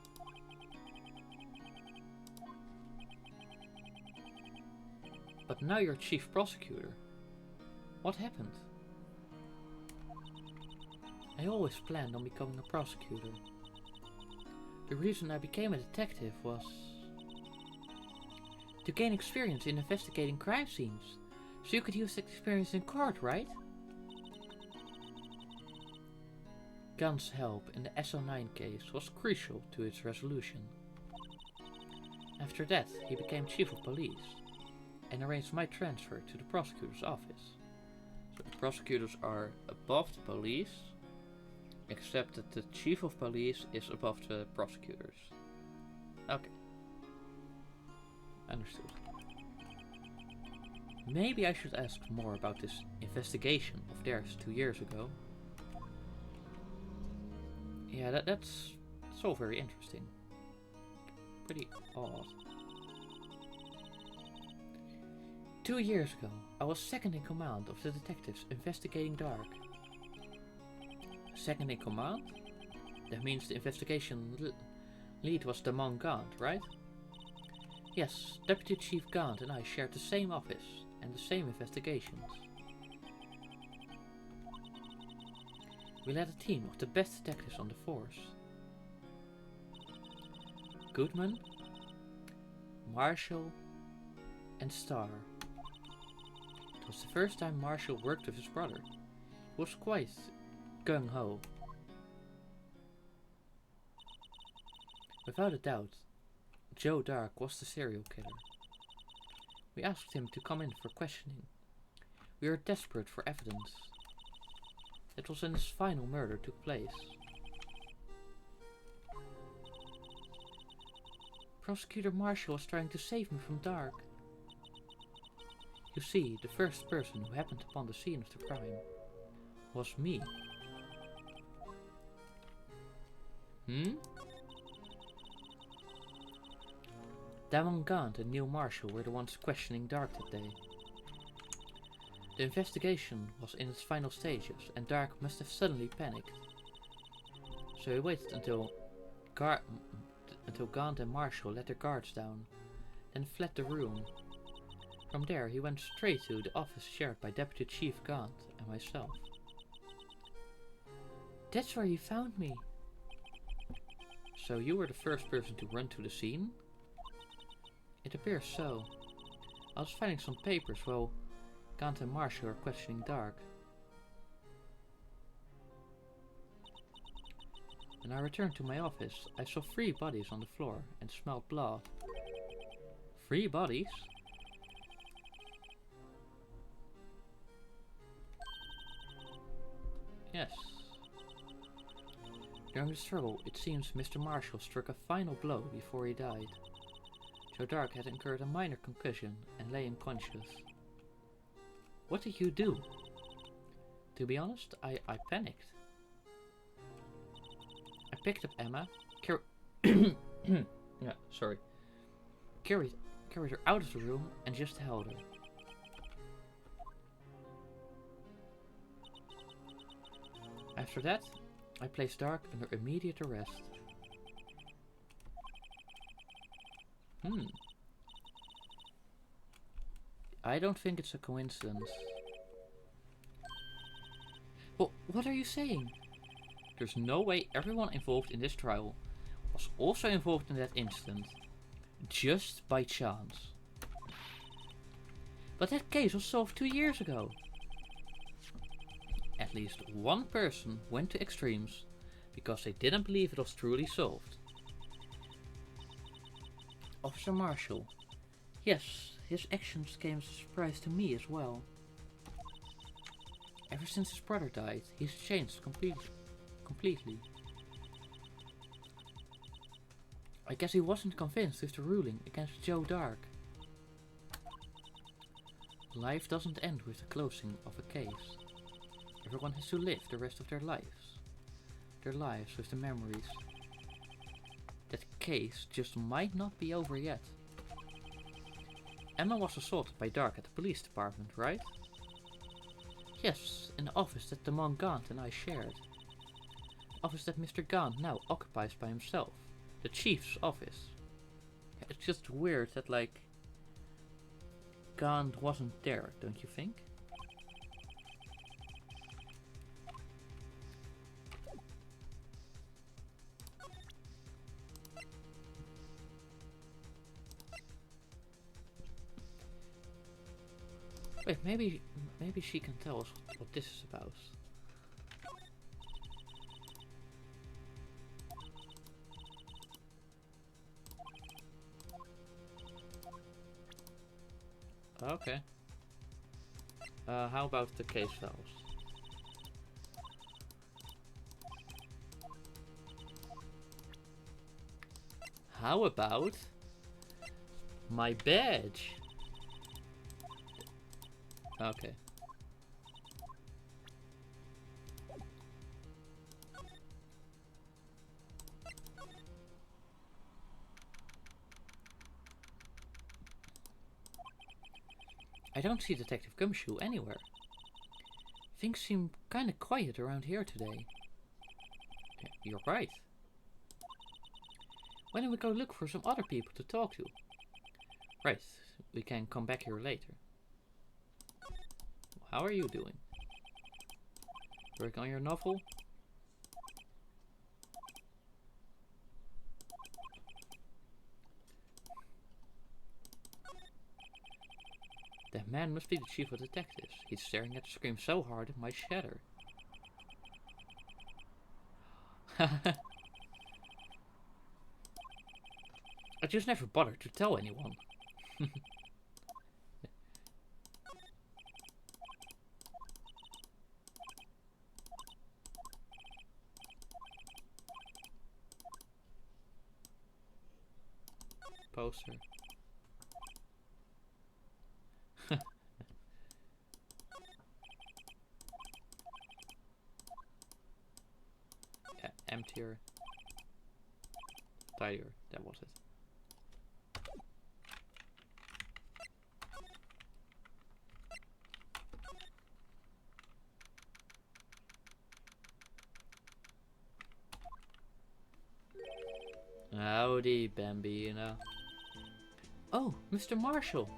But now you're chief prosecutor. What happened? I always planned on becoming a prosecutor. The reason I became a detective was to gain experience in investigating crime scenes, so you could use that experience in court, right? Gunn's help in the SL9 case was crucial to its resolution. After that, he became chief of police and arranged my transfer to the prosecutor's office. So the prosecutors are above the police, except that the chief of police is above the prosecutors. Okay. Understood. Maybe I should ask more about this investigation of theirs 2 years ago. Yeah, that's all very interesting. Pretty odd. 2 years ago, I was second in command of the detectives investigating Dark. Second in command? That means the investigation lead was the Mon Gant, right? Yes, Deputy Chief Gant and I shared the same office and the same investigations. We led a team of the best detectives on the force. Goodman, Marshall, and Starr. It was the first time Marshall worked with his brother. He was quite gung-ho. Without a doubt, Joe Dark was the serial killer. We asked him to come in for questioning. We were desperate for evidence. It was when his final murder took place. Prosecutor Marshall was trying to save me from Dark. You see, the first person who happened upon the scene of the crime was me. Damon Gant and Neil Marshall were the ones questioning Dark that day. The investigation was in its final stages and Dark must have suddenly panicked. So he waited until Gaunt and Marshall let their guards down, then fled the room. From there, he went straight to the office shared by Deputy Chief Gaunt and myself. That's where he found me. So you were the first person to run to the scene? It appears so. I was finding some papers while Gaunt and Marshall were questioning Dark. When I returned to my office, I saw 3 bodies on the floor and smelled blood. 3 bodies? Yes. During the struggle, it seems Mr. Marshall struck a final blow before he died. Joe Dark had incurred a minor concussion and lay unconscious. What did you do? To be honest, I panicked. I picked up Emma, carried her out of the room and just held her. After that, I placed Dark under immediate arrest. I don't think it's a coincidence. Well, what are you saying? There's no way everyone involved in this trial was also involved in that incident. Just by chance. But that case was solved 2 years ago. At least one person went to extremes because they didn't believe it was truly solved. Officer Marshall. Yes, his actions came as a surprise to me as well. Ever since his brother died, he's changed completely. I guess he wasn't convinced with the ruling against Joe Dark. Life doesn't end with the closing of a case. Everyone has to live the rest of their lives. Their lives with the memories. That case just might not be over yet. Emma was assaulted by Dark at the police department, right? Yes, in the office that the monk Gaunt and I shared. The office that Mr. Gaunt now occupies by himself. The chief's office. It's just weird that, like, Gaunt wasn't there, don't you think? Wait, maybe she can tell us what this is about. Okay. How about the case files? How about my badge? Okay. I don't see Detective Gumshoe anywhere. Things seem kinda quiet around here today. You're right. Why don't we go look for some other people to talk to? Right, we can come back here later. How are you doing? Working on your novel? That man must be the chief of detectives. He's staring at the screen so hard it might shatter. I just never bothered to tell anyone. Poster. Yeah, emptier. Tidier, that was it. Howdy, Bambina. Oh, Mr. Marshall.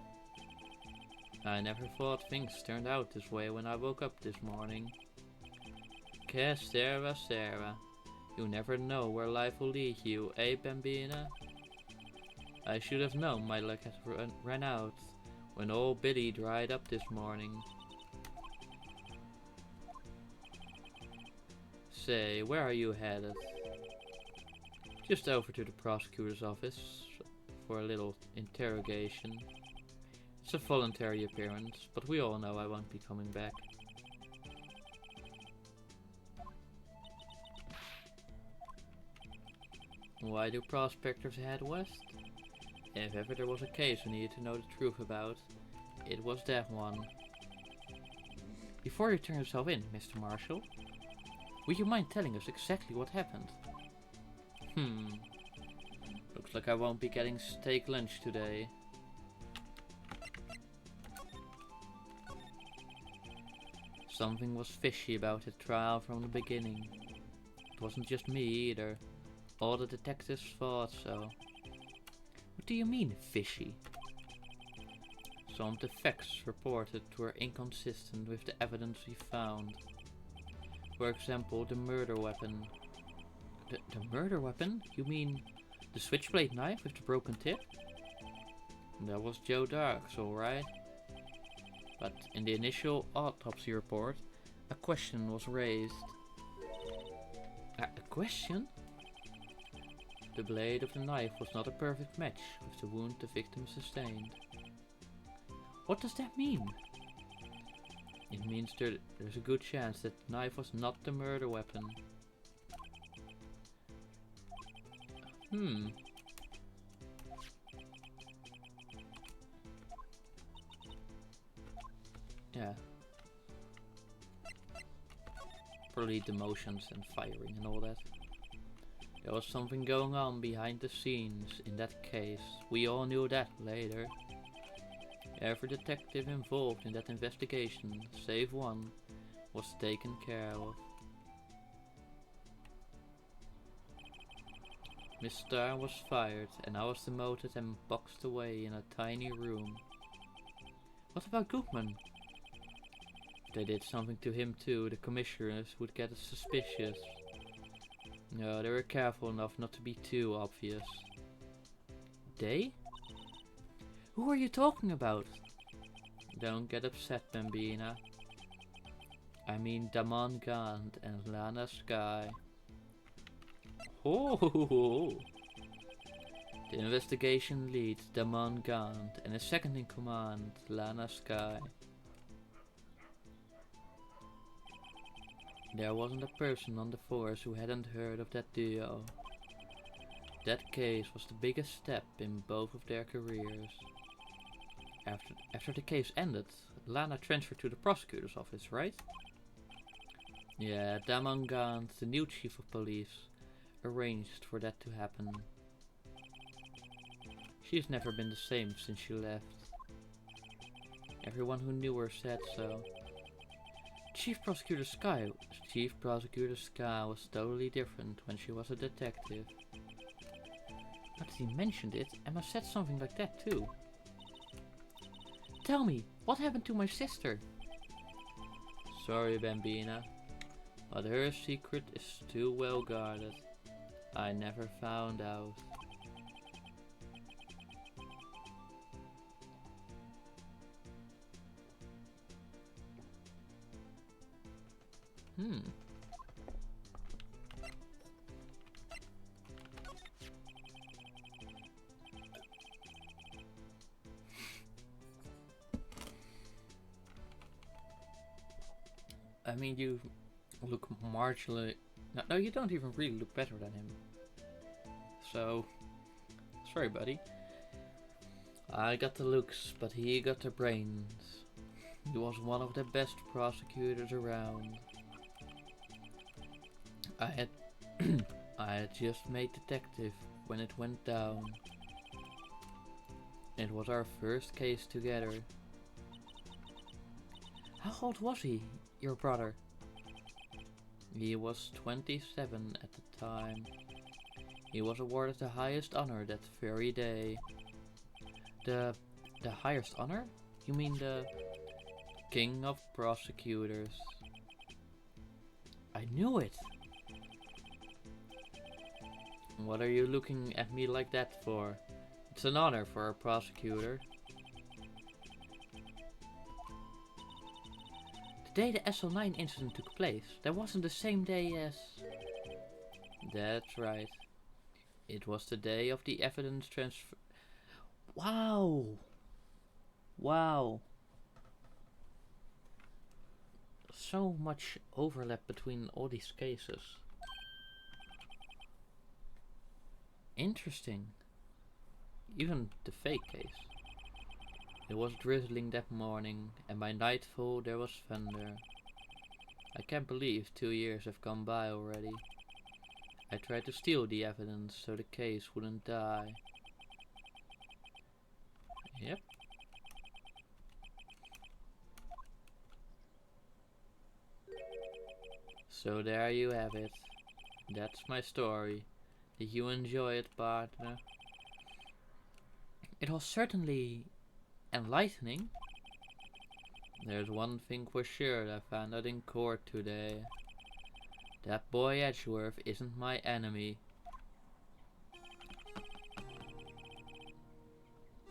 I never thought things turned out this way when I woke up this morning. Que Sarah, Sarah. You never know where life will lead you, eh, Bambina? I should have known my luck had ran out when old Billy dried up this morning. Say, where are you headed? Just over to the prosecutor's office for a little interrogation. It's a voluntary appearance, but we all know I won't be coming back. Why do prospectors head west? If ever there was a case we needed to know the truth about, it was that one. Before you turn yourself in, Mr. Marshall, would you mind telling us exactly what happened? Looks like I won't be getting steak lunch today. Something was fishy about the trial from the beginning. It wasn't just me either. All the detectives thought so. What do you mean, fishy? Some of the facts reported were inconsistent with the evidence we found. For example, the murder weapon. The murder weapon? You mean the switchblade knife with the broken tip? That was Joe Dark's, alright. But in the initial autopsy report, a question was raised. A question? The blade of the knife was not a perfect match with the wound the victim sustained. What does that mean? It means there's a good chance that the knife was not the murder weapon. Yeah. Probably the motions and firing and all that. There was something going on behind the scenes in that case. We all knew that later. Every detective involved in that investigation, save one, was taken care of. Miss Starr was fired and I was demoted and boxed away in a tiny room. What about Goodman? If they did something to him too, the commissioners would get suspicious. No, they were careful enough not to be too obvious. They? Who are you talking about? Don't get upset, Bambina. I mean Damon Gant and Lana Sky. Oh! The investigation lead, Damon Gant, and his second in command, Lana Sky. There wasn't a person on the force who hadn't heard of that duo. That case was the biggest step in both of their careers. After the case ended, Lana transferred to the prosecutor's office, right? Yeah, Damon Gant, the new chief of police, arranged for that to happen. She's never been the same since she left. Everyone who knew her said so. Chief Prosecutor Sky was totally different when she was a detective. Now that he mentioned it, Emma said something like that too. Tell me, what happened to my sister? Sorry, Bambina, but her secret is too well guarded. I never found out. I mean, you look marginally... No, you don't even really look better than him. So, sorry, buddy. I got the looks, but he got the brains. He was one of the best prosecutors around. I had just made detective when it went down. It was our first case together. How old was he, your brother? He was 27 at the time. He was awarded the highest honor that very day. The highest honor? You mean the King of Prosecutors? I knew it! What are you looking at me like that for? It's an honor for a prosecutor. The day the SL9 incident took place, that wasn't the same day as... That's right. It was the day of the evidence transfer... Wow! Wow! So much overlap between all these cases. Interesting. Even the fake case. It was drizzling that morning, and by nightfall there was thunder. I can't believe 2 years have gone by already. I tried to steal the evidence so the case wouldn't die. Yep. So there you have it. That's my story. Did you enjoy it, partner? It was certainly enlightening. There's one thing for sure that I found out in court today. That boy Edgeworth isn't my enemy.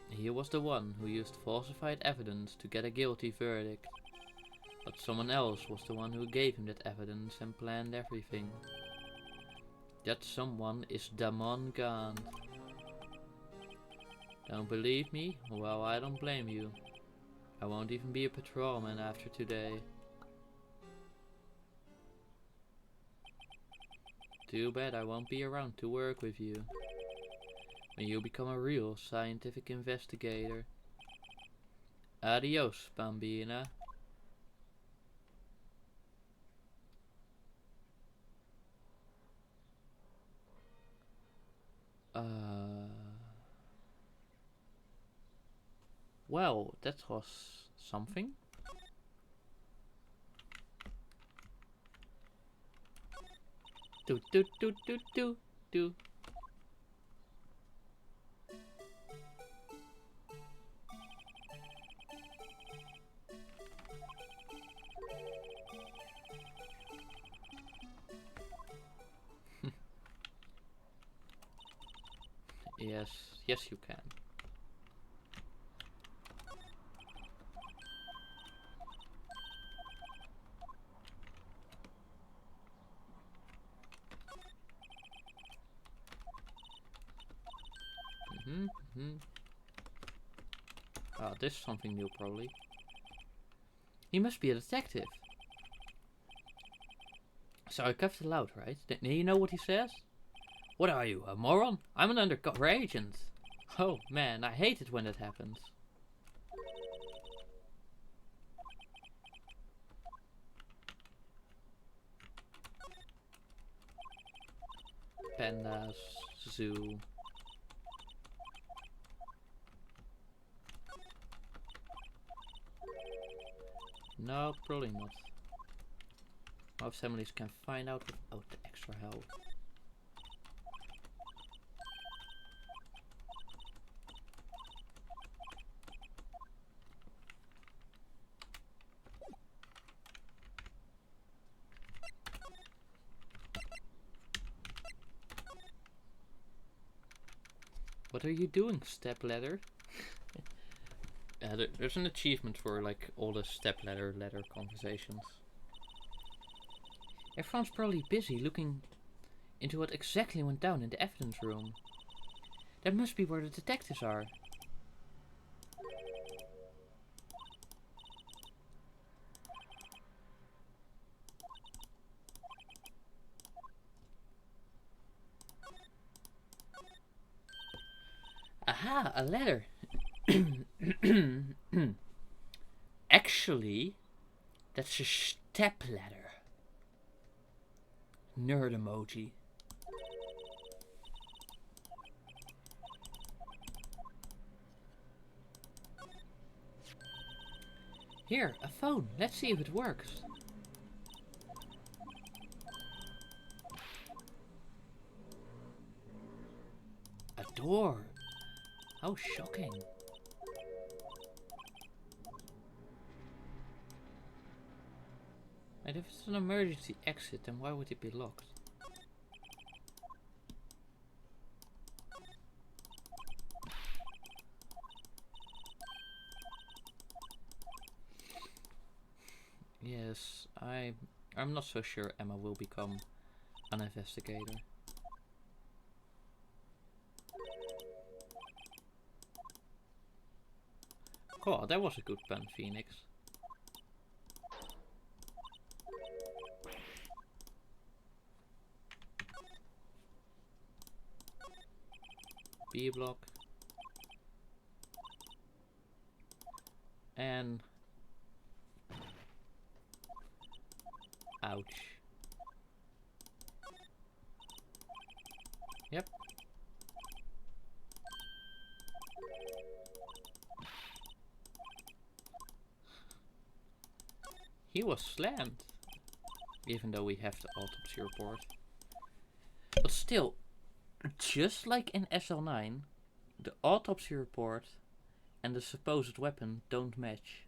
He was the one who used falsified evidence to get a guilty verdict. But someone else was the one who gave him that evidence and planned everything. That someone is Damon Gant. Don't believe me? Well, I don't blame you. I won't even be a patrolman after today. Too bad I won't be around to work with you. When you become a real scientific investigator. Adios, Bambina. Well, that was something. Do do do do do do. Yes, yes you can. Oh, this is something new probably. He must be a detective. So I kept it loud, right? Now you know what he says? What are you, a moron? I'm an undercover agent. Oh man, I hate it when that happens. Pandas, zoo. No, probably not. Most families can find out without the extra help. What are you doing, stepladder? There's an achievement for like all the stepladder conversations. Everyone's probably busy looking into what exactly went down in the evidence room. That must be where the detectives are. Aha, a letter. Actually, that's a stepladder. Nerd emoji. Here, a phone. Let's see if it works. door. How shocking. And if it's an emergency exit, then why would it be locked? Yes, I'm not so sure Emma will become an investigator. Cool, that was a good pen, Phoenix. B block. And ouch. Yep. He was slammed. Even though we have the autopsy report. But still, just like in SL9, the autopsy report and the supposed weapon don't match.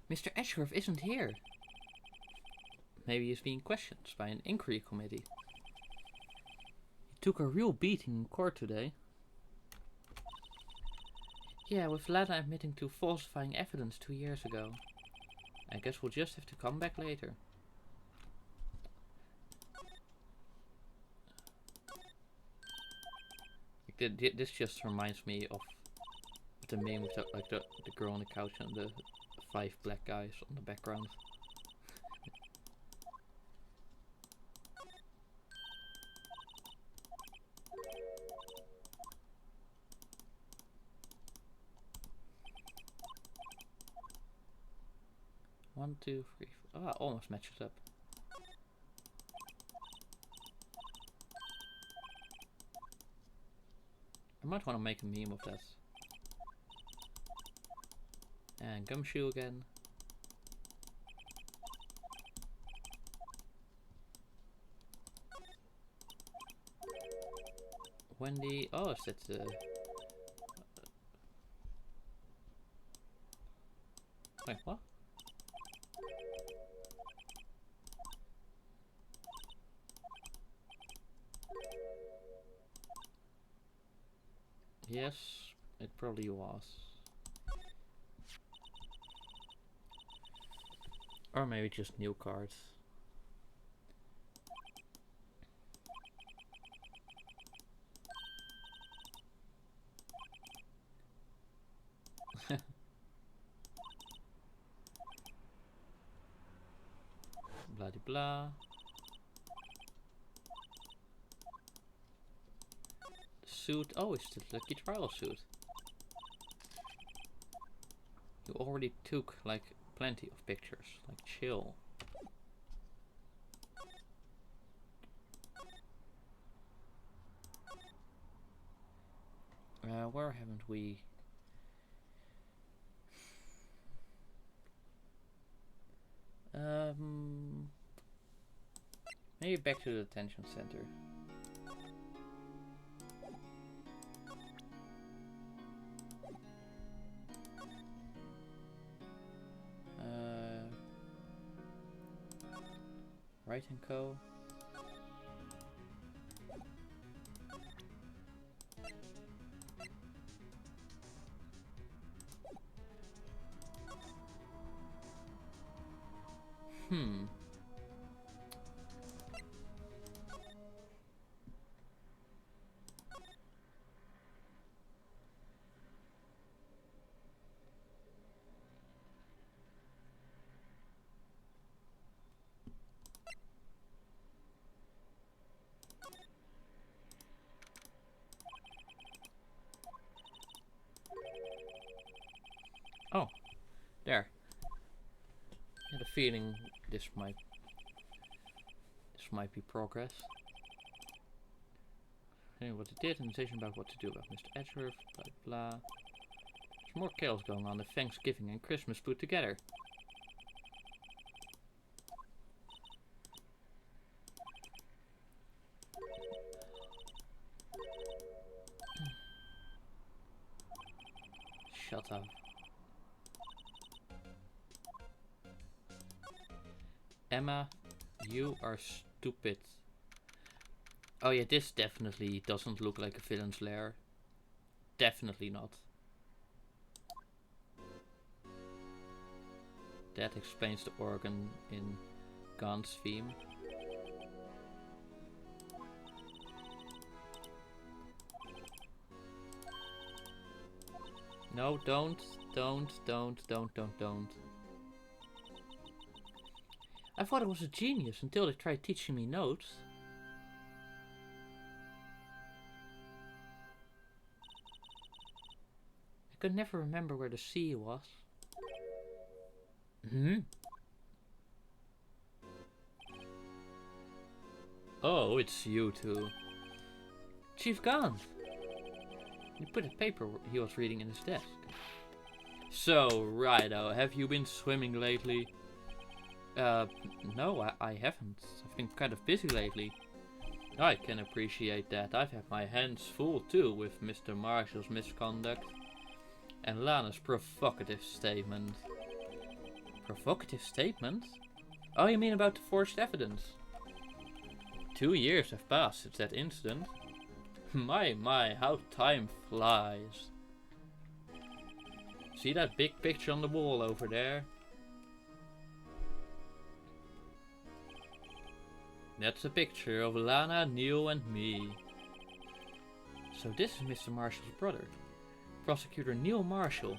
Mr. Ashworth isn't here. Maybe he's being questioned by an inquiry committee. He took a real beating in court today. Yeah, with Lana admitting to falsifying evidence 2 years ago. I guess we'll just have to come back later. This just reminds me of the meme with the girl on the couch and the 5 black guys on the background. One, two, three, four. Ah, almost matches up. I might want to make a meme of that. And Gumshoe again. Wendy. Oh, is that wait, what? Yes, it probably was. Or maybe just new cards. Blah de blah. Suit. Oh, it's the lucky trial suit. You already took like plenty of pictures. Like chill. Where haven't we? Maybe back to the detention center. Right and Co. Oh, there. I had a feeling this might be progress. Anyway, what it did, and decision about what to do about Mr. Edgeworth, blah blah. There's more chaos going on than Thanksgiving and Christmas put together. Shut up. Emma, you are stupid. Oh yeah, this definitely doesn't look like a villain's lair. Definitely not. That explains the organ in Gon's theme. No, don't. I thought I was a genius until they tried teaching me notes. I could never remember where the sea was. Oh, it's you two. Chief Gant. He put a paper he was reading in his desk. So, righto, have you been swimming lately? No, I haven't. I've been kind of busy lately. I can appreciate that. I've had my hands full too with Mr. Marshall's misconduct and Lana's provocative statement. Provocative statement? Oh, you mean about the forged evidence? 2 years have passed since that incident. My, how time flies. See that big picture on the wall over there? That's a picture of Lana, Neil and me. So this is Mr. Marshall's brother, Prosecutor Neil Marshall.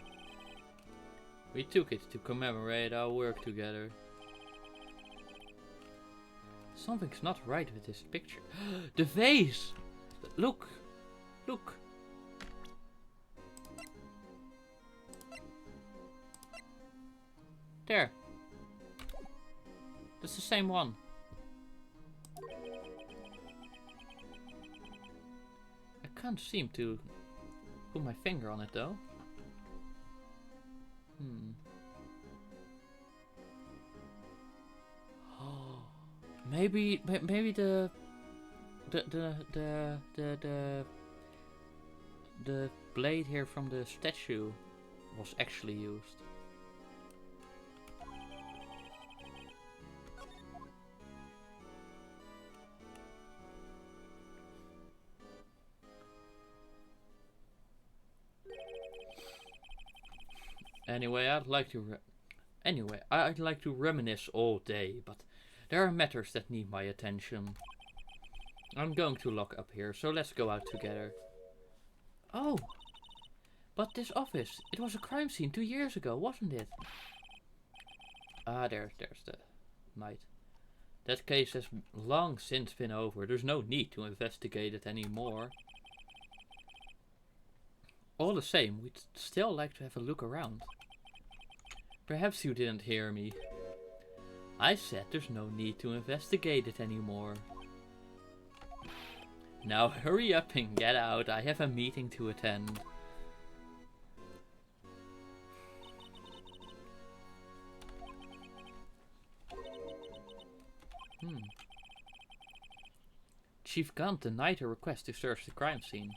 We took it to commemorate our work together. Something's not right with this picture. The vase! Look! Look! There. That's the same one. I can't seem to put my finger on it though. Maybe the blade here from the statue was actually used. Anyway, I'd like to reminisce all day, but there are matters that need my attention. I'm going to lock up here, so let's go out together. Oh, but this office, it was a crime scene 2 years ago, wasn't it? Ah, there's the knight. That case has long since been over. There's no need to investigate it anymore. All the same, we'd still like to have a look around. Perhaps you didn't hear me. I said there's no need to investigate it anymore. Now hurry up and get out. I have a meeting to attend. Chief Gant denied a request to search the crime scene.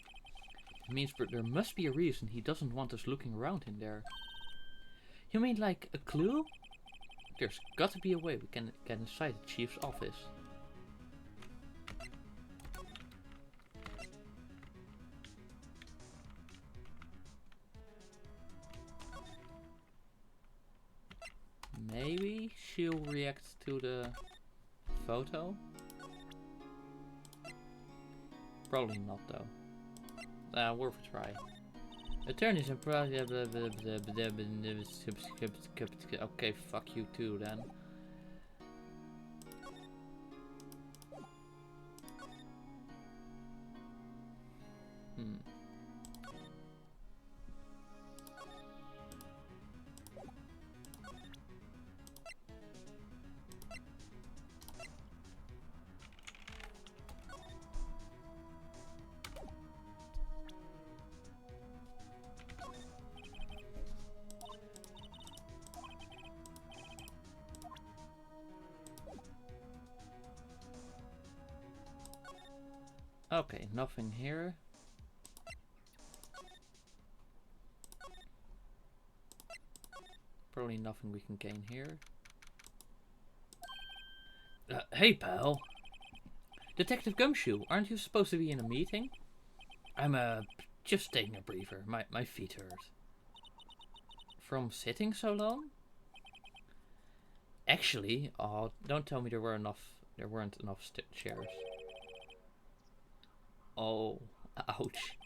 It means there must be a reason he doesn't want us looking around in there. You mean like a clue? There's got to be a way we can get inside the chief's office. Maybe she'll react to the photo? Probably not though. Worth a try. Attorneys and okay, fuck you too then. Okay, nothing here. Probably nothing we can gain here. Hey pal. Detective Gumshoe, aren't you supposed to be in a meeting? I'm just taking a breather. My feet hurt. From sitting so long? Actually, oh, don't tell me there weren't enough chairs. Oh, ouch.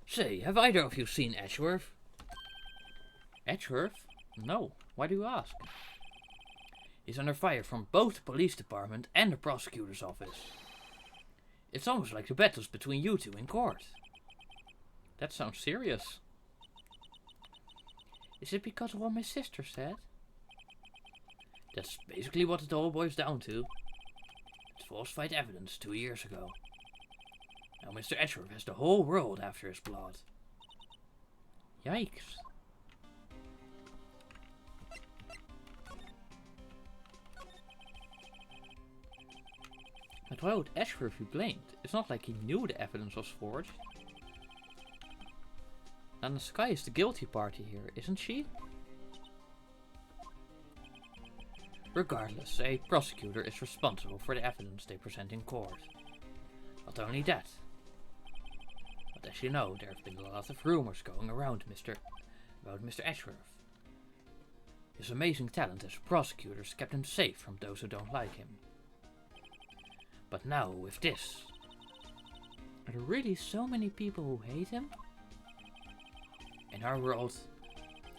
Say, have either of you seen Edgeworth? Edgeworth? No. Why do you ask? He's under fire from both the police department and the prosecutor's office. It's almost like the battles between you two in court. That sounds serious. Is it because of what my sister said? That's basically what it all boils down to. It's falsified evidence 2 years ago. Now Mr. Edgeworth has the whole world after his blood. Yikes. But why would Edgeworth be blamed? It's not like he knew the evidence was forged. And the Sky is the guilty party here, isn't she? Regardless, a prosecutor is responsible for the evidence they present in court. Not only that, but as you know, there have been a lot of rumors going around about Mr. Edgeworth. His amazing talent as a prosecutor has kept him safe from those who don't like him. But now, with this... Are there really so many people who hate him? In our world,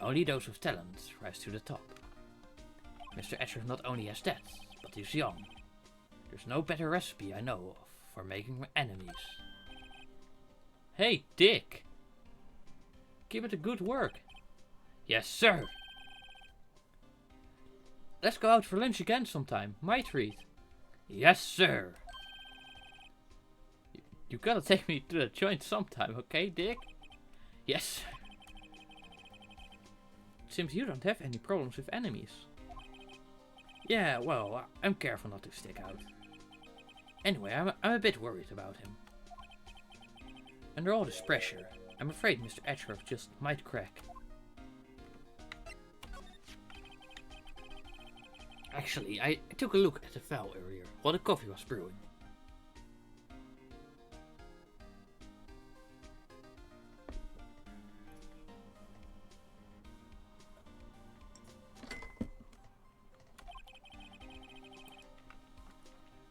only those with talent rise to the top. Mr. Edgeworth not only has that, but he's young. There's no better recipe I know of for making enemies. Hey, Dick! Keep it a good work. Yes, sir! Let's go out for lunch again sometime. My treat. Yes, sir! You gotta take me to the joint sometime, okay, Dick? Yes. Seems you don't have any problems with enemies. Yeah, well, I'm careful not to stick out. Anyway, I'm a bit worried about him. Under all this pressure, I'm afraid Mr. Edgeworth just might crack. Actually, I took a look at the file earlier while the coffee was brewing.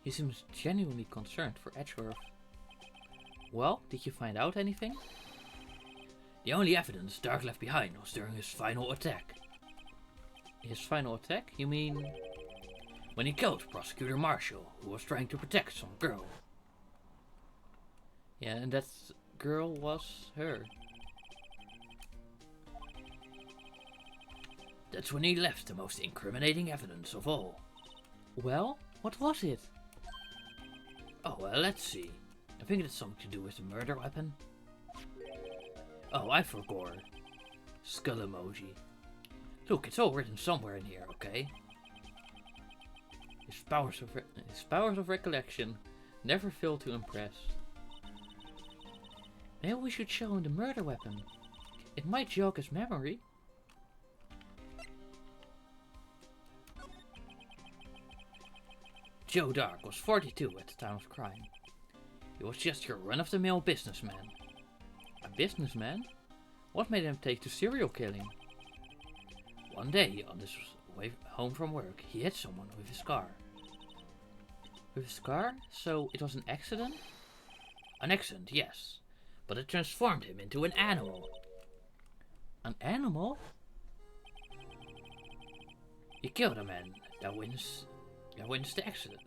He seems genuinely concerned for Edgeworth. Well, did you find out anything? The only evidence Dark left behind was during his final attack. His final attack? You mean... when he killed Prosecutor Marshall, who was trying to protect some girl. Yeah, and that girl was her. That's when he left the most incriminating evidence of all. Well, what was it? Oh, well, let's see. I think it's something to do with the murder weapon. Oh, I forgot. Skull emoji. Look, it's all written somewhere in here, okay? His powers of recollection never fail to impress. Maybe we should show him the murder weapon. It might jog his memory. Joe Dark was 42 at the time of the crime. He was just your run-of-the-mill businessman. A businessman? What made him take to serial killing? One day, on his way home from work, he hit someone with his car. With his car? So it was an accident? An accident, yes. But it transformed him into an animal. An animal? He killed a man that wins the accident.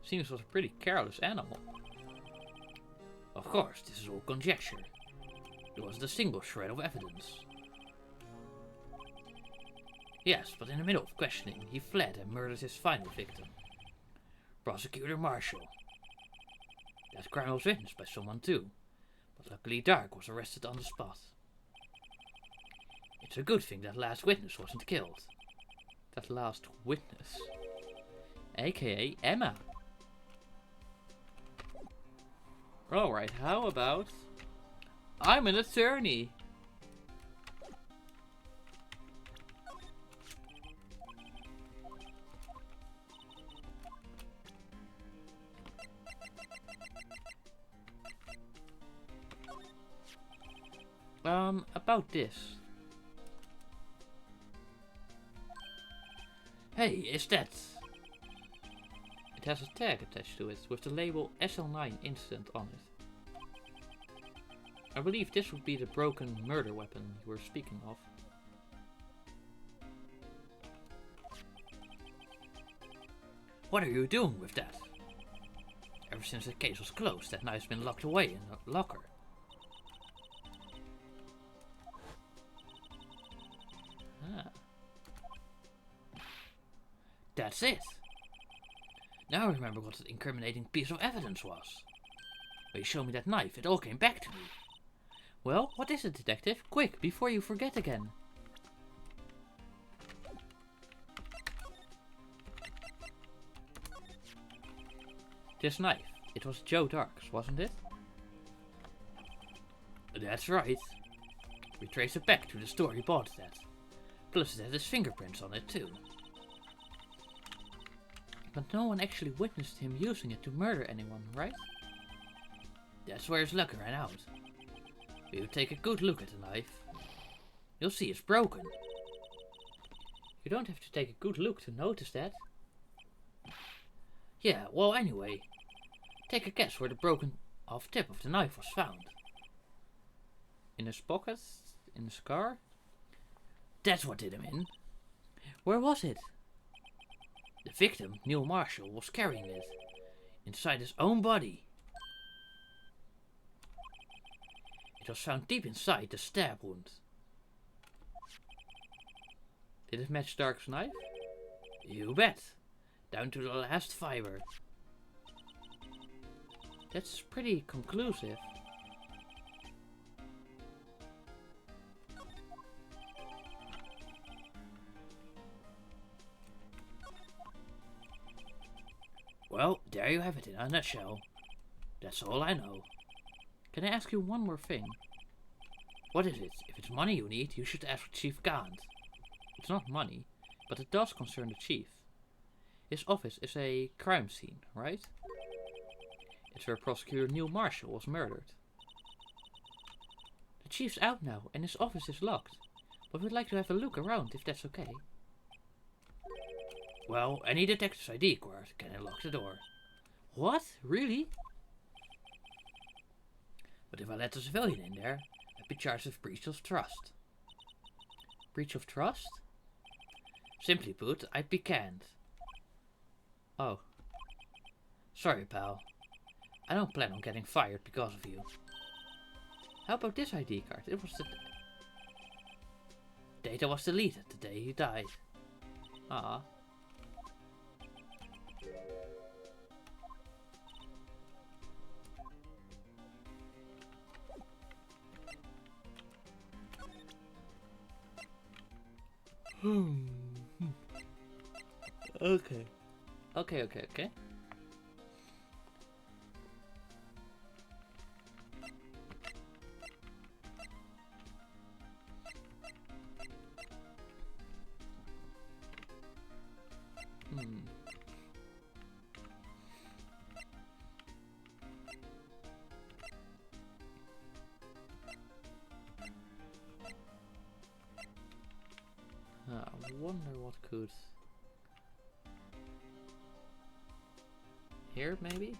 Seems was a pretty careless animal. Of course, this is all conjecture. It was the single shred of evidence. Yes, but in the middle of questioning, he fled and murdered his final victim. Prosecutor Marshall. That crime was witnessed by someone too, but luckily Dark was arrested on the spot. It's a good thing that last witness wasn't killed. That last witness? AKA Emma. Alright, how about... I'm an attorney! About this. Hey, is that... It has a tag attached to it with the label SL9 Incident on it. I believe this would be the broken murder weapon you were speaking of. What are you doing with that? Ever since the case was closed, that knife's been locked away in a locker. Ah. That's it! Now I remember what the incriminating piece of evidence was. When you showed me that knife, it all came back to me. Well, what is it, detective? Quick, before you forget again. This knife, it was Joe Dark's, wasn't it? That's right. We traced it back to the store he bought it at. Plus it had his fingerprints on it too. But no one actually witnessed him using it to murder anyone, right? That's where his luck ran out. We'll take a good look at the knife. You'll see it's broken. You don't have to take a good look to notice that. Yeah, well anyway. Take a guess where the broken off tip of the knife was found. In his pocket? In his car? That's what did him in. Where was it? The victim, Neil Marshall, was carrying it. Inside his own body. It was found deep inside the stab wound. Did it match Dark's knife? You bet. Down to the last fiber. That's pretty conclusive. Well, there you have it in a nutshell. That's all I know. Can I ask you one more thing? What is it? If it's money you need, you should ask Chief Gant. It's not money, but it does concern the chief. His office is a crime scene, right? It's where Prosecutor Neil Marshall was murdered. The chief's out now and his office is locked, but we'd like to have a look around if that's okay. Well, any detective's ID card can unlock the door. What? Really? But if I let a civilian in there, I'd be charged with breach of trust. Breach of trust? Simply put, I'd be canned. Oh. Sorry, pal. I don't plan on getting fired because of you. How about this ID card? It was the... Data was deleted the day he died. Ah. Okay. Okay. I wonder what could... Here, maybe?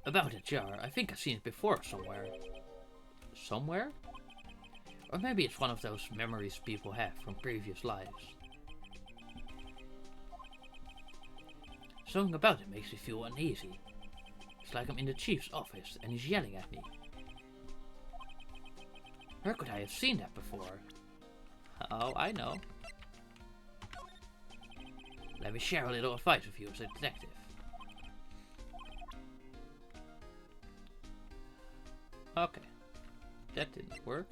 About a jar. I think I've seen it before somewhere. Somewhere? Or maybe it's one of those memories people have from previous lives. Something about it makes me feel uneasy. It's like I'm in the chief's office and he's yelling at me. Where could I have seen that before? Oh, I know. Let me share a little advice with you as a detective. Okay. That didn't work.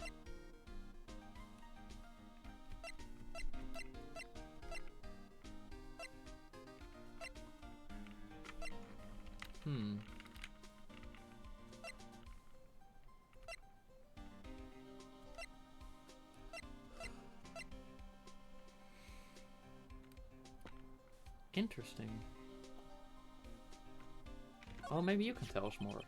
Interesting. Well, maybe you can tell us more.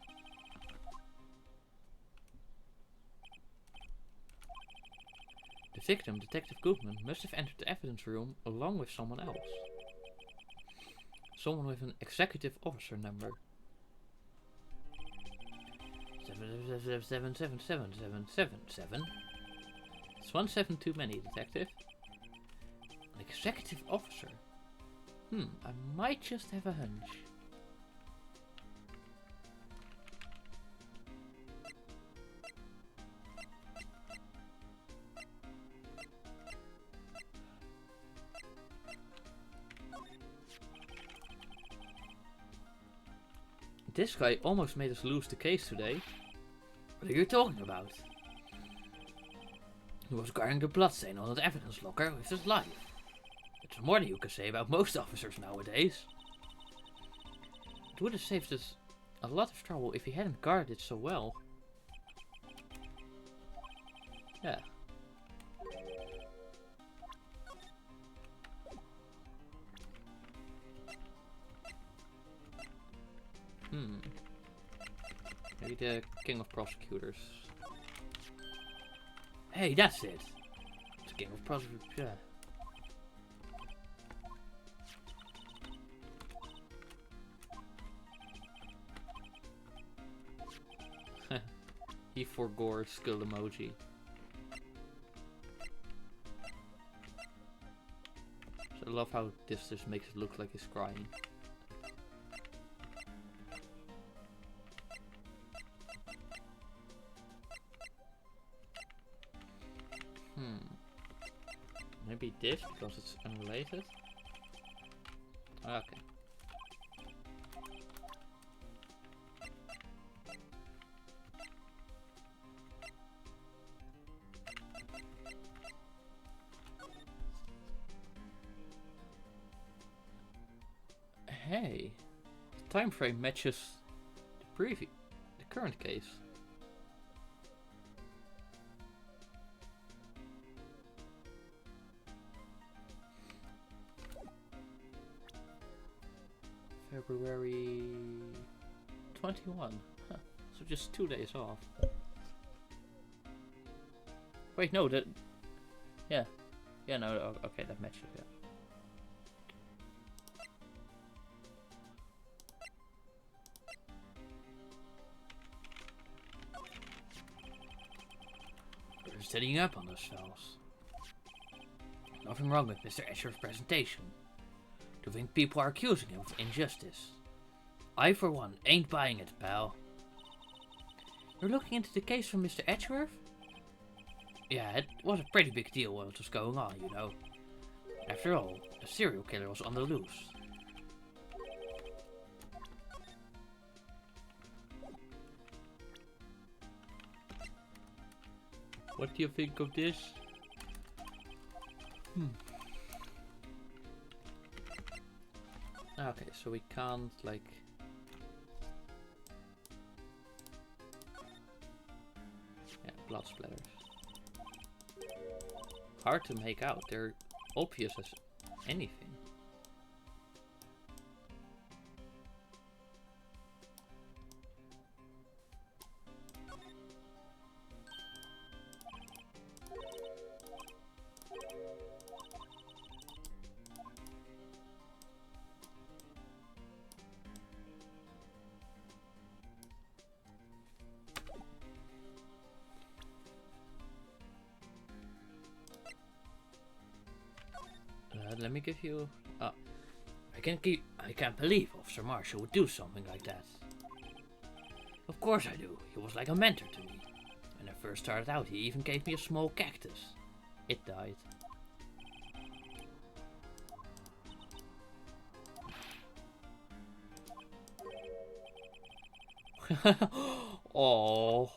The victim, Detective Goodman, must have entered the evidence room along with someone else. Someone with an executive officer number. 7777777. It's 17 too many, Detective. An executive officer? I might just have a hunch. This guy almost made us lose the case today. What are you talking about? He was guarding the bloodstain on the evidence locker with his life. It's more than you can say about most officers nowadays. It would have saved us a lot of trouble if he hadn't guarded it so well. Yeah. Maybe the king of prosecutors. Hey, that's it. The king of prosecutors, yeah. He forgores skill emoji. So I love how this just makes it look like he's crying. Maybe this, because it's unrelated. Okay. Hey, the time frame matches the current case. February 21. Huh. So just 2 days off. Wait, no, that... Yeah. Yeah, no, okay, that matches, yeah. We're studying up on those fellas. Nothing wrong with Mr. Escher's presentation. To think people are accusing him of injustice. I, for one, ain't buying it, pal. You're looking into the case from Mr. Edgeworth? Yeah, it was a pretty big deal what was going on, you know. After all, a serial killer was on the loose. What do you think of this? Okay, so we can't, like... Yeah, blood splatters. Hard to make out, they're obvious as anything. Let me give you... I can't believe Officer Marshall would do something like that. Of course I do. He was like a mentor to me. When I first started out, he even gave me a small cactus. It died. Oh.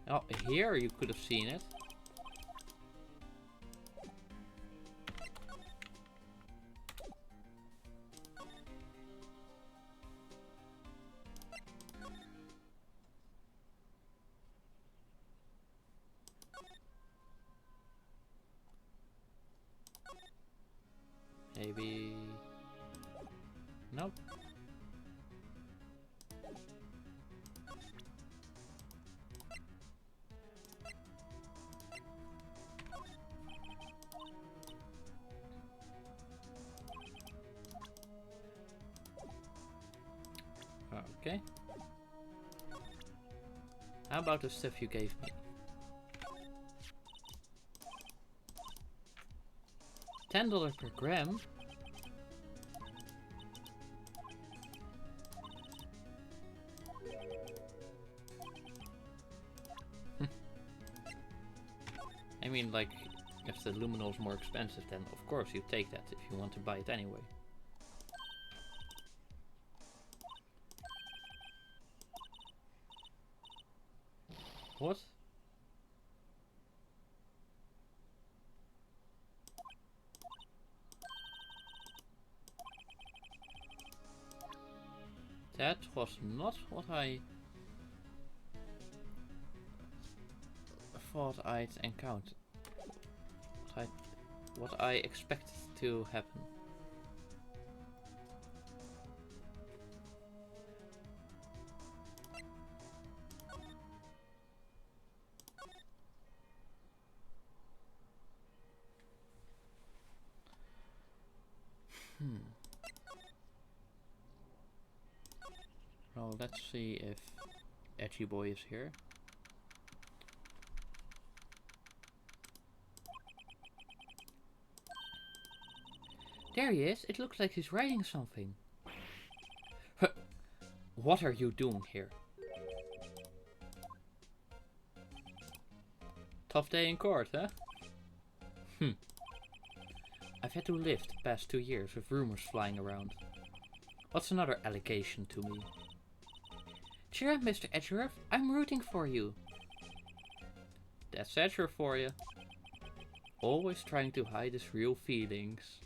Oh, here you could have seen it. Okay. How about the stuff you gave me? $10 per gram? I mean, like, if the luminol is more expensive, then of course you take that if you want to buy it anyway. What? That was not what I thought I'd encounter. What I expected to happen. Well, let's see if Edgy Boy is here. There he is. It looks like he's writing something. What are you doing here? Tough day in court, huh? I've had to live the past 2 years with rumors flying around. What's another allegation to me? Cheer up, Mr. Edgeworth. I'm rooting for you. That's Edgeworth for you. Always trying to hide his real feelings.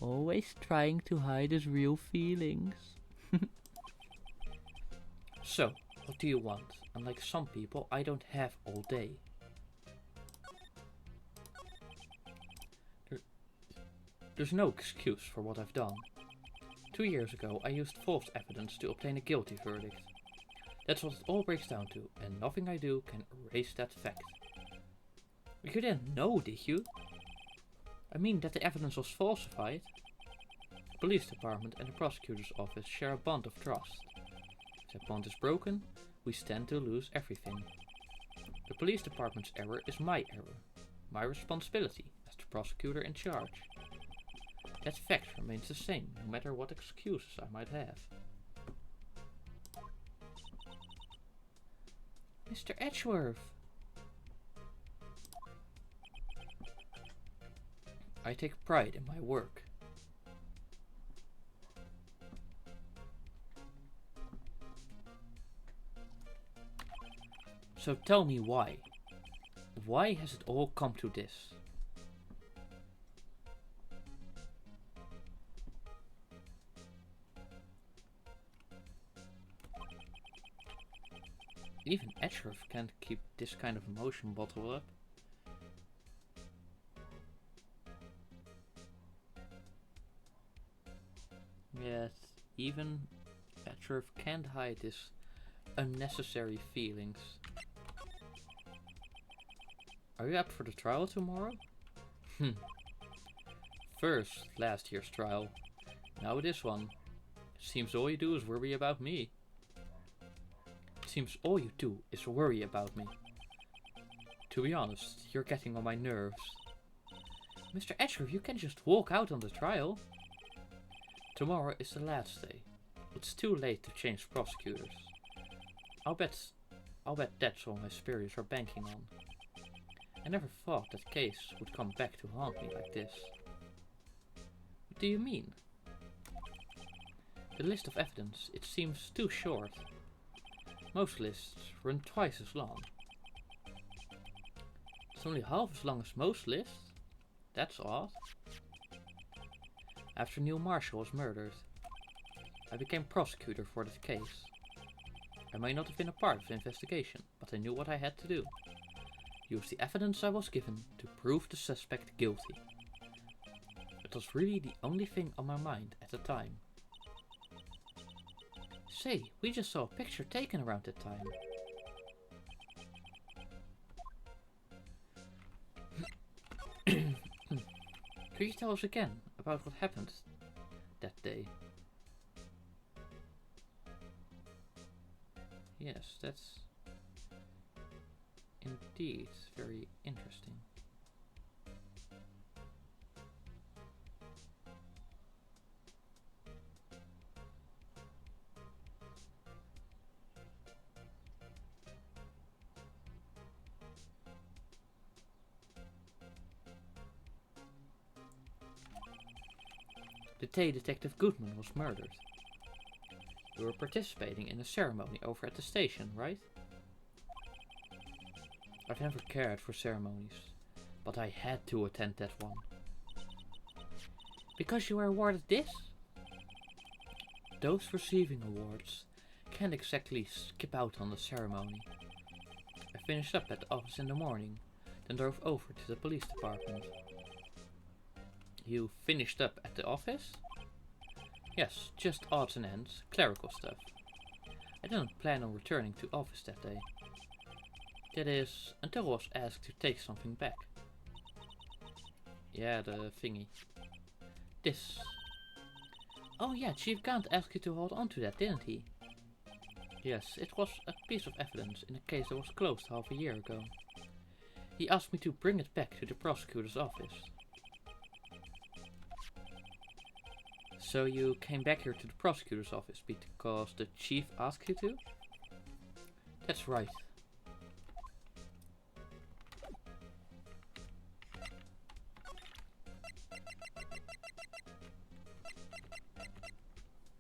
Always trying to hide his real feelings. So, what do you want? Unlike some people, I don't have all day. There's no excuse for what I've done. 2 years ago, I used false evidence to obtain a guilty verdict. That's what it all breaks down to, and nothing I do can erase that fact. You didn't know, did you? I mean that the evidence was falsified. The police department and the prosecutor's office share a bond of trust. If that bond is broken, we stand to lose everything. The police department's error is my error. My responsibility as the prosecutor in charge. That fact remains the same, no matter what excuses I might have. Mr. Edgeworth! I take pride in my work. So tell me why. Why has it all come to this? Even Edgeworth can't keep this kind of emotion bottled up. Yes, even Edgeworth can't hide his unnecessary feelings. Are you up for the trial tomorrow? First, last year's trial. Now this one. Seems all you do is worry about me. Seems all you do is worry about me. To be honest, you're getting on my nerves. Mr. Edgeworth, you can just walk out on the trial. Tomorrow is the last day. It's too late to change prosecutors. I'll bet that's all my superiors are banking on. I never thought that case would come back to haunt me like this. What do you mean? The list of evidence, it seems too short. Most lists run twice as long. It's only half as long as most lists? That's odd. After Neil Marshall was murdered, I became prosecutor for this case. I may not have been a part of the investigation, but I knew what I had to do. Use the evidence I was given to prove the suspect guilty. It was really the only thing on my mind at the time. Say, we just saw a picture taken around that time. Could you tell us again about what happened that day? Yes, that's indeed very interesting. The day Detective Goodman was murdered. You were participating in a ceremony over at the station, right? I've never cared for ceremonies, but I had to attend that one. Because you were awarded this? Those receiving awards can't exactly skip out on the ceremony. I finished up at the office in the morning, then drove over to the police department. You finished up at the office? Yes, just odds and ends, clerical stuff. I didn't plan on returning to office that day. That is, until I was asked to take something back. Yeah, the thingy. This. Oh yeah, Chief Gant asked you to hold on to that, didn't he? Yes, it was a piece of evidence in a case that was closed half a year ago. He asked me to bring it back to the prosecutor's office. So you came back here to the prosecutor's office because the chief asked you to? That's right.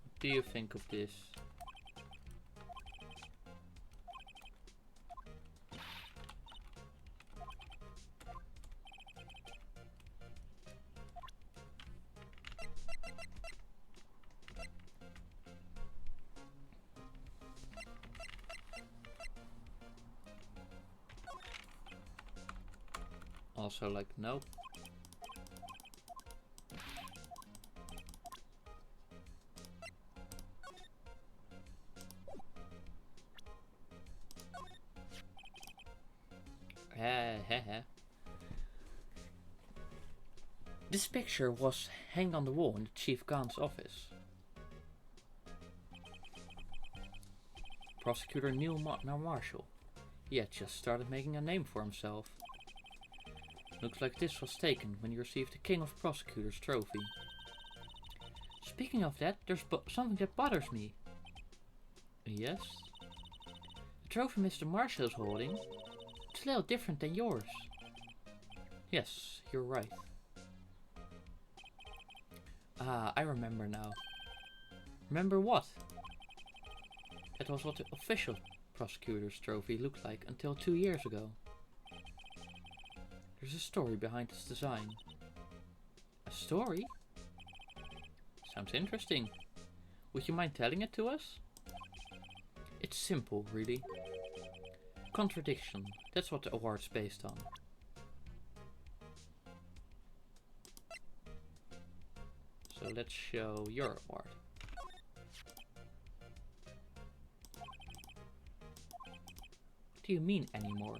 What do you think of this? Also, like, nope. This picture was hanged on the wall in the Chief Gant's office. Prosecutor Neil Marshall. He had just started making a name for himself. Looks like this was taken when he received the King of Prosecutors trophy. Speaking of that, there's something that bothers me. Yes? The trophy Mr. Marshall is holding, it's a little different than yours. Yes, you're right. Ah, I remember now. Remember what? That was what the official prosecutor's trophy looked like until 2 years ago. There's a story behind its design. A story? Sounds interesting. Would you mind telling it to us? It's simple, really. Contradiction, that's what the award's based on. So let's show your award. What do you mean anymore?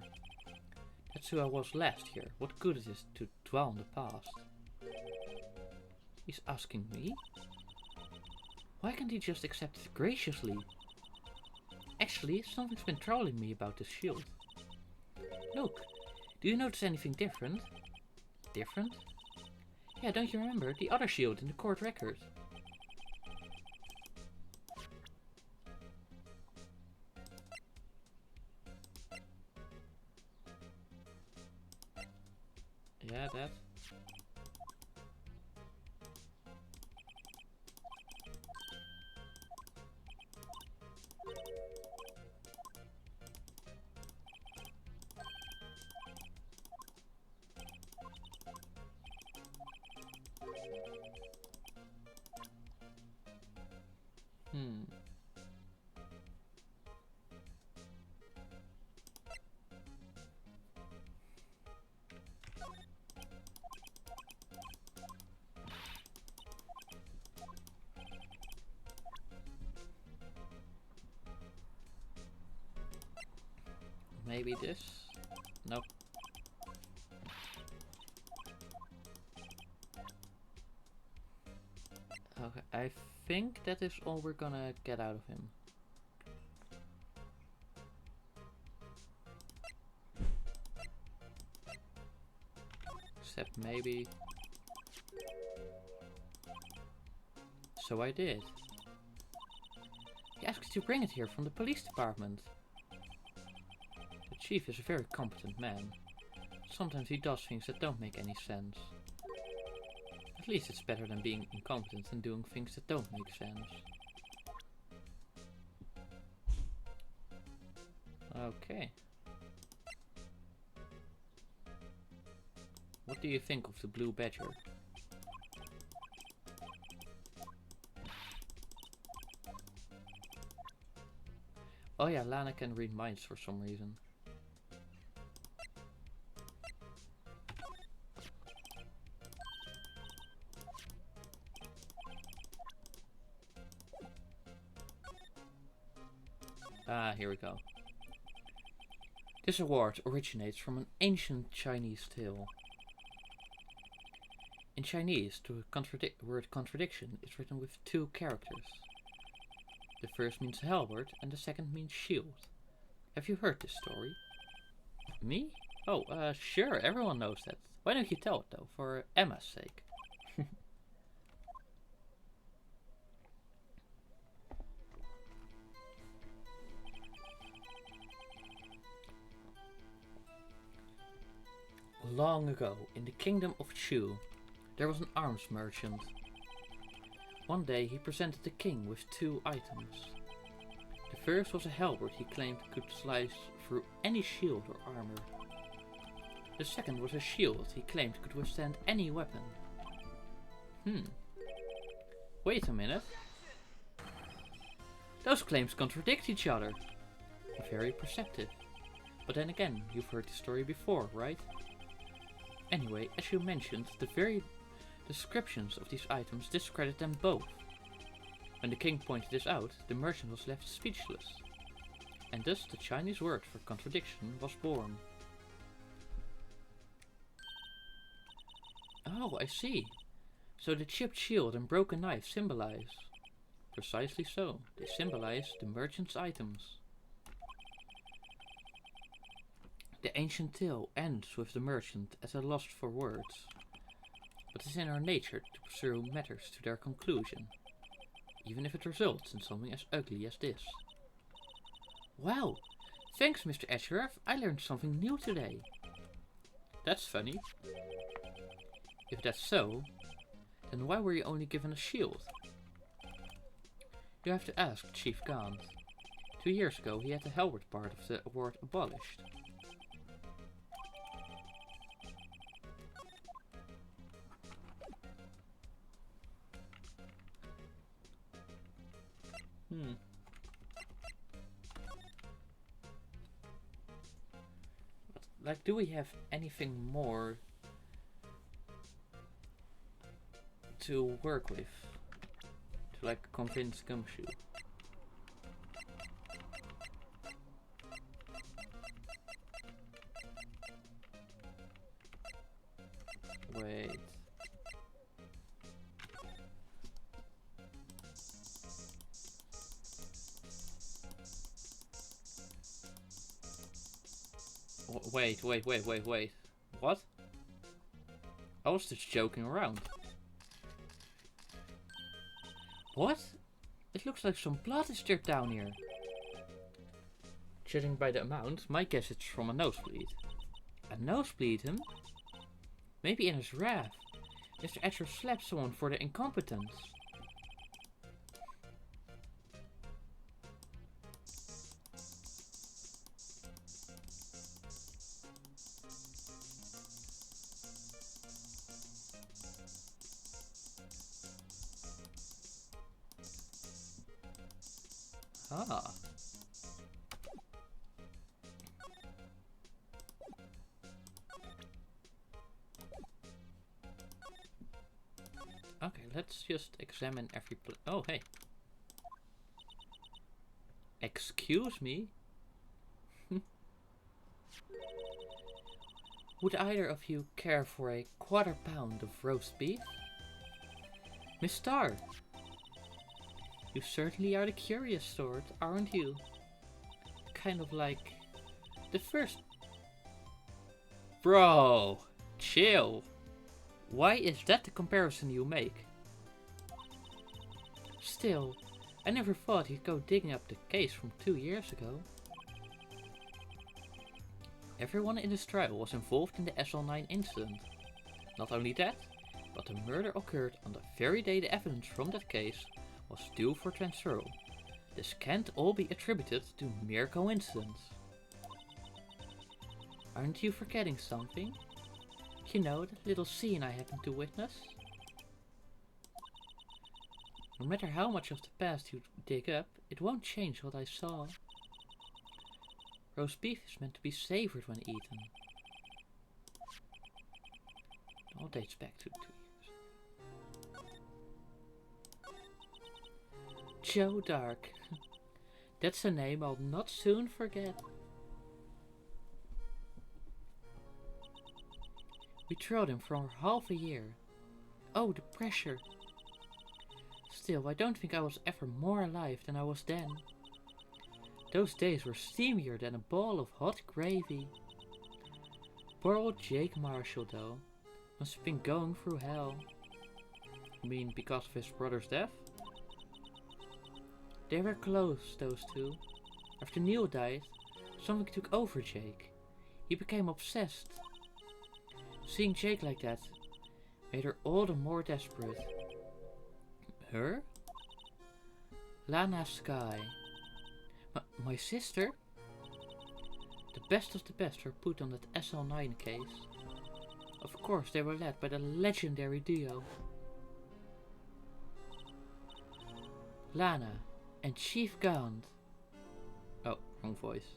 That's who I was last year. What good is it to dwell on the past? He's asking me? Why can't he just accept it graciously? Actually, something's been trolling me about this shield. Look, do you notice anything different? Different? Yeah, don't you remember the other shield in the court record? Yeah, that. Hmm. Maybe this? Nope. Okay, I think that is all we're gonna get out of him. except maybe... So I did. He asked you to bring it here from the police department. The chief is a very competent man. Sometimes he does things that don't make any sense. At least it's better than being incompetent and doing things that don't make sense. Okay. What do you think of the blue badger? Oh yeah, Lana can read minds for some reason. Ah, here we go. This award originates from an ancient Chinese tale. In Chinese, the word contradiction is written with two characters. The first means halberd and the second means shield. Have you heard this story? Me? Oh, sure, everyone knows that. Why don't you tell it though, for Emma's sake? Long ago, in the kingdom of Chu, there was an arms merchant. One day he presented the king with two items. The first was a halberd he claimed could slice through any shield or armor. The second was a shield he claimed could withstand any weapon. Wait a minute. Those claims contradict each other. Very perceptive. But then again, you've heard the story before, right? Anyway, as you mentioned, the very descriptions of these items discredit them both. When the king pointed this out, the merchant was left speechless. And thus the Chinese word for contradiction was born. Oh, I see. So the chipped shield and broken knife symbolize. Precisely so. They symbolize the merchant's items. The ancient tale ends with the merchant at a loss for words. But it's in our nature to pursue matters to their conclusion, even if it results in something as ugly as this. Wow! Thanks, Mr. Ashworth. I learned something new today. That's funny. If that's so, then why were you only given a shield? You have to ask Chief Gant. 2 years ago he had the halberd part of the award abolished. Like, do we have anything more to work with to like convince Gumshoe? Wait. Wait. What? I was just joking around. What? It looks like some blood is dripped down here. Judging by the amount, my guess it's from a nosebleed. A nosebleed, huh? Maybe in his wrath, Mr. Etcher slapped someone for their incompetence. Ah. Okay, let's just examine every place. Oh, hey. Excuse me? Would either of you care for a quarter pound of roast beef? Miss Starr, you certainly are the curious sort, aren't you? Kind of like the first... Bro, chill. Why is that the comparison you make? Still, I never thought you'd go digging up the case from 2 years ago. Everyone in this trial was involved in the SL9 incident. Not only that, but the murder occurred on the very day the evidence from that case was due for transferal. This can't all be attributed to mere coincidence. Aren't you forgetting something? You know, that little scene I happened to witness? No matter how much of the past you dig up, it won't change what I saw. Roast beef is meant to be savored when eaten. It all dates back to 2 years. Joe Dark. That's a name I'll not soon forget. We trailed him for half a year. Oh, the pressure. Still, I don't think I was ever more alive than I was then. Those days were steamier than a bowl of hot gravy. Poor old Jake Marshall, though, must have been going through hell. You mean because of his brother's death? They were close, those two. After Neil died, something took over Jake. He became obsessed. Seeing Jake like that made her all the more desperate. Her? Lana Sky. My sister? The best of the best were put on that SL9 case. Of course, they were led by the legendary duo. Lana and Chief Gaunt. Oh, wrong voice.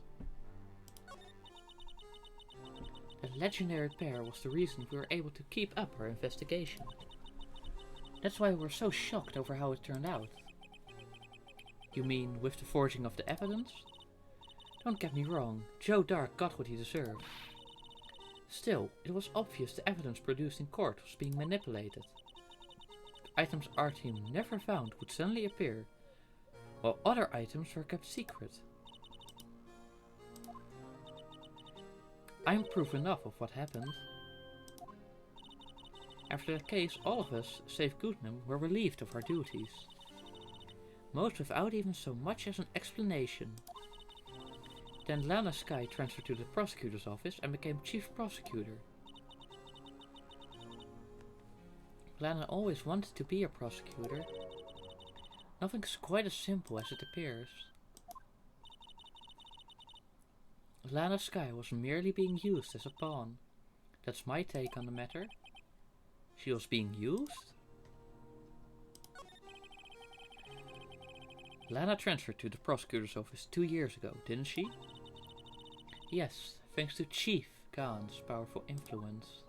The legendary pair was the reason we were able to keep up our investigation. That's why we were so shocked over how it turned out. You mean with the forging of the evidence? Don't get me wrong, Joe Dark got what he deserved. Still, it was obvious the evidence produced in court was being manipulated. Items our team never found would suddenly appear, while other items were kept secret. I'm proof enough of what happened. After that case, all of us, save Goodman, were relieved of our duties. Most without even so much as an explanation. Then Lana Sky transferred to the prosecutor's office and became chief prosecutor. Lana always wanted to be a prosecutor. Nothing's quite as simple as it appears. Lana Sky was merely being used as a pawn. That's my take on the matter. She was being used? Lana transferred to the prosecutor's office 2 years ago, didn't she? Yes, thanks to Chief Gaunt's powerful influence.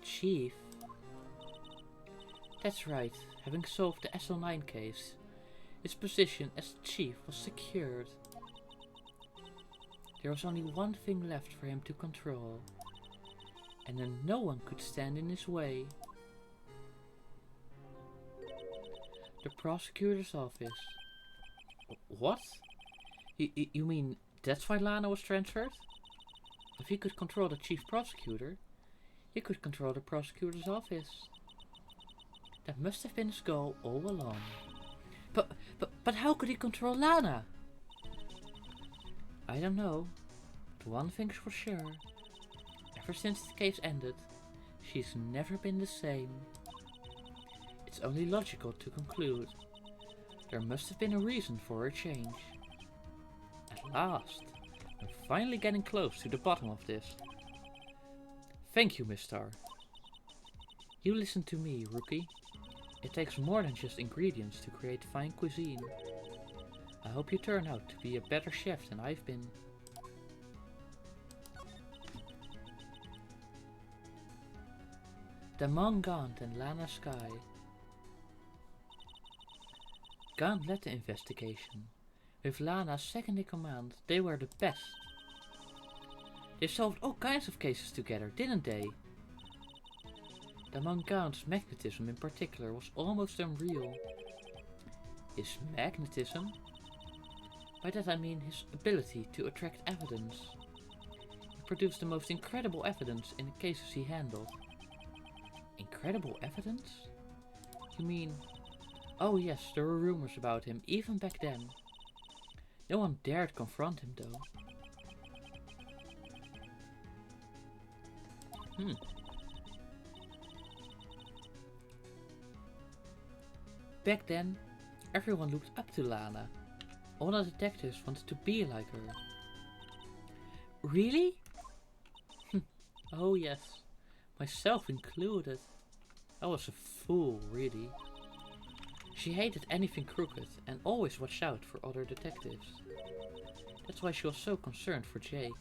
Chief? That's right, having solved the SL9 case, his position as chief was secured. There was only one thing left for him to control, and then no one could stand in his way. The prosecutor's office. What? You mean that's why Lana was transferred? If he could control the chief prosecutor, he could control the prosecutor's office. That must have been his goal all along. But how could he control Lana? I don't know, but one thing's for sure. Ever since the case ended, she's never been the same. It's only logical to conclude there must have been a reason for her change. At last, I'm finally getting close to the bottom of this. Thank you, Miss Star. You listen to me, rookie. It takes more than just ingredients to create fine cuisine. I hope you turn out to be a better chef than I've been. Damon Gaunt and Lana Sky. Gaunt led the investigation. With Lana second in command, they were the best. They solved all kinds of cases together, didn't they? Damon Gaunt's magnetism in particular was almost unreal. His magnetism? By that I mean his ability to attract evidence. He produced the most incredible evidence in the cases he handled. Incredible evidence? You mean... Oh yes, there were rumors about him, even back then. No one dared confront him though. Back then, everyone looked up to Lana. All the detectives wanted to be like her. Really? Oh yes, myself included. I was a fool, really. She hated anything crooked and always watched out for other detectives. That's why she was so concerned for Jake.